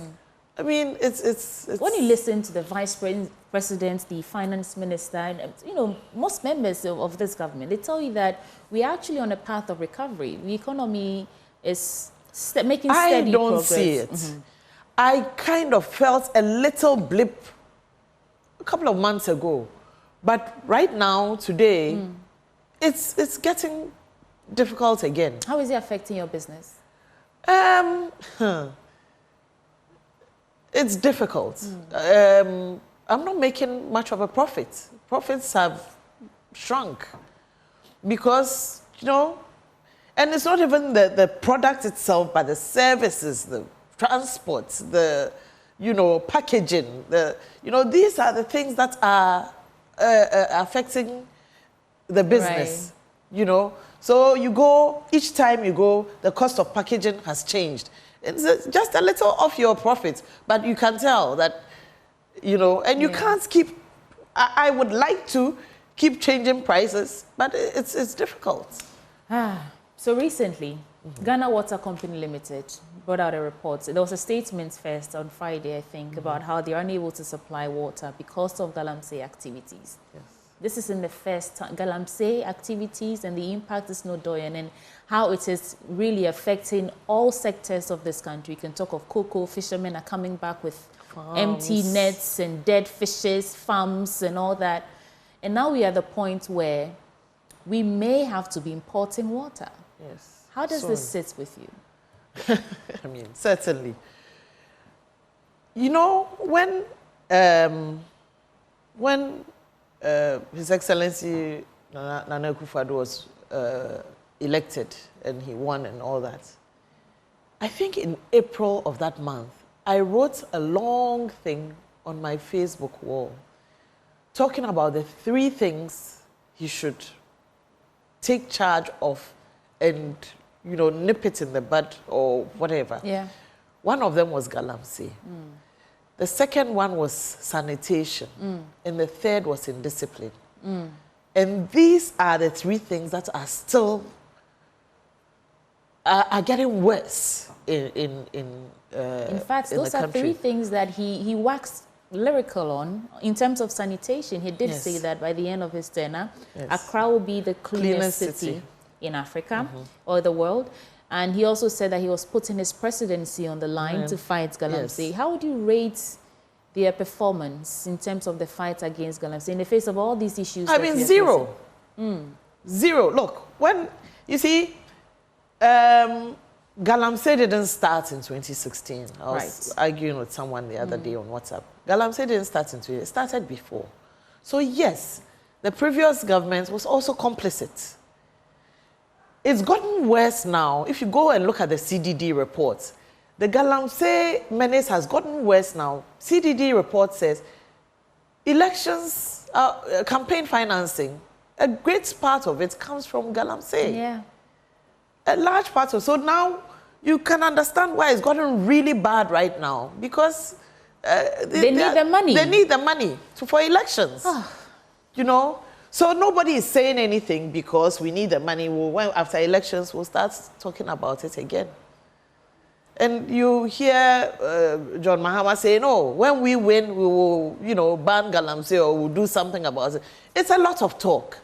I mean, it's...
When you listen to the vice president, the finance minister, and, you know, most members of this government, they tell you that we are actually on a path of recovery. The economy is making steady progress.
I don't see it. I kind of felt a little blip a couple of months ago. But right now, today, it's getting difficult again.
How is it affecting your business?
It's difficult. I'm not making much of a profit. Profits have shrunk because, you know, and it's not even the product itself, but the services, the transport, the, you know, packaging, you know, these are the things that are affecting the business, you know. So you go, each time you go, the cost of packaging has changed. It's just a little off your profit, but you can tell that, you know, and you can't keep, I would like to keep changing prices, but it's difficult.
So recently, Ghana Water Company Limited brought out a report. There was a statement first on Friday, I think, about how they are unable to supply water because of Galamsey activities.
Yes.
This is in the first time, Galamsey activities, and the impact is no doyen, and how it is really affecting all sectors of this country. You can talk of cocoa, fishermen are coming back with empty nets and dead fishes, farms and all that. And now we are at the point where we may have to be importing water.
Yes.
How does this sit with you?
I mean, certainly. You know, when His Excellency Nana Akufo-Addo was elected and he won and all that, I think in April of that month, I wrote a long thing on my Facebook wall talking about the 3 things he should take charge of and, you know, nip it in the bud or whatever.
Yeah.
One of them was Galamsey. The second one was sanitation. And the third was indiscipline. And these are the 3 things that are still are getting worse in
fact, those are 3 things that he waxed lyrical on. In terms of sanitation, he did say that by the end of his tenure, Accra will be the cleanest city in Africa or the world. And he also said that he was putting his presidency on the line to fight Galamsey. How would you rate their performance in terms of the fight against Galamsey in the face of all these issues?
I mean, zero. Zero. Look, when you see, Galamsey didn't start in 2016. I was arguing with someone the other day on WhatsApp. Galamsey didn't start in 2016. It started before. So yes, the previous government was also complicit. It's gotten worse now. If you go and look at the CDD reports, the Galamsey menace has gotten worse now. CDD report says elections, campaign financing, a great part of it comes from Galamsey.
Yeah.
A large part of it. So now you can understand why it's gotten really bad right now, because
they need the money.
They need the money for elections. You know? So nobody is saying anything because we need the money. After elections, we'll start talking about it again. And you hear John Mahama saying, "Oh, when we win, we will, you know, ban Galamsey or we'll do something about it." It's a lot of talk.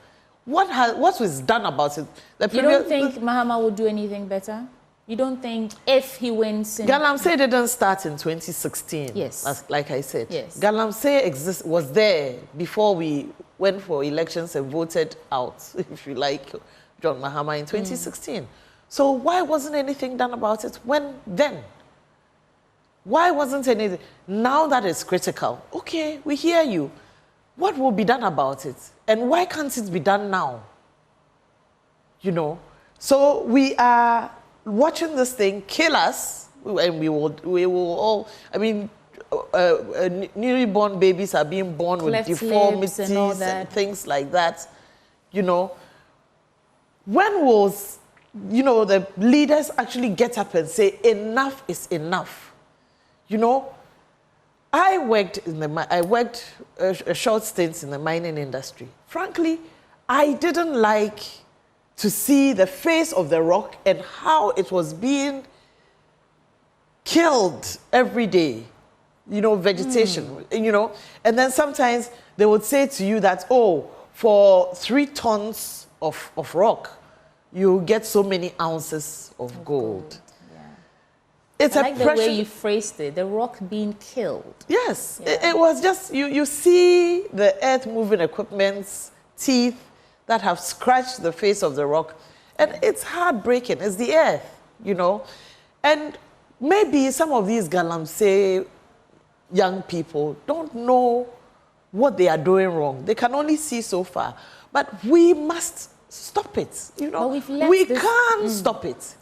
What was done about it?
You don't think Mahama would do anything better? You don't think if he wins...
Galamsey didn't start in 2016.
Yes.
Like I said.
Yes.
Galamsey was there before we went for elections and voted out, if you like, John Mahama in 2016. So why wasn't anything done about it then? Why wasn't anything? Now that it's critical, okay, we hear you. What will be done about it? And why can't it be done now? You know? So we are watching this thing kill us, and we will all, I mean, newly born babies are being born with deformities and things like that. You know? When will, you know, the leaders actually get up and say, enough is enough? You know? I worked a short stint in the mining industry. Frankly, I didn't like to see the face of the rock and how it was being killed every day. You know, vegetation, you know. And then sometimes they would say to you that, oh, for 3 tons of rock, you get so many ounces of gold. It's
I like the way you phrased it, the rock being killed.
Yes, it was just, you see the earth moving equipment's teeth that have scratched the face of the rock, and it's heartbreaking. It's the earth, you know. And maybe some of these Galamsey young people don't know what they are doing wrong. They can only see so far. But we must stop it, you know. We can't stop it.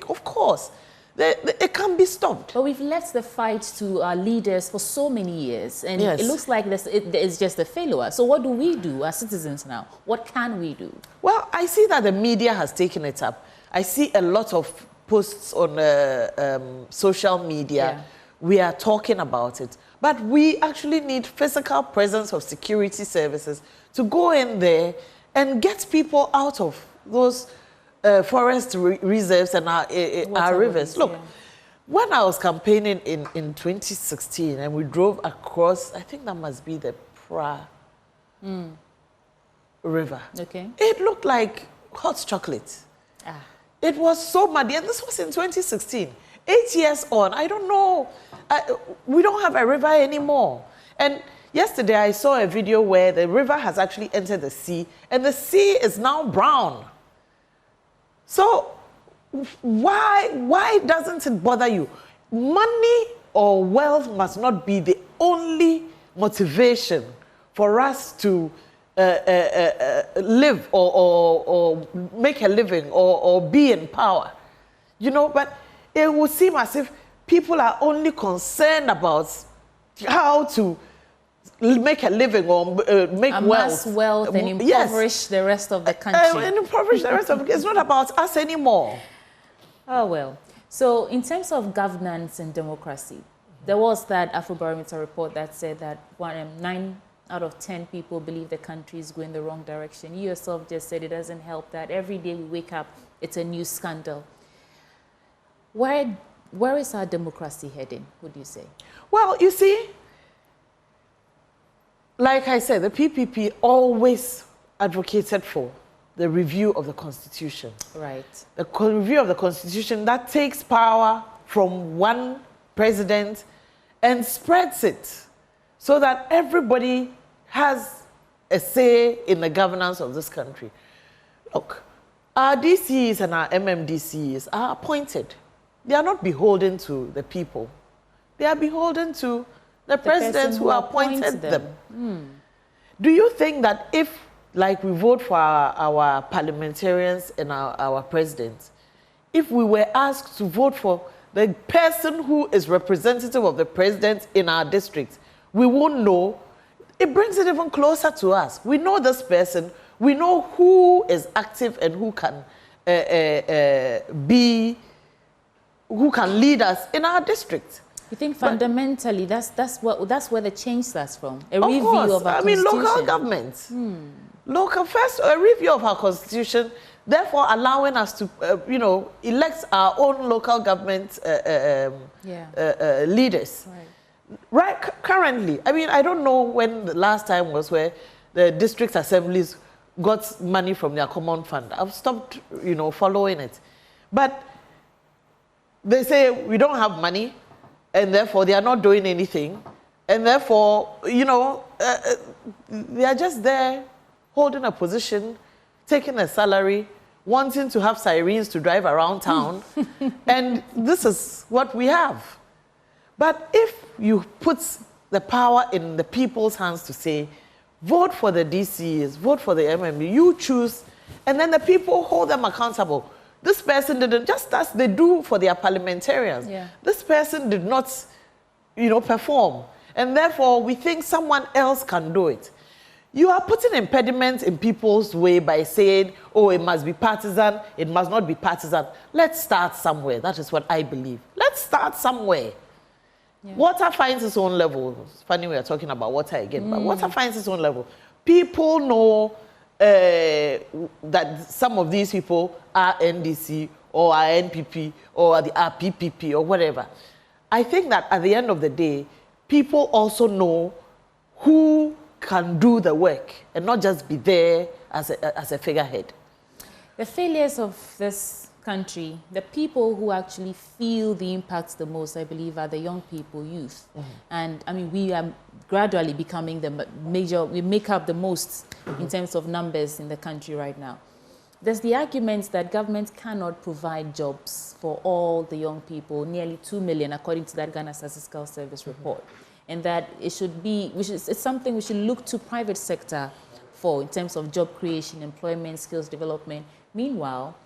Of course. It can be stopped.
But we've left the fight to our leaders for so many years, and it looks like it's just a failure. So what do we do as citizens now? What can we do?
Well, I see that the media has taken it up. I see a lot of posts on social media. We are talking about it. But we actually need physical presence of security services to go in there and get people out of those forest reserves and our rivers. Look, when I was campaigning in 2016 and we drove across, I think that must be the Pra River.
Okay.
It looked like hot chocolate. It was so muddy, and this was in 2016. 8 years on, I don't know. We don't have a river anymore. And yesterday I saw a video where the river has actually entered the sea, and the sea is now brown. So why doesn't it bother you? Money or wealth must not be the only motivation for us to live or make a living or be in power. You know, but it would seem as if people are only concerned about how to make a living or make
amass wealth and impoverish the rest of the country.
And impoverish the rest of the It's not about us anymore.
Oh, well. So in terms of governance and democracy, there was that Afrobarometer report that said that 9 out of 10 people believe the country is going the wrong direction. You yourself just said it doesn't help that every day we wake up, it's a new scandal. Where is our democracy heading, would you say?
Well, you see, like I said, the PPP always advocated for the review of the Constitution.
Right.
The review of the Constitution that takes power from one president and spreads it so that everybody has a say in the governance of this country. Look, our DCs and our MMDCs are appointed. They are not beholden to the people. They are beholden to the presidents who appointed them. Do you think that if, like, we vote for our parliamentarians and our presidents, if we were asked to vote for the person who is representative of the president in our district, we won't know? It brings it even closer to us. We know this person. We know who is active and who can who can lead us in our district.
You think fundamentally that's where the change starts from? A review of our
Constitution? I mean, local
Constitution.
governments. Local, first, a review of our Constitution, therefore allowing us to, elect our own local government leaders. Right, currently, I mean, I don't know when the last time was where the district assemblies got money from their common fund. I've stopped, following it. But they say we don't have money, and therefore they are not doing anything, and therefore, they are just there holding a position, taking a salary, wanting to have sirens to drive around town, and this is what we have. But if you put the power in the people's hands to say, vote for the DCs, vote for the MMD, you choose, and then the people hold them accountable. This person didn't, just as they do for their parliamentarians. This person did not, perform. And therefore, we think someone else can do it. You are putting impediments in people's way by saying, oh, it must be partisan, it must not be partisan. Let's start somewhere. That is what I believe. Let's start somewhere. Water finds its own level. It's funny we are talking about water again, but water finds its own level. People know that some of these people are NDC or are NPP or are PPP or whatever. I think that at the end of the day, people also know who can do the work and not just be there as a figurehead.
The failures of this country, the people who actually feel the impacts the most, I believe, are the young people, youth. And I mean, we are gradually becoming the we make up the most in terms of numbers in the country right now. There's the argument that government cannot provide jobs for all the young people, nearly 2 million, according to that Ghana Statistical Service report. And that it should be, it's something we should look to private sector for in terms of job creation, employment, skills development. Meanwhile,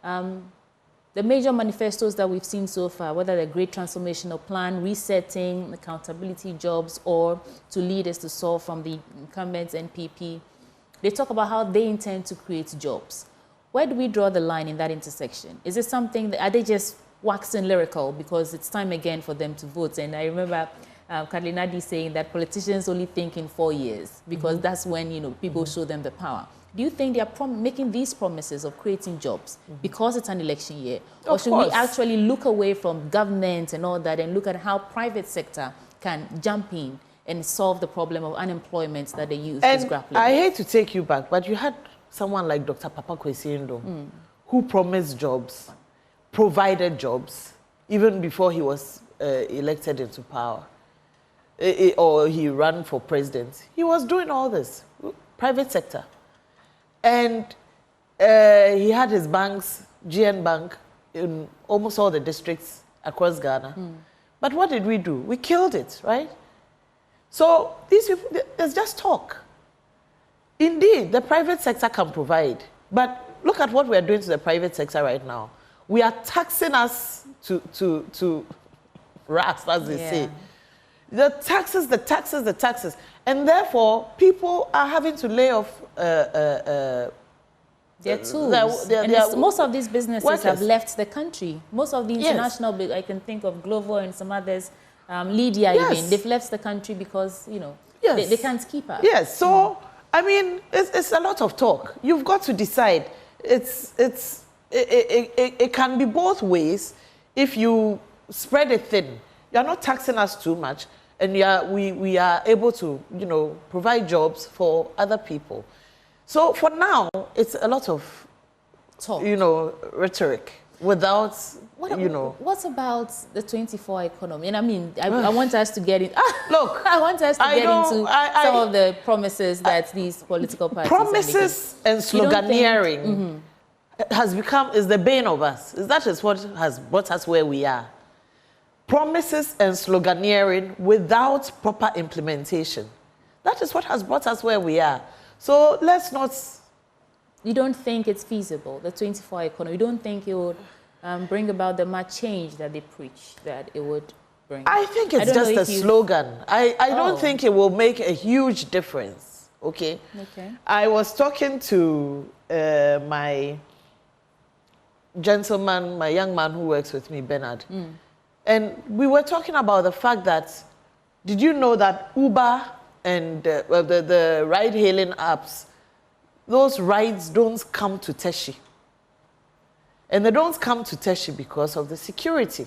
the major manifestos that we've seen so far, whether the Great Transformational Plan, resetting, accountability jobs, or to lead us to solve from the incumbents NPP, they talk about how they intend to create jobs. Where do we draw the line in that intersection? Is it something that, are they just waxing lyrical because it's time again for them to vote? And I remember Kadlinadi saying that politicians only think in 4 years because that's when people show them the power. Do you think they are making these promises of creating jobs because it's an election year? Or should we actually look away from government and all that and look at how private sector can jump in and solve the problem of unemployment that the youth is grappling with?
I hate to take you back, but you had someone like Dr. Papa Kwesi who promised jobs, provided jobs, even before he was elected into power, or he ran for president. He was doing all this, private sector. And he had his banks, GN Bank, in almost all the districts across Ghana. But what did we do? We killed it, right? So these people, there's just talk. Indeed, the private sector can provide. But look at what we're doing to the private sector right now. We are taxing us to rats, as they say. The taxes, the taxes, the taxes. And therefore, people are having to lay off
their tools. Most of these businesses have left the country. Most of the international, I can think of Glovo and some others, Lydia even, they've left the country because, they can't keep up.
Yes, so, I mean, it's a lot of talk. You've got to decide. It can be both ways if you spread it thin. You're not taxing us too much, and we are able to, provide jobs for other people. So for now, it's a lot of
talk,
rhetoric without,
What about the 24-hour economy? And I mean, I want us to get in.
Look,
I want us to get into some of the promises that these political parties
promises and sloganeering is the bane of us. That is what has brought us where we are. Promises and sloganeering without proper implementation. That is what has brought us where we are. So let's not...
You don't think it's feasible, the 24-hour economy? You don't think it would bring about the much change that they preach that it would bring?
I think it's just a slogan. I don't think it will make a huge difference, okay? I was talking to my gentleman, my young man who works with me, Bernard, and we were talking about the fact that, did you know that Uber and the ride-hailing apps, those rides don't come to Teshi. And they don't come to Teshi because of the security.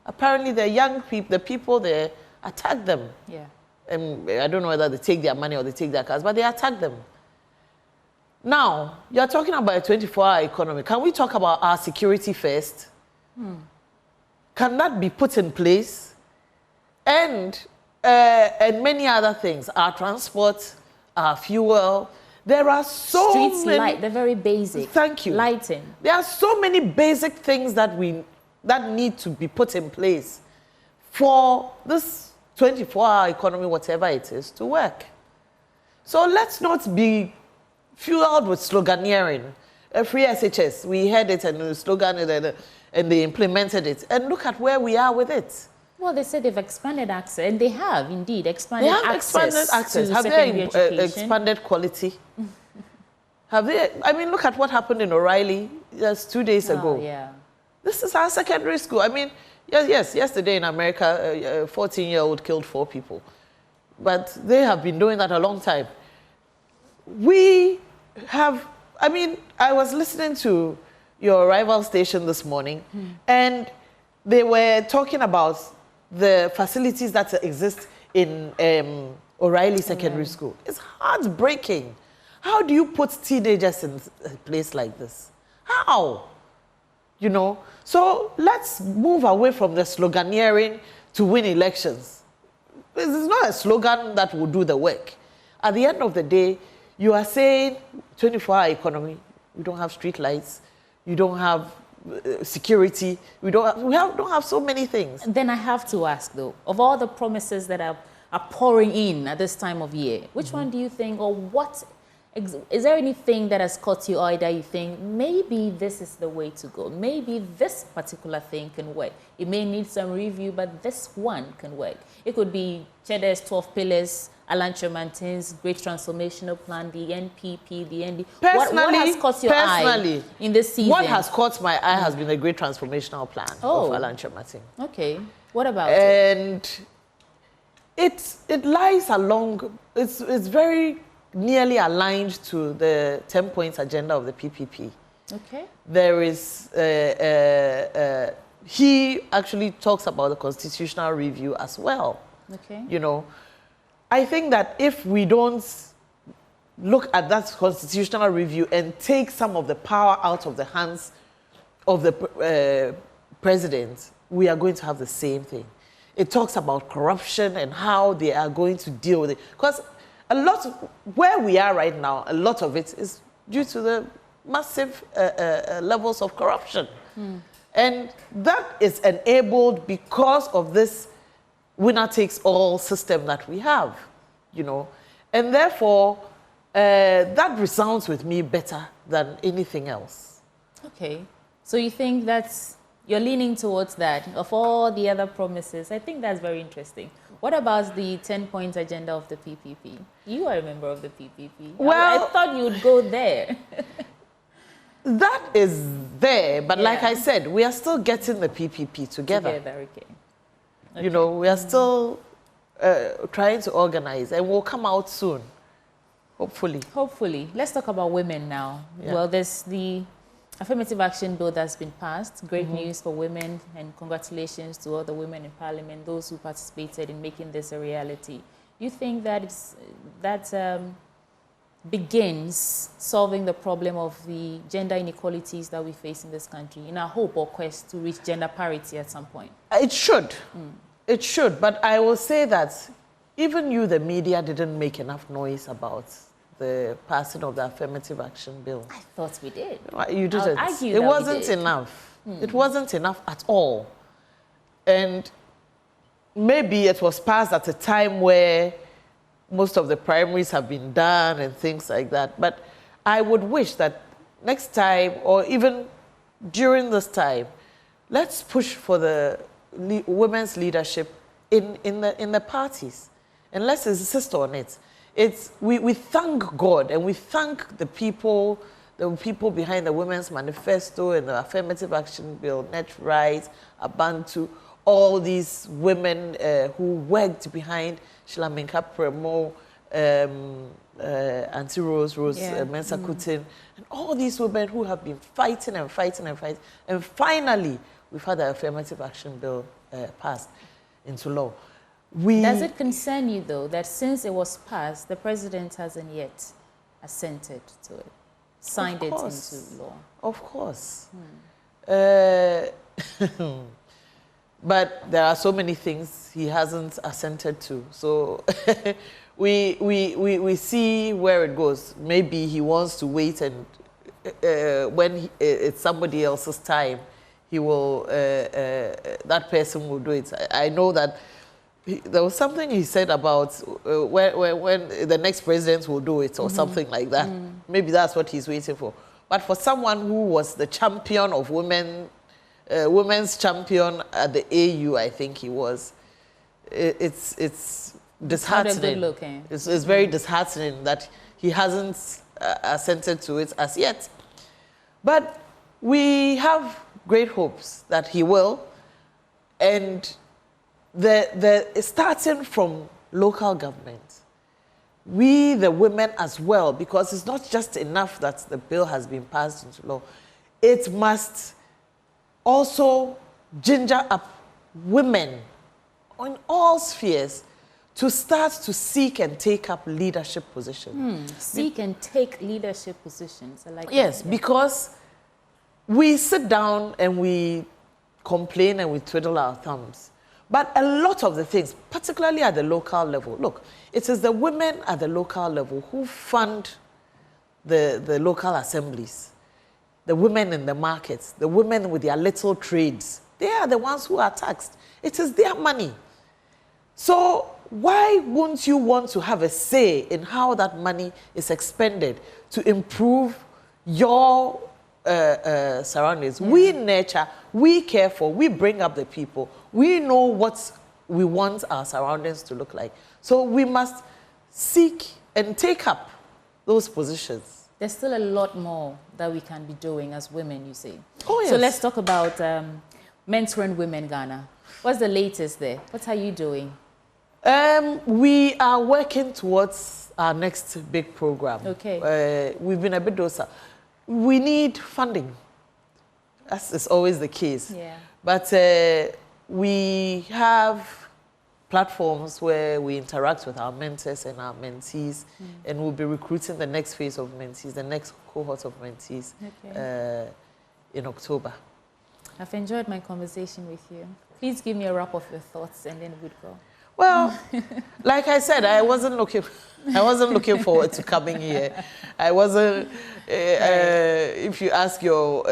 Apparently, the young people, the people there, attack them.
Yeah.
And I don't know whether they take their money or they take their cars, but they attack them. Now, you're talking about a 24-hour economy. Can we talk about our security first? Can that be put in place? And many other things, our transport, our fuel. There are so
many...
Streets
light, they're very basic.
Thank you.
Lighting.
There are so many basic things that need to be put in place for this 24-hour economy, whatever it is, to work. So let's not be fueled with sloganeering. Free SHS, we had it and the slogan and they implemented it. And look at where we are with it.
Well, they said they've expanded access, and they have indeed expanded access.
Have they expanded quality? Have they? I mean, look at what happened in O'Reilly just 2 days ago.
Yeah.
This is our secondary school. I mean, yes, yesterday in America, a 14-year-old killed 4 people. But they have been doing that a long time. We have, I mean, I was listening to your rival station this morning, and they were talking about the facilities that exist in O'Reilly Secondary School. It's heartbreaking. How do you put teenagers in a place like this? How? So let's move away from the sloganeering to win elections. This is not a slogan that will do the work. At the end of the day, you are saying 24-hour economy, we don't have street lights, you don't have security, we don't have so many things.
Then I have to ask though, of all the promises that are pouring in at this time of year, which one do you think, or what, is there anything that has caught your eye that you think, maybe this is the way to go, maybe this particular thing can work? It may need some review, but this one can work. It could be Cheddar's 12 pillars, Alan Tremantin's Great Transformational Plan, the NPP, the ND. What has caught your eye in this season?
What has caught my eye has been the Great Transformational Plan of Alan Tremantin.
Okay. What about it?
And it lies along, it's very nearly aligned to the 10-point agenda of the PPP.
Okay.
There is, he actually talks about the constitutional review as well.
Okay.
I think that if we don't look at that constitutional review and take some of the power out of the hands of the president, we are going to have the same thing. It talks about corruption and how they are going to deal with it. Because a lot of where we are right now, a lot of it is due to the massive levels of corruption. And that is enabled because of this winner-takes-all system that we have, And therefore, that resounds with me better than anything else.
Okay. So you think you're leaning towards that, of all the other promises. I think that's very interesting. What about the 10-point agenda of the PPP? You are a member of the PPP. Well, I thought you would go there.
That is there, but like I said, we are still getting the PPP together.
Okay.
We are still trying to organize, and we'll come out soon, hopefully.
Hopefully. Let's talk about women now. Yeah. Well, there's the affirmative action bill that's been passed. Great news for women, and congratulations to all the women in Parliament, those who participated in making this a reality. Do you think that begins solving the problem of the gender inequalities that we face in this country in our hope or quest to reach gender parity at some point?
It should. It should. But I will say that even you, the media, didn't make enough noise about the passing of the affirmative action bill.
I thought we did.
You didn't. It wasn't enough. It wasn't enough at all. And maybe it was passed at a time where most of the primaries have been done and things like that. But I would wish that next time, or even during this time, let's push for the women's leadership in the parties. And let's insist on it. We thank God and we thank the people behind the Women's Manifesto and the Affirmative Action Bill, Net Rights, Abantu, all these women who worked behind Shilaminka Premo, Auntie Rose, Mensa Kutin, and all these women who have been fighting and fighting and fighting. And finally, we've had the Affirmative Action Bill passed into law.
Does it concern you, though, that since it was passed, the president hasn't yet assented to it, signed it into law?
Of course. But there are so many things he hasn't assented to. So we see where it goes. Maybe he wants to wait, and when it's somebody else's time, he will. That person will do it. I know that there was something he said about when the next president will do it, or something like that. Maybe that's what he's waiting for. But for someone who was the champion of women. Women's champion at the AU, I think he was. It's disheartening.
Not a good look, eh?
It's very disheartening that he hasn't assented to it as yet. But we have great hopes that he will. And starting from local government, we, the women as well, because it's not just enough that the bill has been passed into law, it must also ginger up women on all spheres to start to seek and take up leadership positions.
Seek and take leadership positions. I like
yes,
that.
Because we sit down and we complain and we twiddle our thumbs. But a lot of the things, particularly at the local level, look, it is the women at the local level who fund the local assemblies. The women in the markets, the women with their little trades, they are the ones who are taxed. It is their money. So why wouldn't you want to have a say in how that money is expended to improve your surroundings? We nurture, we care for, we bring up the people. We know what we want our surroundings to look like. So we must seek and take up those positions.
There's still a lot more that we can be doing as women, you say.
Oh, yes.
So let's talk about mentoring women Ghana. What's the latest there? What are you doing?
We are working towards our next big program.
Okay.
We've been a bit docile. We need funding. As is always the case.
Yeah.
But we have platforms where we interact with our mentors and our mentees, and we'll be recruiting the next phase of mentees, the next cohort of mentees in October.
I've enjoyed my conversation with you. Please give me a wrap of your thoughts and then we'd go.
Well, like I said, I wasn't looking forward to coming here. I wasn't. If you ask your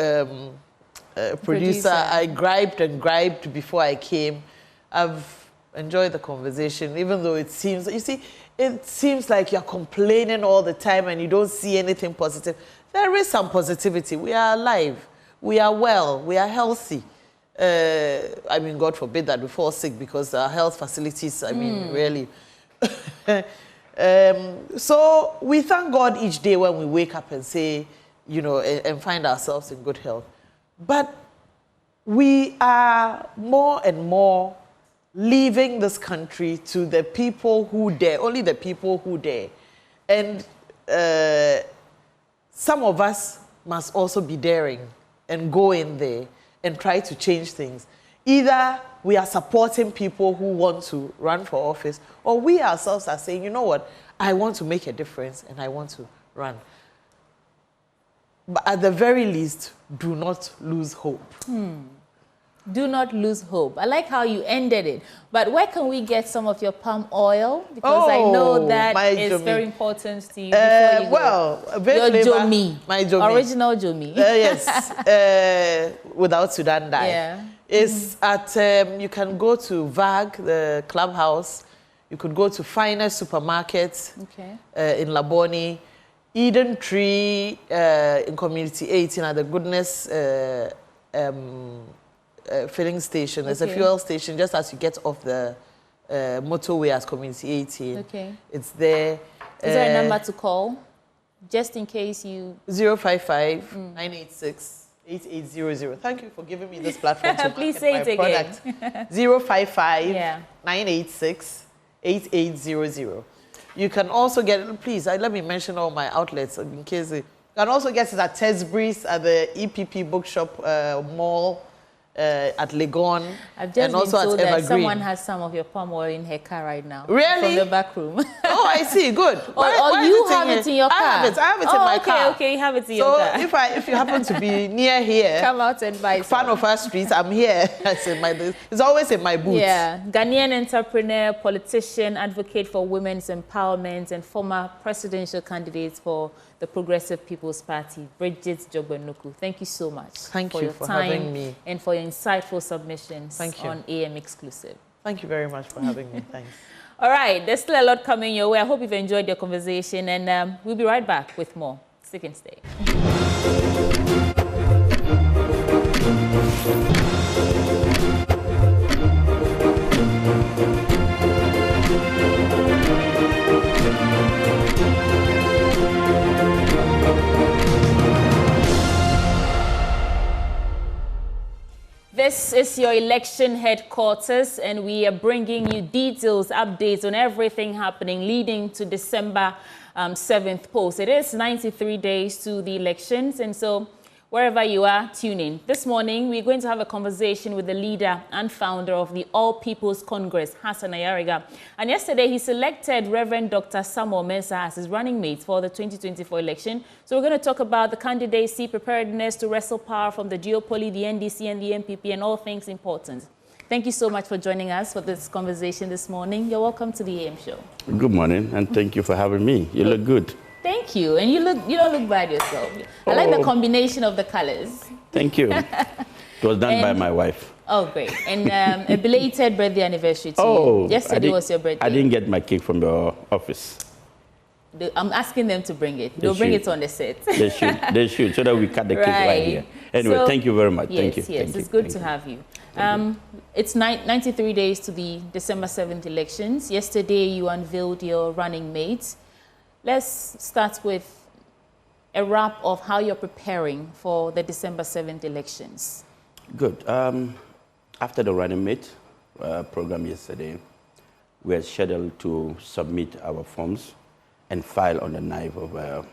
producer, I griped and griped before I came. I've enjoyed the conversation, even though it seems, you see, it seems like you're complaining all the time and you don't see anything positive. There is some positivity. We are alive. We are well. We are healthy. I mean, God forbid that we fall sick because our health facilities, I mean, really. So we thank God each day when we wake up and say, you know, and find ourselves in good health. But we are more and more leaving this country to the people who dare, only the people who dare. And some of us must also be daring and go in there and try to change things. Either we are supporting people who want to run for office, or we ourselves are saying, you know what, I want to make a difference and I want to run. But at the very least, do not lose hope.
Do not lose hope. I like how you ended it. But where can we get some of your palm oil? Because I know that is very important to you. Before you
well,
your Jomi.
My Jomi.
Original Jomi.
Yes. Without Sudan dye.
Yeah.
It's at, you can go to VAG, the clubhouse. You could go to Finest Supermarket in Laboni. Eden Tree in Community 18 at the Goodness filling station. There's a fuel station just as you get off the motorway at Community 18.
Okay.
It's there.
Is there a number to call? Just in case you...
055 986 8800. Thank you for giving me this platform to
Please
market
say
my
it
product.
again.
055 986 8800. You can also get it, please, let me mention all my outlets in case you can also get it at Tesbury's, at the EPP Bookshop Mall, at Legon,
I've just
and also
been told
at
that
Evergreen.
someone has some of your palm oil in her car right now.
Really?
From the back room.
Oh, I see. Good.
Or you have it in your car.
I have it in my car.
Okay, you have it in your car.
So if you happen to be near here,
come out and buy some.
Fan of our streets, I'm here. It's always in my boots.
Yeah. Ghanaian entrepreneur, politician, advocate for women's empowerment, and former presidential candidate for the Progressive People's Party, Bridget Jogbenuku. Thank you so much.
Thank you
your
for
time
having me.
and for your insightful submissions on AM Exclusive.
Thank you very much for having me. Thanks.
All right, there's still a lot coming your way. I hope you've enjoyed your conversation, and we'll be right back with more. Stick and stay. This is your election headquarters, and we are bringing you details, updates on everything happening leading to December 7th post. It is 93 days to the elections, and so wherever you are, tune in. This morning, we're going to have a conversation with the leader and founder of the All People's Congress, Hassan Ayariga. And yesterday, he selected Reverend Dr. Samuel Mensah as his running mate for the 2024 election. So we're going to talk about the candidacy, preparedness to wrestle power from the duopoly, the NDC and the MPP, and all things important. Thank you so much for joining us for this conversation this morning. You're welcome to the AM show.
Good morning, and thank you for having me. You look good.
Thank you. And you don't look bad yourself. I like the combination of the colors.
Thank you. It was done by my wife.
Oh, great. And a belated birthday anniversary to you. Yesterday was your birthday.
I didn't get my cake from your office.
I'm asking them to bring it. They'll bring it on the set.
They should, so that we cut the cake right here. Anyway, so, thank you very much.
Yes,
thank you.
Yes, it's good to have you. It's 93 days to the December 7th elections. Yesterday, you unveiled your running mate. Let's start with a wrap of how you're preparing for the December 7th elections.
Good. After the running mate program yesterday, we are scheduled to submit our forms and file on the 9th of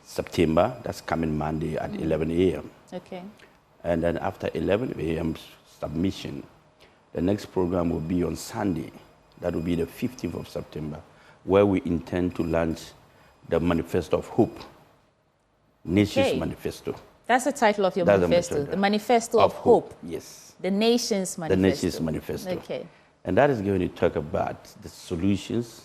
September. That's coming Monday at 11 a.m.
Okay.
And then after 11 a.m. submission, the next program will be on Sunday. That will be the 15th of September, where we intend to launch the Manifesto of Hope, Nation's Manifesto.
That's the title of your manifesto, the Manifesto of Hope.
Yes.
The Nation's Manifesto.
The Nation's Manifesto.
Okay.
And that is going to talk about the solutions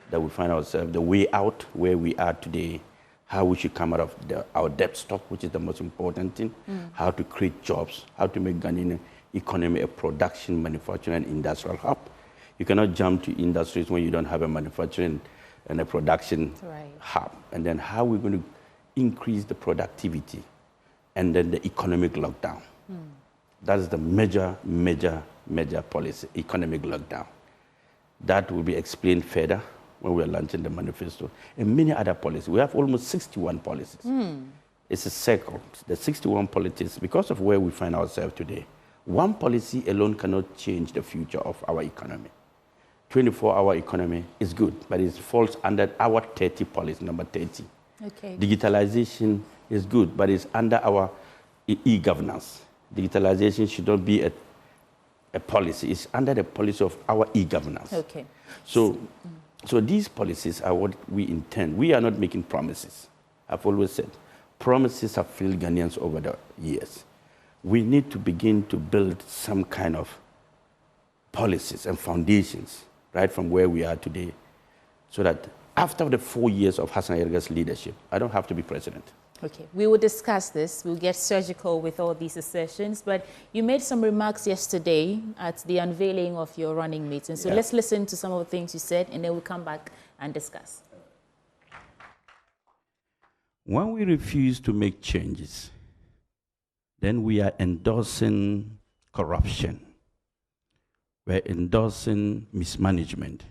that we find ourselves, the way out where we are today, how we should come out of our debt stock, which is the most important thing, how to create jobs, how to make Ghanaian economy a production, manufacturing, and industrial hub. You cannot jump to industries when you don't have a manufacturing and a production hub. And then how we're going to increase the productivity and then the economic lockdown. That is the major policy, economic lockdown. That will be explained further when we're launching the manifesto. And many other policies. We have almost 61 policies. It's a circle. The 61 policies, because of where we find ourselves today, one policy alone cannot change the future of our economy. 24-hour economy is good, but it falls under our 30 policy, number 30.
Okay.
Digitalization is good, but it's under our e-governance. Digitalization should not be a policy. It's under the policy of our e-governance.
Okay.
So So these policies are what we intend. We are not making promises. I've always said, promises have failed Ghanaians over the years. We need to begin to build some kind of policies and foundations right from where we are today, so that after the 4 years of Hassan Ayariga's leadership, I don't have to be president.
Okay, we will discuss this. We'll get surgical with all these assertions, but you made some remarks yesterday at the unveiling of your running meeting. So let's listen to some of the things you said, and then we'll come back and discuss.
When we refuse to make changes, then we are endorsing corruption. We're endorsing mismanagement.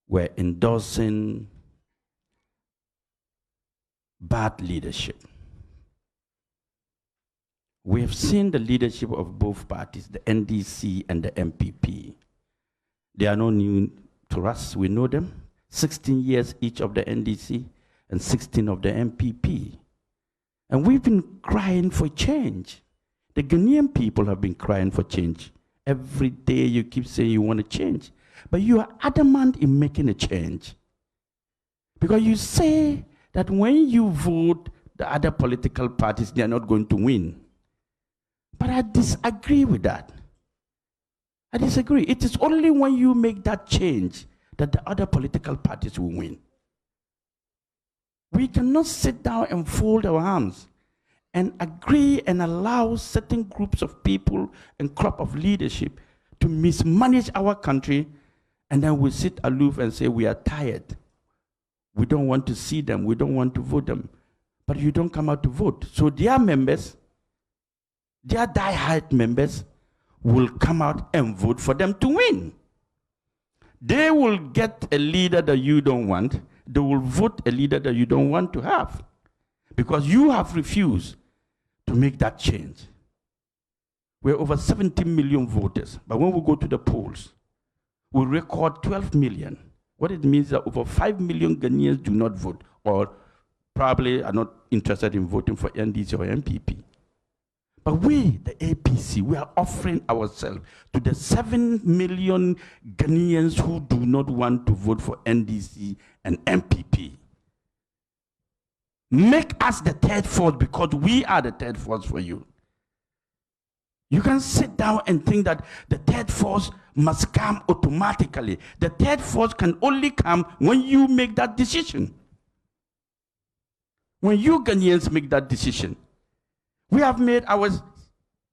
We're endorsing bad leadership. We have seen the leadership of both parties, the NDC and the MPP. They are not new to us. We know them. 16 years each of the NDC and 16 of the MPP. And we've been crying for change. The Ghanaian people have been crying for change. Every day you keep saying you want to change, but you are adamant in making a change. Because you say that when you vote, the other political parties, they are not going to win. But I disagree with that. I disagree. It is only when you make that change that the other political parties will win. We cannot sit down and fold our arms and agree and allow certain groups of people and crop of leadership to mismanage our country, and then we sit aloof and say we are tired. We don't want to see them, we don't want to vote them. But you don't come out to vote. So their members, their die-hard members, will come out and vote for them to win. They will get a leader that you don't want. They will vote a leader that you don't want to have, because you have refused to make that change. We're over 70 million voters, but when we go to the polls, we record 12 million. What it means is that over 5 million Ghanaians do not vote, or probably are not interested in voting for NDC or MPP. But we, the APC, we are offering ourselves to the 7 million Ghanaians who do not want to vote for NDC and MPP. Make us the third force, because we are the third force for you. You can sit down and think that the third force must come automatically. The third force can only come when you make that decision. When you Ghanaians make that decision. We have made ours.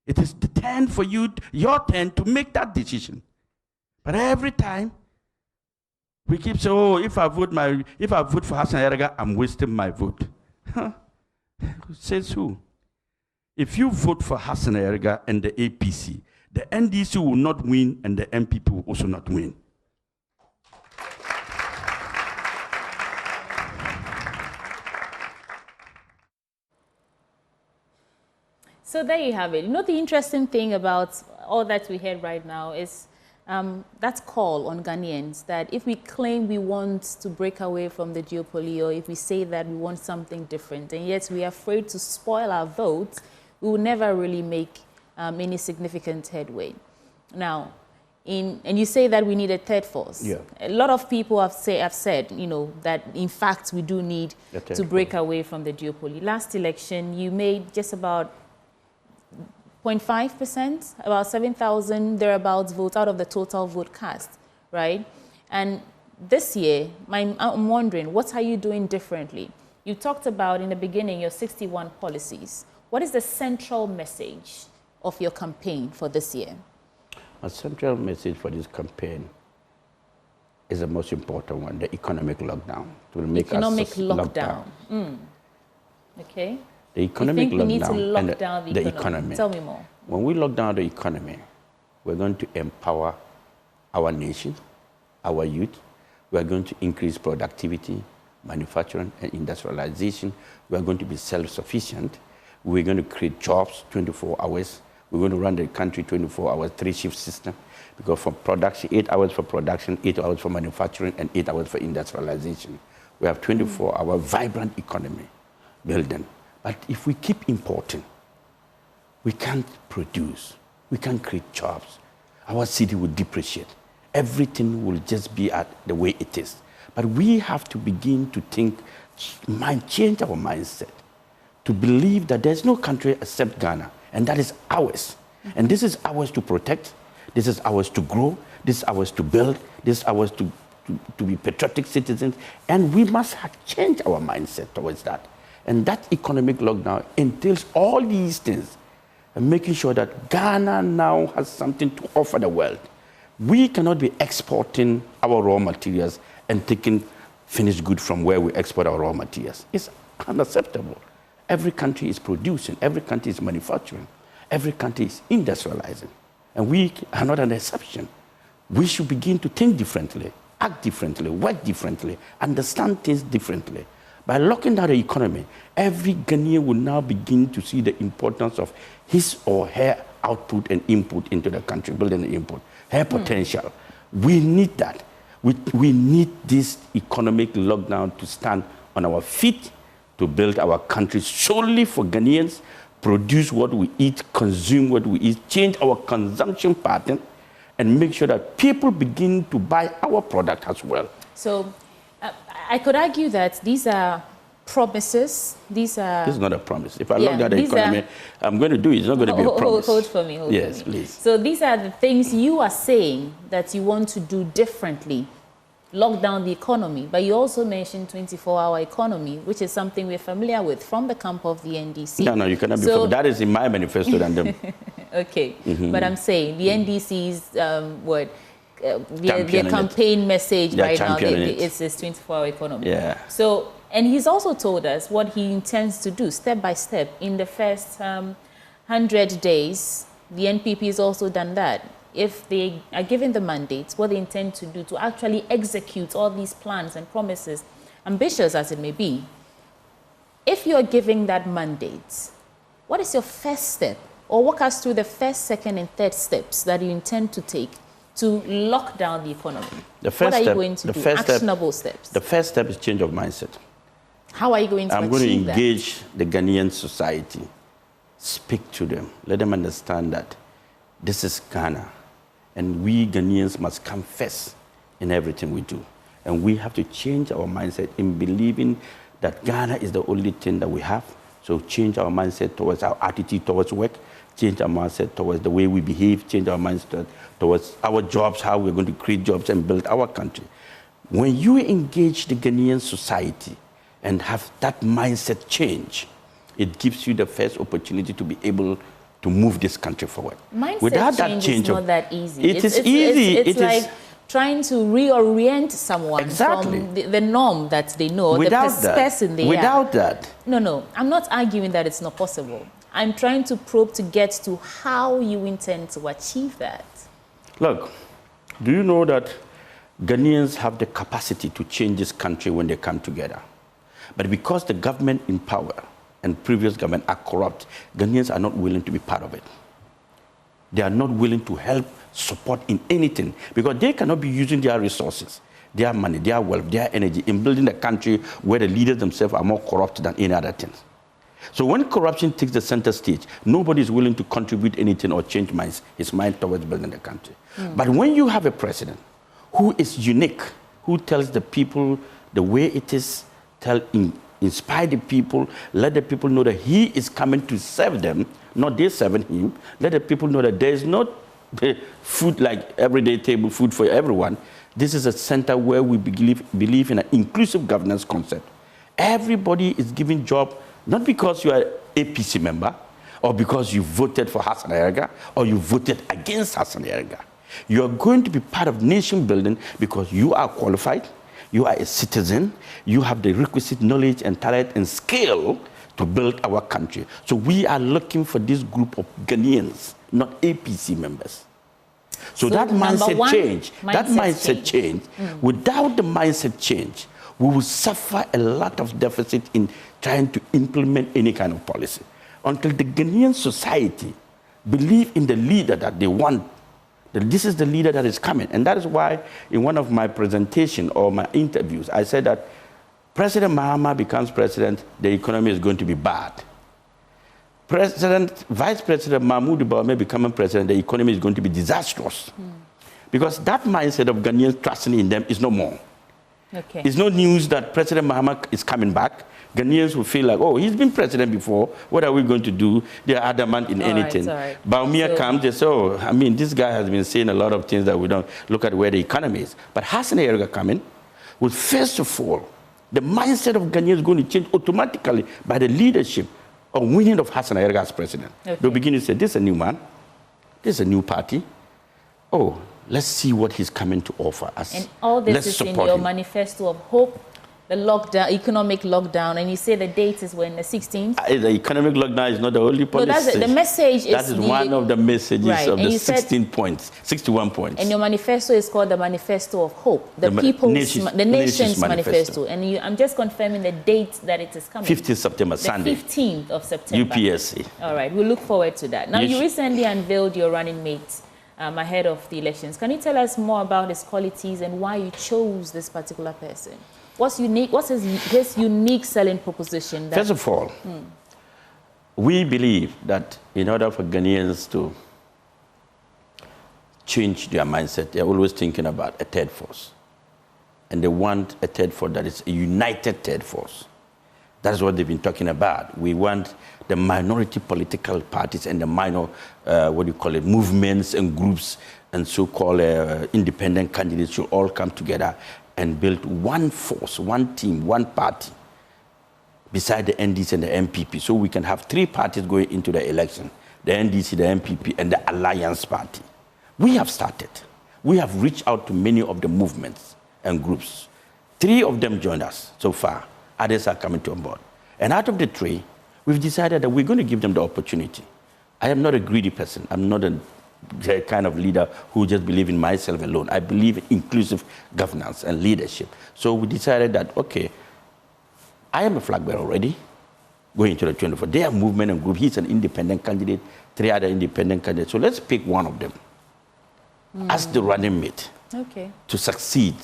It is the turn for you, your turn to make that decision. But every time we keep saying, oh, if I vote for Hassan Ayariga, I'm wasting my vote. Says who? If you vote for Hassan Ayariga and the APC, the NDC will not win and the MPP will also not win.
So there you have it. You know, the interesting thing about all that we heard right now is that call on Ghanaians that if we claim we want to break away from the duopoly, or if we say that we want something different, and yet we are afraid to spoil our votes, we will never really make any significant headway. Now, and you say that we need a third force.
Yeah.
A lot of people have said, you know, that in fact we do need to break away from the duopoly. Last election, you made just about 0.5%, about 7,000 thereabouts votes out of the total vote cast, right? And this year, I'm wondering, what are you doing differently? You talked about in the beginning your 61 policies. What is the central message of your campaign for this year?
A central message for this campaign is the most important one, the economic lockdown. To make
economic
us
lockdown. Okay.
The economic
lockdown. We need to
lockdown
lock down the economy. Tell me more.
When we lock down the economy, we're going to empower our nation, our youth. We're going to increase productivity, manufacturing, and industrialization. We're going to be self-sufficient. We're going to create jobs 24 hours. We're going to run the country 24 hours, 3-shift system. Because for production, 8 hours for production, 8 hours for manufacturing, and 8 hours for industrialization. We have 24-hour vibrant economy building. But if we keep importing, we can't produce, we can't create jobs. Our city will depreciate. everything will just be at the way it is. But we have to begin to think, change our mindset, to believe that there's no country except Ghana, and that is ours. And this is ours to protect, this is ours to grow, this is ours to build, this is ours to be patriotic citizens, and we must change our mindset towards that. And that economic lockdown entails all these things, and making sure that Ghana now has something to offer the world. We cannot be exporting our raw materials and taking finished goods from where we export our raw materials. It's unacceptable. Every country is producing, every country is manufacturing, every country is industrializing, and we are not an exception. We should begin to think differently, act differently, work differently, understand things differently. By locking down the economy, every Ghanaian will now begin to see the importance of his or her output and input into the country, building the input, her potential. We need that. We need this economic lockdown to stand on our feet, to build our country solely for Ghanaians, produce what we eat, consume what we eat, change our consumption pattern, and make sure that people begin to buy our product as well.
So I could argue that these are promises. This is
not a promise. If I look at the economy, I'm going to do it. It's not going to be a promise.
Hold for me.
Yes, please.
So these are the things you are saying that you want to do differently. Lock down the economy. But you also mentioned 24-hour economy, which is something we're familiar with from the camp of the NDC.
No, you cannot be familiar. That is in my manifesto and them.
Okay. But I'm saying the NDC's their campaign message right now, it's this 24-hour economy.
Yeah.
So, and he's also told us what he intends to do step by step. In the first 100 days, the NPP has also done that. If they are given the mandate, what they intend to do to actually execute all these plans and promises, ambitious as it may be, if you're giving that mandate, what is your first step? Or walk us through the first, second, and third steps that you intend to take to lock down the economy. What are you going to do? Actionable steps.
The first step is change of mindset.
How are you going to achieve that?
I'm going to engage the Ghanaian society, speak to them, let them understand that this is Ghana, and we Ghanaians must come first in everything we do. And we have to change our mindset in believing that Ghana is the only thing that we have. So change our mindset towards our attitude towards work, change our mindset towards the way we behave, change our mindset towards our jobs, how we're going to create jobs and build our country. When you engage the Ghanaian society and have that mindset change, it gives you the first opportunity to be able to move this country forward.
Mindset change is not that easy.
It is easy.
It's like trying to reorient someone from the norm that they know, the person they are.
Without that.
No, I'm not arguing that it's not possible. I'm trying to probe to get to how you intend to achieve that.
Look, do you know that Ghanaians have the capacity to change this country when they come together? But because the government in power and previous government are corrupt, Ghanaians are not willing to be part of it. They are not willing to help, support in anything, because they cannot be using their resources, their money, their wealth, their energy in building a country where the leaders themselves are more corrupt than any other thing. So when corruption takes the center stage, nobody is willing to contribute anything or change his mind towards building the country. But when you have a president who is unique, who tells the people the way it is, inspire the people, let the people know that he is coming to serve them, not they serving him. Let the people know that there is not food like everyday table food for everyone. This is a center where we believe in an inclusive governance concept. Everybody is given job, not because you are an APC member, or because you voted for Hassan Ayariga, or you voted against Hassan Ayariga. You are going to be part of nation building because you are qualified, you are a citizen, you have the requisite knowledge and talent and skill to build our country. So we are looking for this group of Ghanaians, not APC members. So that mindset change, without the mindset change, we will suffer a lot of deficit in trying to implement any kind of policy. Until the Ghanaian society believe in the leader that they want, that this is the leader that is coming. And that is why in one of my presentations or my interviews, I said that President Mahama becomes president, the economy is going to be bad. Vice President Mahmoud Bawumia becoming president, the economy is going to be disastrous. Because that mindset of Ghanaians trusting in them is no more.
Okay.
It's no news that President Mahama is coming back. Ghanaians will feel like, oh, he's been president before. What are we going to do? They're adamant in anything.
All right.
Baumia comes, they say, oh, I mean, this guy has been saying a lot of things that we don't look at where the economy is. But Hassan Ayariga coming will, first of all, the mindset of Ghanaians is going to change automatically by the leadership or winning of Hassan Ayariga as president. Okay. They'll begin to say, this is a new man. This is a new party. Oh, let's see what he's coming to offer us.
And all this is in your manifesto of hope, the lockdown, economic lockdown, and you say the date is when, the 16th?
The economic lockdown is not the only policy.
No, that's it. The message is...
That is one of the messages of the 16 points, 61 points.
And your manifesto is called the Manifesto of Hope, the nation's manifesto. And I'm just confirming the date that it is coming.
15th September, Sunday.
15th of September.
UPSC.
All right, we'll look forward to that. Now, you recently unveiled your running mate ahead of the elections. Can you tell us more about his qualities and why you chose this particular person? What's unique? What's his unique selling proposition?
First of all, we believe that in order for Ghanaians to change their mindset, they're always thinking about a third force. And they want a third force that is a united third force. That's what they've been talking about. We want the minority political parties and the minor, movements and groups and so-called independent candidates should all come together and build one force, one team, one party beside the NDC and the MPP. So we can have three parties going into the election, the NDC, the MPP, and the Alliance Party. We have started. We have reached out to many of the movements and groups. 3 of them joined us so far. Others are coming on board. And out of the 3, we've decided that we're going to give them the opportunity. I am not a greedy person. I'm not the kind of leader who just believes in myself alone. I believe in inclusive governance and leadership. So we decided that, okay, I am a flag bearer already, going into the 24. They are movement and group. He's an independent candidate, 3 other independent candidates. So let's pick one of them as the running mate to succeed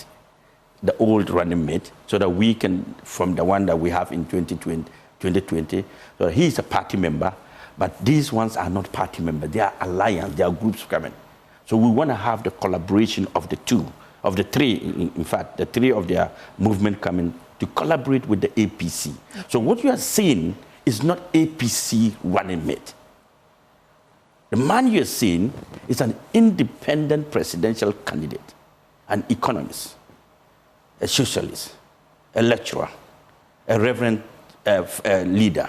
the old running mate so that we can, from the one that we have in 2020, so he's a party member. But these ones are not party members. They are alliance. They are groups coming. So we want to have the collaboration of the 3, in fact, the 3 of their movement coming to collaborate with the APC. So what you are seeing is not APC running mate. The man you are seeing is an independent presidential candidate, an economist, a socialist, a lecturer, a reverend leader,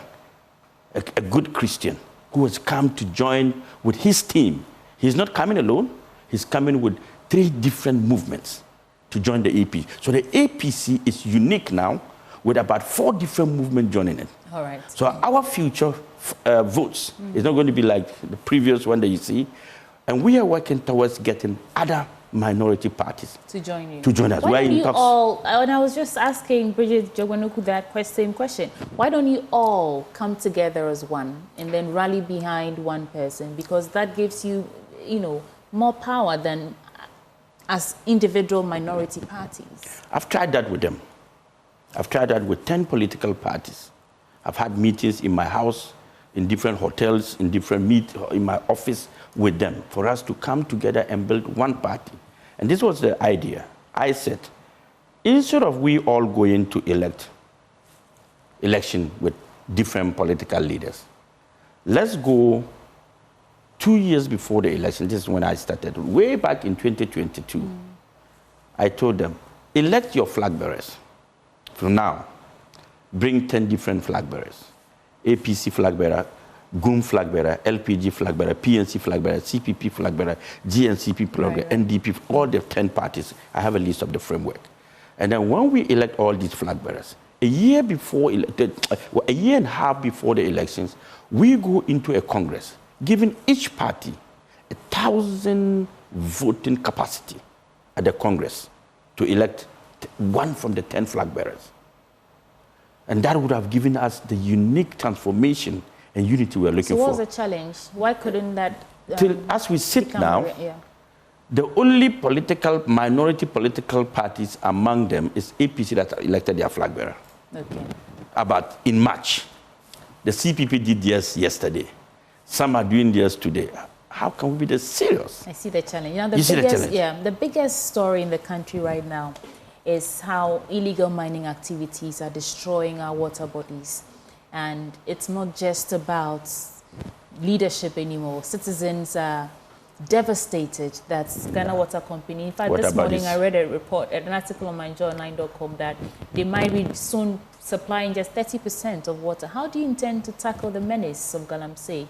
a good Christian who has come to join with his team. He's not coming alone. He's coming with 3 different movements to join the APC. So the APC is unique now with about 4 different movements joining it.
All right.
So our future votes is not going to be like the previous one that you see. And we are working towards getting other minority parties
to join you.
To join us.
Why don't you all, and I was just asking Bridget Jogwanuku that same question. Why don't you all come together as one and then rally behind one person? Because that gives you, more power than as individual minority parties.
I've tried that with them. I've tried that with 10 political parties. I've had meetings in my house, in different hotels, in my office with them for us to come together and build one party. And this was the idea. I said, instead of we all going to election with different political leaders, let's go 2 years before the election. This is when I started. Way back in 2022, I told them, elect your flag bearers. From now, bring 10 different flag bearers. APC flag bearer, GUM flag bearer, LPG flag bearer, PNC flag bearer, CPP flag bearer, GNCP flag bearer, NDP, all the 10 parties. I have a list of the framework. And then when we elect all these flag bearers, a year and a half before the elections, we go into a Congress, giving each party 1,000 voting capacity at the Congress to elect one from the 10 flag bearers. And that would have given us the unique transformation and unity we're looking for.
So what was the challenge? Why couldn't that...
as we sit now, the only minority political parties among them is APC that elected their flag bearer. About in March. The CPP did theirs yesterday. Some are doing theirs today. how can we be this serious?
I see the challenge. You know, the biggest story in the country right now is how illegal mining activities are destroying our water bodies. And it's not just about leadership anymore. Citizens are devastated that Ghana Water Company, in fact,
Water
this morning
bodies.
I read a report, an article on myjoy9.com that they might be soon supplying just 30% of water. How do you intend to tackle the menace of Galamsey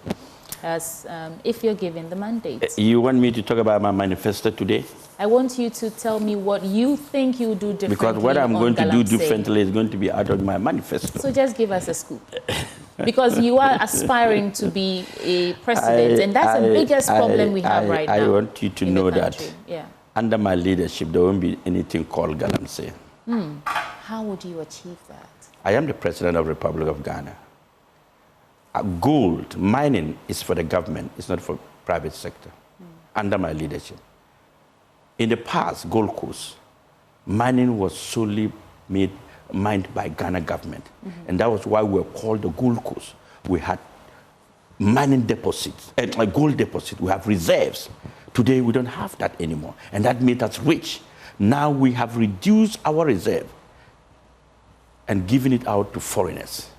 as if you're given the mandate?
You want me to talk about my manifesto today?
I want you to tell me what you think you do differently.
Because what I'm going to do
Galamsey.
differently is going to be out of my manifesto.
So just give us a scoop. Because you are aspiring to be a president, and that's the biggest problem we have right now.
I want you to know that
yeah.
under my leadership, there won't be anything called Galamsey.
How would you achieve that?
I am the president of the Republic of Ghana. Gold mining is for the government, it's not for private sector, under my leadership. In the past, Gold Coast, mining was solely mined by Ghana government. And that was why we were called the Gold Coast. We had mining deposits, and like gold deposits, we have reserves. Today, we don't have that anymore. And that made us rich. Now we have reduced our reserve and given it out to foreigners.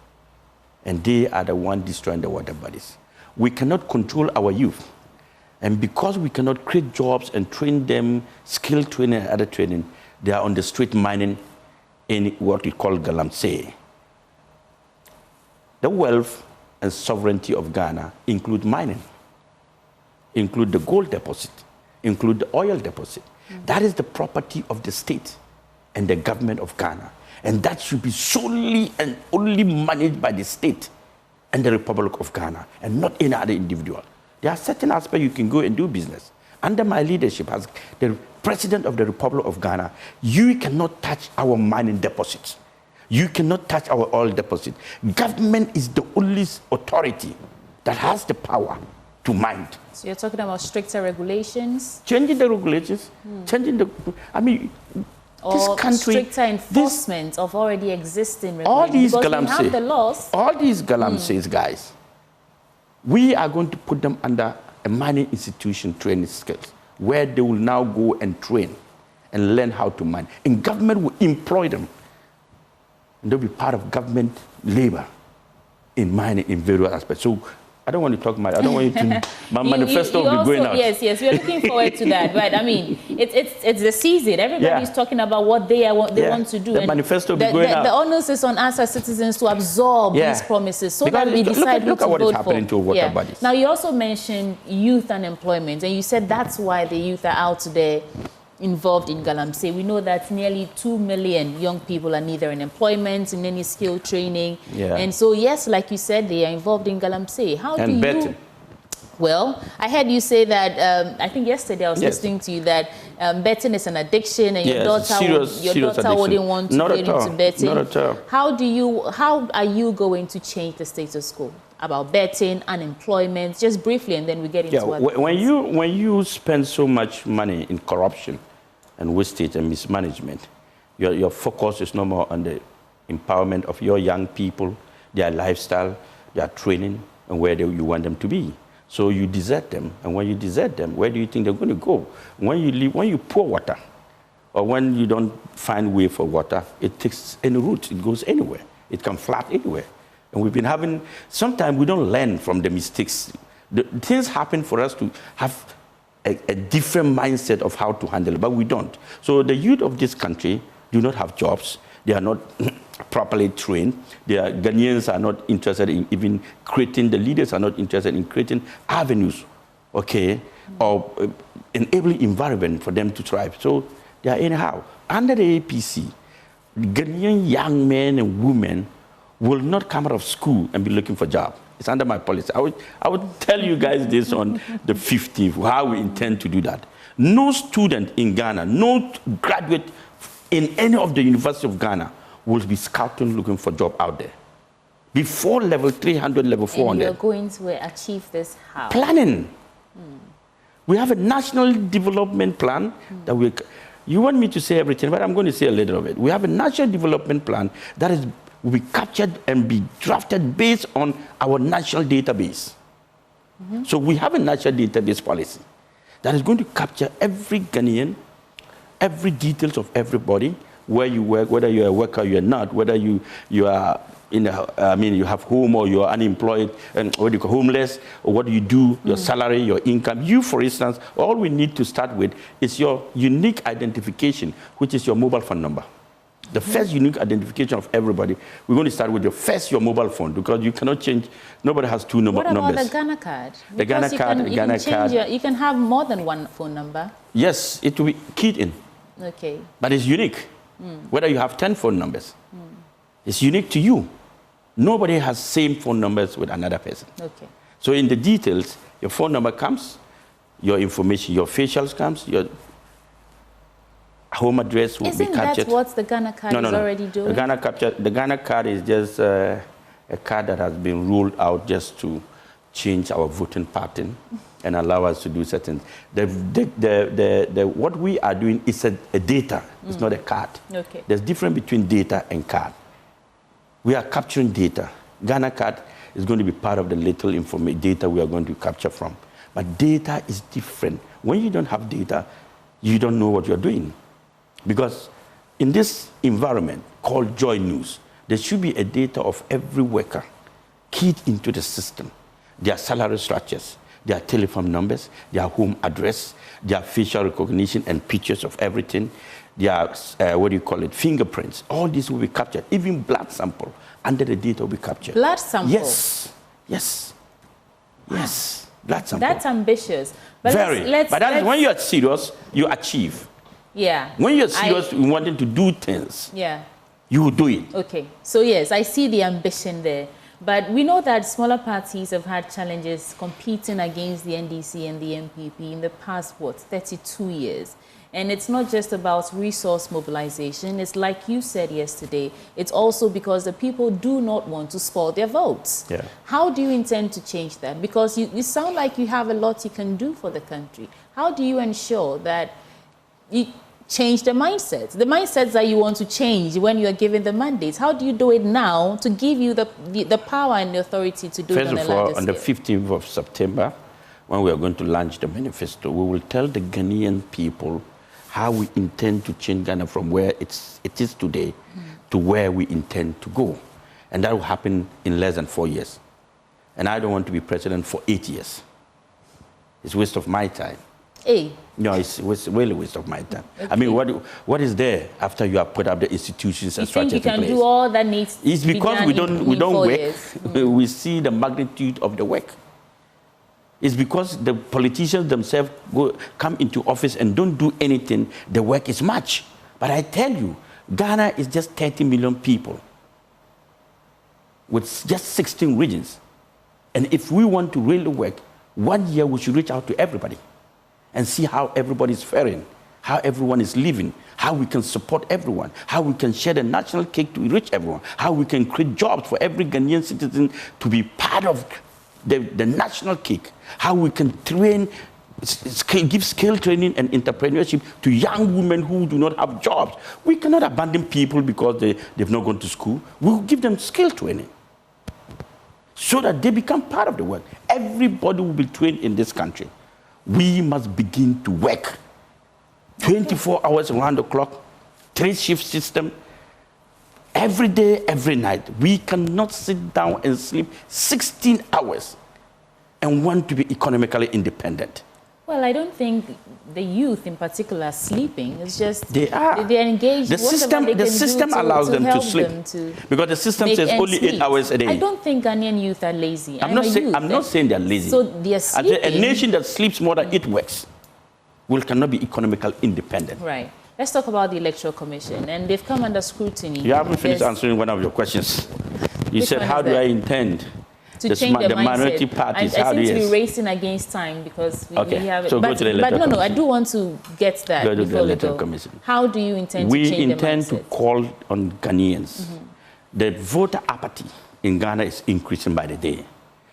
And they are the ones destroying the water bodies. We cannot control our youth. And because we cannot create jobs and train them, skill training and other training, they are on the street mining in what we call Galamsey. The wealth and sovereignty of Ghana include mining, include the gold deposit, include the oil deposit. That is the property of the state and the government of Ghana. And that should be solely and only managed by the state and the Republic of Ghana, and not any other individual. There are certain aspects you can go and do business. Under my leadership as the President of the Republic of Ghana, you cannot touch our mining deposits. You cannot touch our oil deposit. Government is the only authority that has the power to mine.
So you're talking about stricter regulations?
Changing the regulations, changing the, I mean, this
or
country,
stricter enforcement of already existing regulations?
all these
because we have the
Galamsey,
laws.
all these Galamseys, guys, we are going to put them under a mining institution training skills, where they will now go and train and learn how to mine. And government will employ them. And they'll be part of government labor in mining in various aspects. So I don't want to talk much. I don't want you to, my manifesto will be
also,
going out.
Yes, we're looking forward to that. Right? I mean, it's the season. Everybody's talking about what they want to do.
The
and
manifesto will be going out.
The onus is on us as citizens to absorb these promises so that we decide
look at what is happening to water bodies.
Now, you also mentioned youth unemployment, and you said that's why the youth are out there involved in Galamsey. We know that nearly 2 million young people are neither in employment, in any skill training. And so, yes, like you said, they are involved in Galamsey. How do you... betting. Well, I heard you say that, I think yesterday I was listening to you, that betting is an addiction, and your daughter wouldn't want to get into betting.
Not at all.
How are you going to change the status quo about betting, unemployment, just briefly, and then we get into what...
When you spend so much money in corruption and wastage and mismanagement, your focus is no more on the empowerment of your young people, their lifestyle, their training, and where you want them to be. So you desert them, and when you desert them, where do you think they're going to go? When you pour water, or when you don't find way for water, it takes any route, it goes anywhere. It can flood anywhere. And we've been having, sometimes we don't learn from the mistakes. Things happen for us to have a different mindset of how to handle it, but we don't. So the youth of this country do not have jobs. They are not properly trained. Their Ghanaians are not interested in even creating, the leaders are not interested in creating avenues, or enabling environment for them to thrive. So they are anyhow. Under the APC, Ghanaian young men and women will not come out of school and be looking for a job. It's under my policy. I would tell you guys this on the 15th, how we intend to do that. No student in Ghana, no graduate in any of the University of Ghana will be scouting looking for a job out there. Before level 300, level 400.
And you're going to achieve this how?
Planning. We have a national development plan that you want me to say everything, but I'm going to say a little of it. We have a national development plan that will be captured and be drafted based on our national database. So we have a national database policy that is going to capture every Ghanaian, every details of everybody, where you work, whether you're a worker or you're not, whether you are you have home or you're unemployed, and what do you call homeless, or what do you do, your salary, your income. You, for instance, all we need to start with is your unique identification, which is your mobile phone number. The first unique identification of everybody. We're going to start with your mobile phone, because you cannot change. Nobody has two numbers.
What about the Ghana card?
The Ghana card.
You can have more than one phone number.
Yes, it will be keyed in.
Okay.
But it's unique. Whether you have 10 phone numbers, it's unique to you. Nobody has same phone numbers with another person.
Okay.
So in the details, your phone number comes, your information, your facials comes, your home address will be captured.
Isn't that what the Ghana card is already doing?
The Ghana card is just a card that has been ruled out just to change our voting pattern and allow us to do certain. What we are doing is a data. It's not a card.
Okay.
There's difference between data and card. We are capturing data. Ghana card is going to be part of the little data we are going to capture from. But data is different. When you don't have data, you don't know what you're doing. Because in this environment called Joy News, there should be a data of every worker keyed into the system. Their salary structures, their telephone numbers, their home address, their facial recognition and pictures of everything, their, fingerprints. All this will be captured. Even blood sample under the data will be captured.
Blood sample?
Yes. Blood sample.
That's ambitious. But
But when you are serious, you achieve.
Yeah.
When you're serious in wanting to do things, you will do it.
Okay. So yes, I see the ambition there. But we know that smaller parties have had challenges competing against the NDC and the MPP in the past, 32 years. And it's not just about resource mobilization. It's like you said yesterday, it's also because the people do not want to spoil their votes.
Yeah.
How do you intend to change that? Because you sound like you have a lot you can do for the country. How do you ensure that you change the mindsets that you want to change when you are given the mandates? How do you do it now to give you the power and the authority to do it on a larger scale?
First of all, on the 15th of September, when we are going to launch the manifesto, we will tell the Ghanaian people how we intend to change Ghana from where it is today to where we intend to go. And that will happen in less than 4 years. And I don't want to be president for 8 years. It's a waste of my time. No, it's really a waste of my time. Okay. I mean, what is there after you have put up the institutions and structures in place?
You think you can do all that needs
it's
to be
because
done
we don't work.
Years.
We see the magnitude of the work. It's because the politicians themselves come into office and don't do anything, the work is much. But I tell you, Ghana is just 30 million people with just 16 regions. And if we want to really work, 1 year we should reach out to everybody and see how everybody is faring, how everyone is living, how we can support everyone, how we can share the national cake to reach everyone, how we can create jobs for every Ghanaian citizen to be part of the national cake, how we can train, give skill training and entrepreneurship to young women who do not have jobs. We cannot abandon people because they've not gone to school. We'll give them skill training so that they become part of the work. Everybody will be trained in this country. We must begin to work 24 hours around the clock, 3-shift system, every day, every night. We cannot sit down and sleep 16 hours and want to be economically independent.
Well, I don't think the youth in particular are sleeping. It's just
they are.
They're engaged.
The system allows them to sleep because the system says only 8 hours a day.
I don't think Ghanaian youth are lazy.
I'm not saying they're lazy.
So they're sleeping.
A nation that sleeps more than it works cannot be economically independent.
Right. Let's talk about the Electoral Commission, and they've come under scrutiny.
You haven't finished answering one of your questions. You said, how do I intend
to change the
minority parties?
I seem to be racing against time because we have it.
So go to the Electoral Commission.
I do want to get that
go to
before
the Electoral Commission.
How do you intend to change the mindset?
We intend to call on Ghanaians. The voter apathy in Ghana is increasing by the day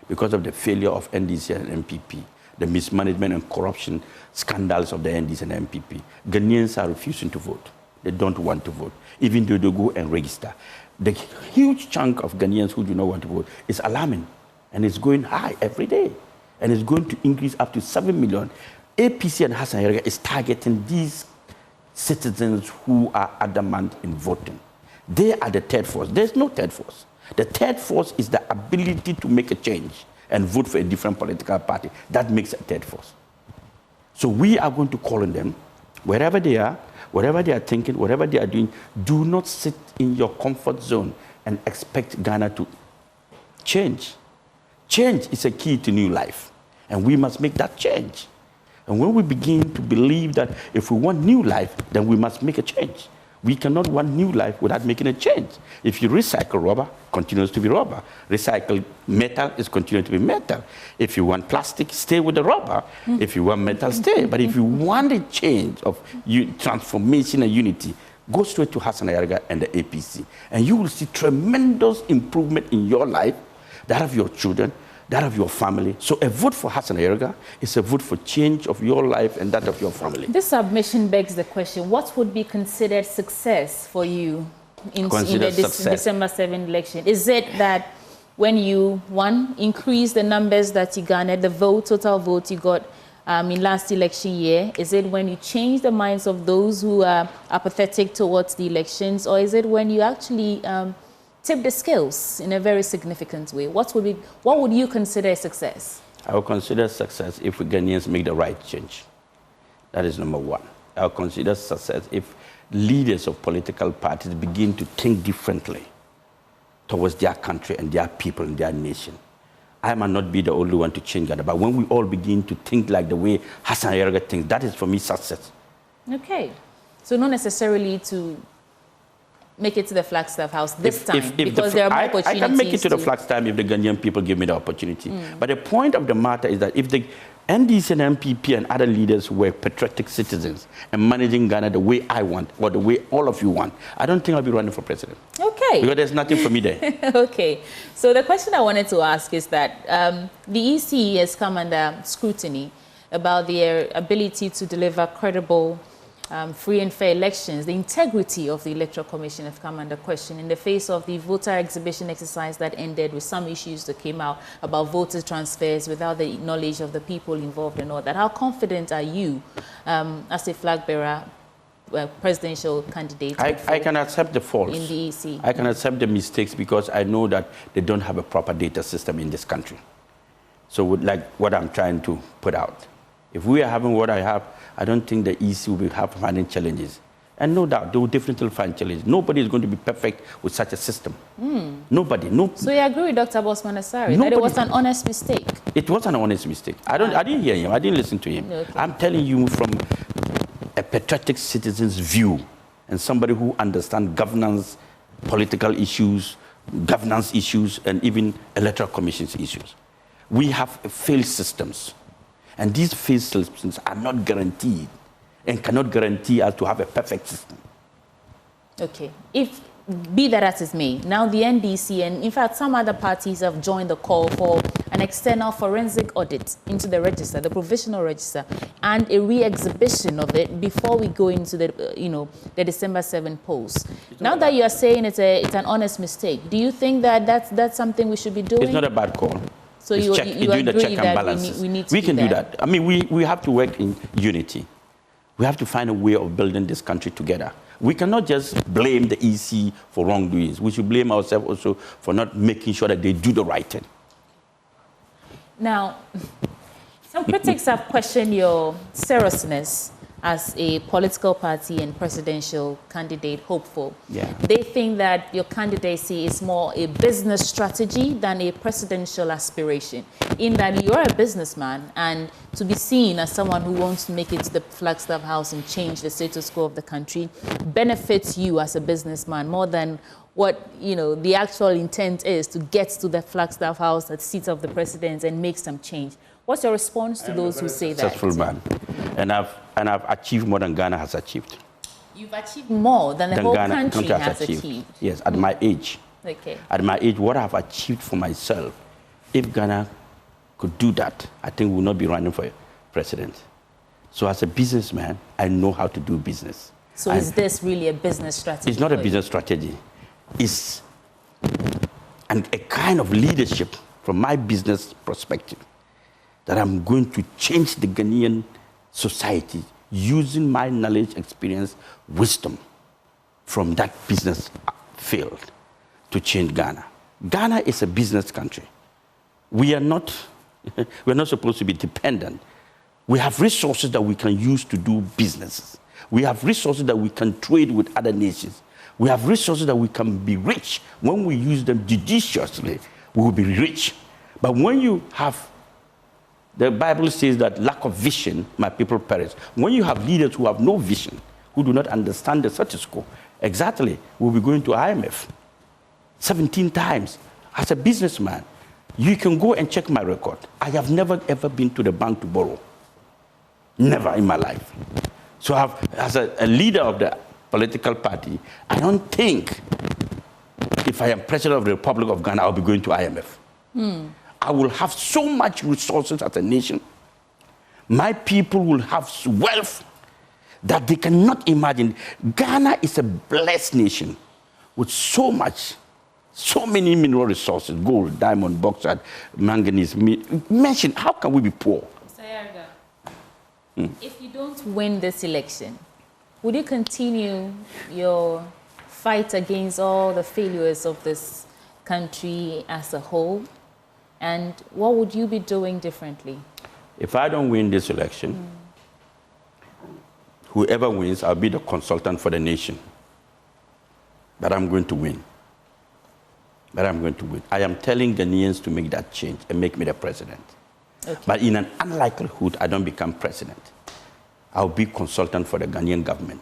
because of the failure of NDC and MPP, the mismanagement and corruption scandals of the NDC and MPP. Ghanaians are refusing to vote. They don't want to vote, even though they go and register. The huge chunk of Ghanaians who do not want to vote is alarming, and it's going high every day. and it's going to increase up to 7 million. APC and Hassan Ayariga is targeting these citizens who are adamant in voting. They are the third force. There's no third force. The third force is the ability to make a change and vote for a different political party. That makes a third force. So we are going to call on them, wherever they are, whatever they are thinking, whatever they are doing, do not sit in your comfort zone and expect Ghana to change. Change is a key to new life, and we must make that change. And when we begin to believe that if we want new life, then we must make a change. We cannot want new life without making a change. If you recycle rubber, continues to be rubber. Recycle metal is continuing to be metal. If you want plastic, stay with the rubber. If you want metal, stay. But if you want a change of transformation and unity, go straight to Hassan Ayariga and the APC. And you will see tremendous improvement in your life, that of your children, that of your family. So a vote for Hassan Ayariga is a vote for change of your life and that of your family.
This submission begs the question, what would be considered success for you in the December 7 election? Is it that when you, one, increase the numbers that you garnered, the total vote you got in last election year? Is it when you change the minds of those who are apathetic towards the elections? Or is it when you actually tip the scales in a very significant way? What would you consider a success?
I would consider success if we Ghanaians make the right change. That is number one. I would consider success if leaders of political parties begin to think differently towards their country and their people and their nation. I might not be the only one to change Ghana, but when we all begin to think like the way Hassan Ayariga thinks, that is for me success.
Okay. So not necessarily to make it to the Flagstaff House this time, because there are more opportunities.
I can make it to the Flagstaff if the Ghanaian people give me the opportunity. But the point of the matter is that if the NDC and MPP and other leaders were patriotic citizens and managing Ghana the way I want, or the way all of you want, I don't think I'll be running for president.
Okay.
Because there's nothing for me there.
Okay. So the question I wanted to ask is that the EC has come under scrutiny about their ability to deliver credible, free and fair elections. The integrity of the Electoral Commission have come under question in the face of the voter exhibition exercise that ended with some issues that came out about voter transfers without the knowledge of the people involved and all that. How confident are you as a flag bearer, presidential candidate?
I can accept the faults.
In the EC.
I can accept the mistakes because I know that they don't have a proper data system in this country. So like what I'm trying to put out. If we are having what I have, I don't think the EC will be finding challenges. And no doubt, they will definitely find challenges. Nobody is going to be perfect with such a system. Nobody. So
you agree with Dr. Bosman Asari that it was an honest mistake? It
was an honest mistake. I didn't hear him. I didn't listen to him. Okay. I'm telling you from a patriotic citizen's view and somebody who understands governance, political issues, governance issues, and even electoral commissions issues. We have failed systems. And these failed systems are not guaranteed and cannot guarantee us to have a perfect system.
Okay. Be that as it may, now the NDC and in fact some other parties have joined the call for an external forensic audit into the register, the provisional register, and a re-exhibition of it before we go into the, the December 7 polls. Now that you are saying it's an honest mistake, do you think that that's something we should be doing?
It's not a bad call.
So you agree
the check and
that
balances.
we need to
we can do that. I mean, we have to work in unity. We have to find a way of building this country together. We cannot just blame the EC for wrongdoings. We should blame ourselves also for not making sure that they do the right thing.
Now, some critics have questioned your seriousness as a political party and presidential candidate hopeful.
Yeah.
They think that your candidacy is more a business strategy than a presidential aspiration, in that you're a businessman and to be seen as someone who wants to make it to the Flagstaff House and change the status quo of the country benefits you as a businessman more than what the actual intent is to get to the Flagstaff House at the seat of the president and make some change. What's your response to those who say that?
Successful man, and I've achieved more than Ghana has achieved.
You've achieved more than the whole country has achieved.
Yes, at my age.
Okay.
At my age, what I've achieved for myself, if Ghana could do that, I think we will not be running for president. So as a businessman, I know how to do business.
So is this really a business strategy?
It's not a business strategy. It's a kind of leadership from my business perspective. that I'm going to change the Ghanaian society using my knowledge, experience, wisdom from that business field to change Ghana. Ghana is a business country. We are not, we're not supposed to be dependent. We have resources that we can use to do businesses. We have resources that we can trade with other nations. We have resources that we can be rich. When we use them judiciously, we will be rich. But when you have, the Bible says that lack of vision, my people perish. When you have leaders who have no vision, who do not understand the status quo, exactly, we'll be going to IMF 17 times. As a businessman, you can go and check my record. I have never ever been to the bank to borrow. Never in my life. So as a leader of the political party, I don't think if I am president of the Republic of Ghana, I'll be going to IMF. I will have so much resources as a nation. My people will have wealth that they cannot imagine. Ghana is a blessed nation with so many mineral resources, gold, diamond, bauxite, manganese. Mention, how can we be poor?
Ayariga, if you don't win this election, would you continue your fight against all the failures of this country as a whole? And what would you be doing differently?
If I don't win this election, whoever wins, I'll be the consultant for the nation. But I'm going to win. But I'm going to win. I am telling Ghanaians to make that change and make me the president. Okay. But in an unlikelihood, I don't become president. I'll be consultant for the Ghanaian government.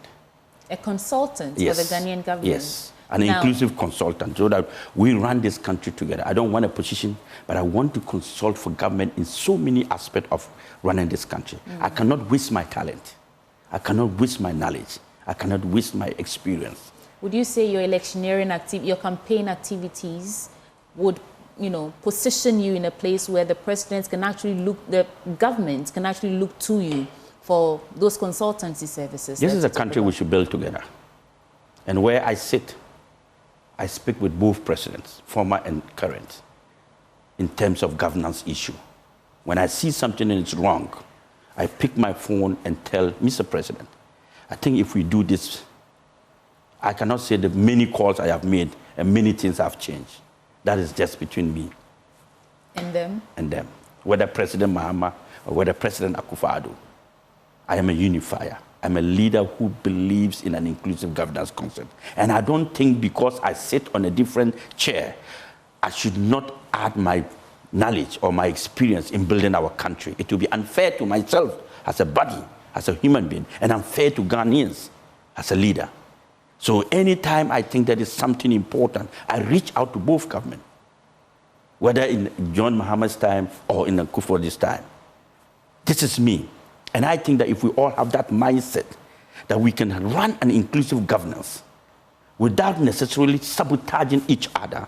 A consultant
Yes.
for the Ghanaian government?
Yes. An inclusive consultant, so that we run this country together. I don't want a position, but I want to consult for government in so many aspects of running this country. I cannot waste my talent. I cannot waste my knowledge. I cannot waste my experience.
Would you say your electioneering activity, your campaign activities would, position you in a place where the president can actually look, the government can actually look to you for those consultancy services?
This is a country we should build together. And where I sit, I speak with both presidents, former and current, in terms of governance issue. When I see something and it's wrong, I pick my phone and tell Mr. President, I think if we do this, I cannot say the many calls I have made and many things have changed. That is just between me
and them.
And them. Whether President Mahama or whether President Akufo-Addo, I am a unifier. I'm a leader who believes in an inclusive governance concept. And I don't think because I sit on a different chair, I should not add my knowledge or my experience in building our country. It will be unfair to myself as a body, as a human being, and unfair to Ghanaians as a leader. So anytime I think that is something important, I reach out to both government, whether in John Mahama's time or in Akufo-Addo's time. This is me. And I think that if we all have that mindset, that we can run an inclusive governance without necessarily sabotaging each other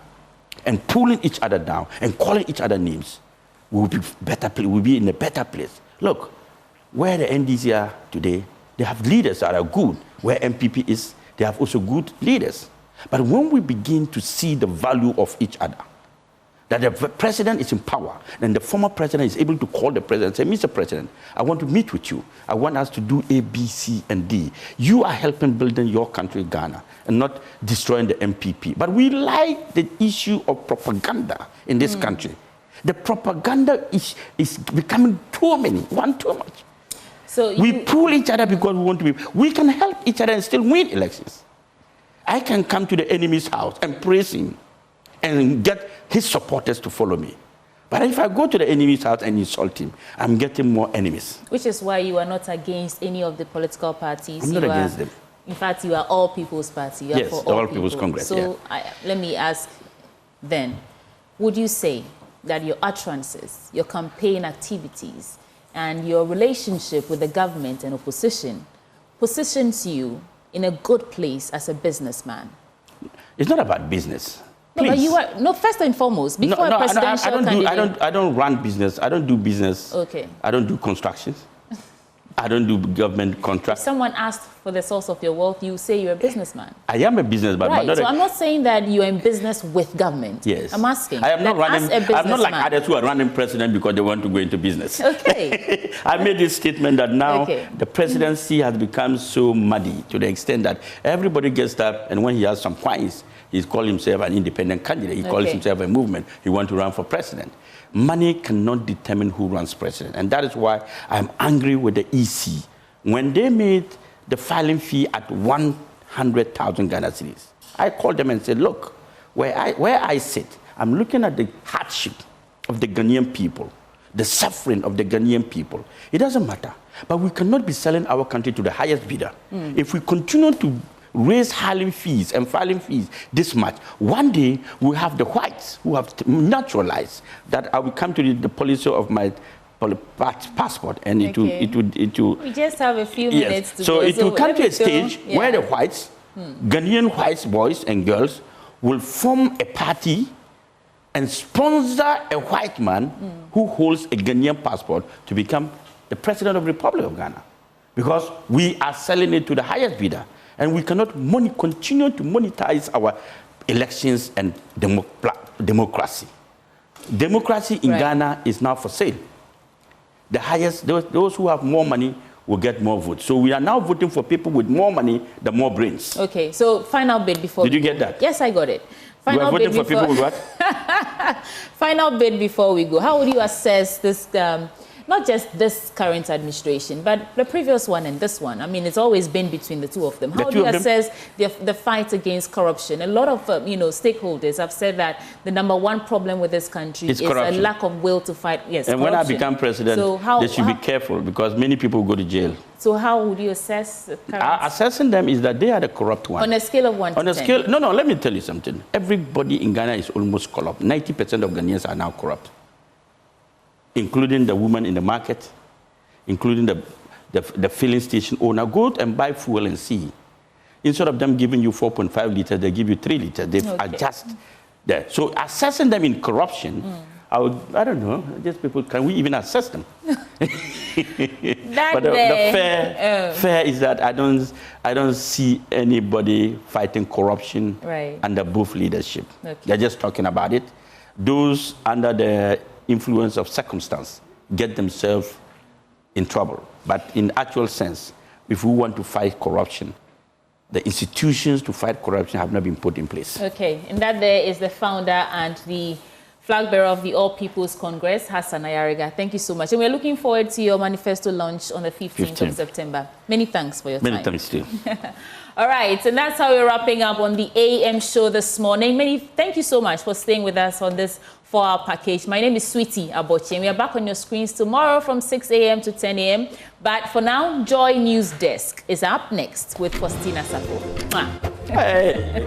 and pulling each other down and calling each other names, we'll be in a better place. Look, where the NDC are today, they have leaders that are good. Where MPP is, they have also good leaders. But when we begin to see the value of each other, that the president is in power, and the former president is able to call the president and say, Mr. President, I want to meet with you. I want us to do A, B, C, and D. You are helping building your country, Ghana, and not destroying the MPP. But we like the issue of propaganda in this country. The propaganda is becoming too many, too much. So we pull each other because we want to be. We can help each other and still win elections. I can come to the enemy's house and praise him and get his supporters to follow me. But if I go to the enemy's house and insult him, I'm getting more enemies.
Which is why you are not against any of the political parties.
I'm not against them.
In fact, you are All People's Party. You are
yes,
for
All People's Congress.
So let me ask then, would you say that your utterances, your campaign activities, and your relationship with the government and opposition positions you in a good place as a businessman?
It's not about business.
No, but you are, first and foremost, before a presidential candidate.
I don't run business. I don't do business.
Okay.
I don't do constructions. I don't do government contracts.
If someone asked for the source of your wealth, you say you're a businessman.
I am a businessman.
Right.
But
So I'm not saying that you're in business with government.
Yes.
I'm asking.
I am not running. I'm not like
businessman.
others who are running president because they want to go into business.
Okay.
I made this statement that now the presidency has become so muddy to the extent that everybody gets up, and when he has some coins, he calls himself an independent candidate. He calls himself a movement. He wants to run for president. Money cannot determine who runs president. And that is why I'm angry with the EC. When they made the filing fee at 100,000 Ghana cedis, I called them and said, look, where I sit, I'm looking at the hardship of the Ghanaian people, the suffering of the Ghanaian people. It doesn't matter. But we cannot be selling our country to the highest bidder. If we continue to raise filing fees this much, one day we'll have the whites who have naturalized that I will come to the policy of my passport, and it will.
We just have a few minutes to
so
go.
it will come to a stage where the whites, Ghanaian whites, boys and girls, will form a party and sponsor a white man who holds a Ghanaian passport to become the president of the Republic of Ghana. Because we are selling it to the highest bidder, and we cannot continue to monetize our elections and democracy. Democracy in Ghana is now for sale. The highest, those who have more money will get more votes. So we are now voting for people with more money, the more brains.
Okay, so final bit before.
Did you get that?
Yes, I got it.
You are voting for people with what?
Final bit before we go. How would you assess this, not just this current administration, but the previous one and this one? I mean, it's always been between the two of them. How do you assess the fight against corruption? A lot of stakeholders have said that the #1 problem with this country is a lack of will to fight. Yes,
and
corruption.
when I become president, they should be careful because many people go to jail.
So how would you assess the current?
Assessing them is that they are the corrupt ones.
On a scale of 1 to 10? On a
scale, no, let me tell you something. Everybody in Ghana is almost corrupt. 90% of Ghanaians are now corrupt, including the woman in the market, including the filling station owner. Go and buy fuel and see. Instead of them giving you 4.5 liters, they give you 3 liters. They adjust there. So assessing them in corruption, I don't know, just people, can we even assess them? But the fair is that I don't see anybody fighting corruption under both leadership. They're just talking about it. Those under the influence of circumstance get themselves in trouble. But in actual sense, if we want to fight corruption, the institutions to fight corruption have not been put in place.
Okay, and that there is the founder and the flag bearer of the All People's Congress, Hassan Ayariga. Thank you so much. And we're looking forward to your manifesto launch on the 15th of September. Many thanks for your time.
Many thanks too.
All right, and that's how we're wrapping up on the AM show this morning. Thank you so much for staying with us on this 4-hour package. My name is Sweetie Abochi, and we are back on your screens tomorrow from 6 a.m. to 10 a.m. But for now, Joy News Desk is up next with Faustina Safo.
Hey.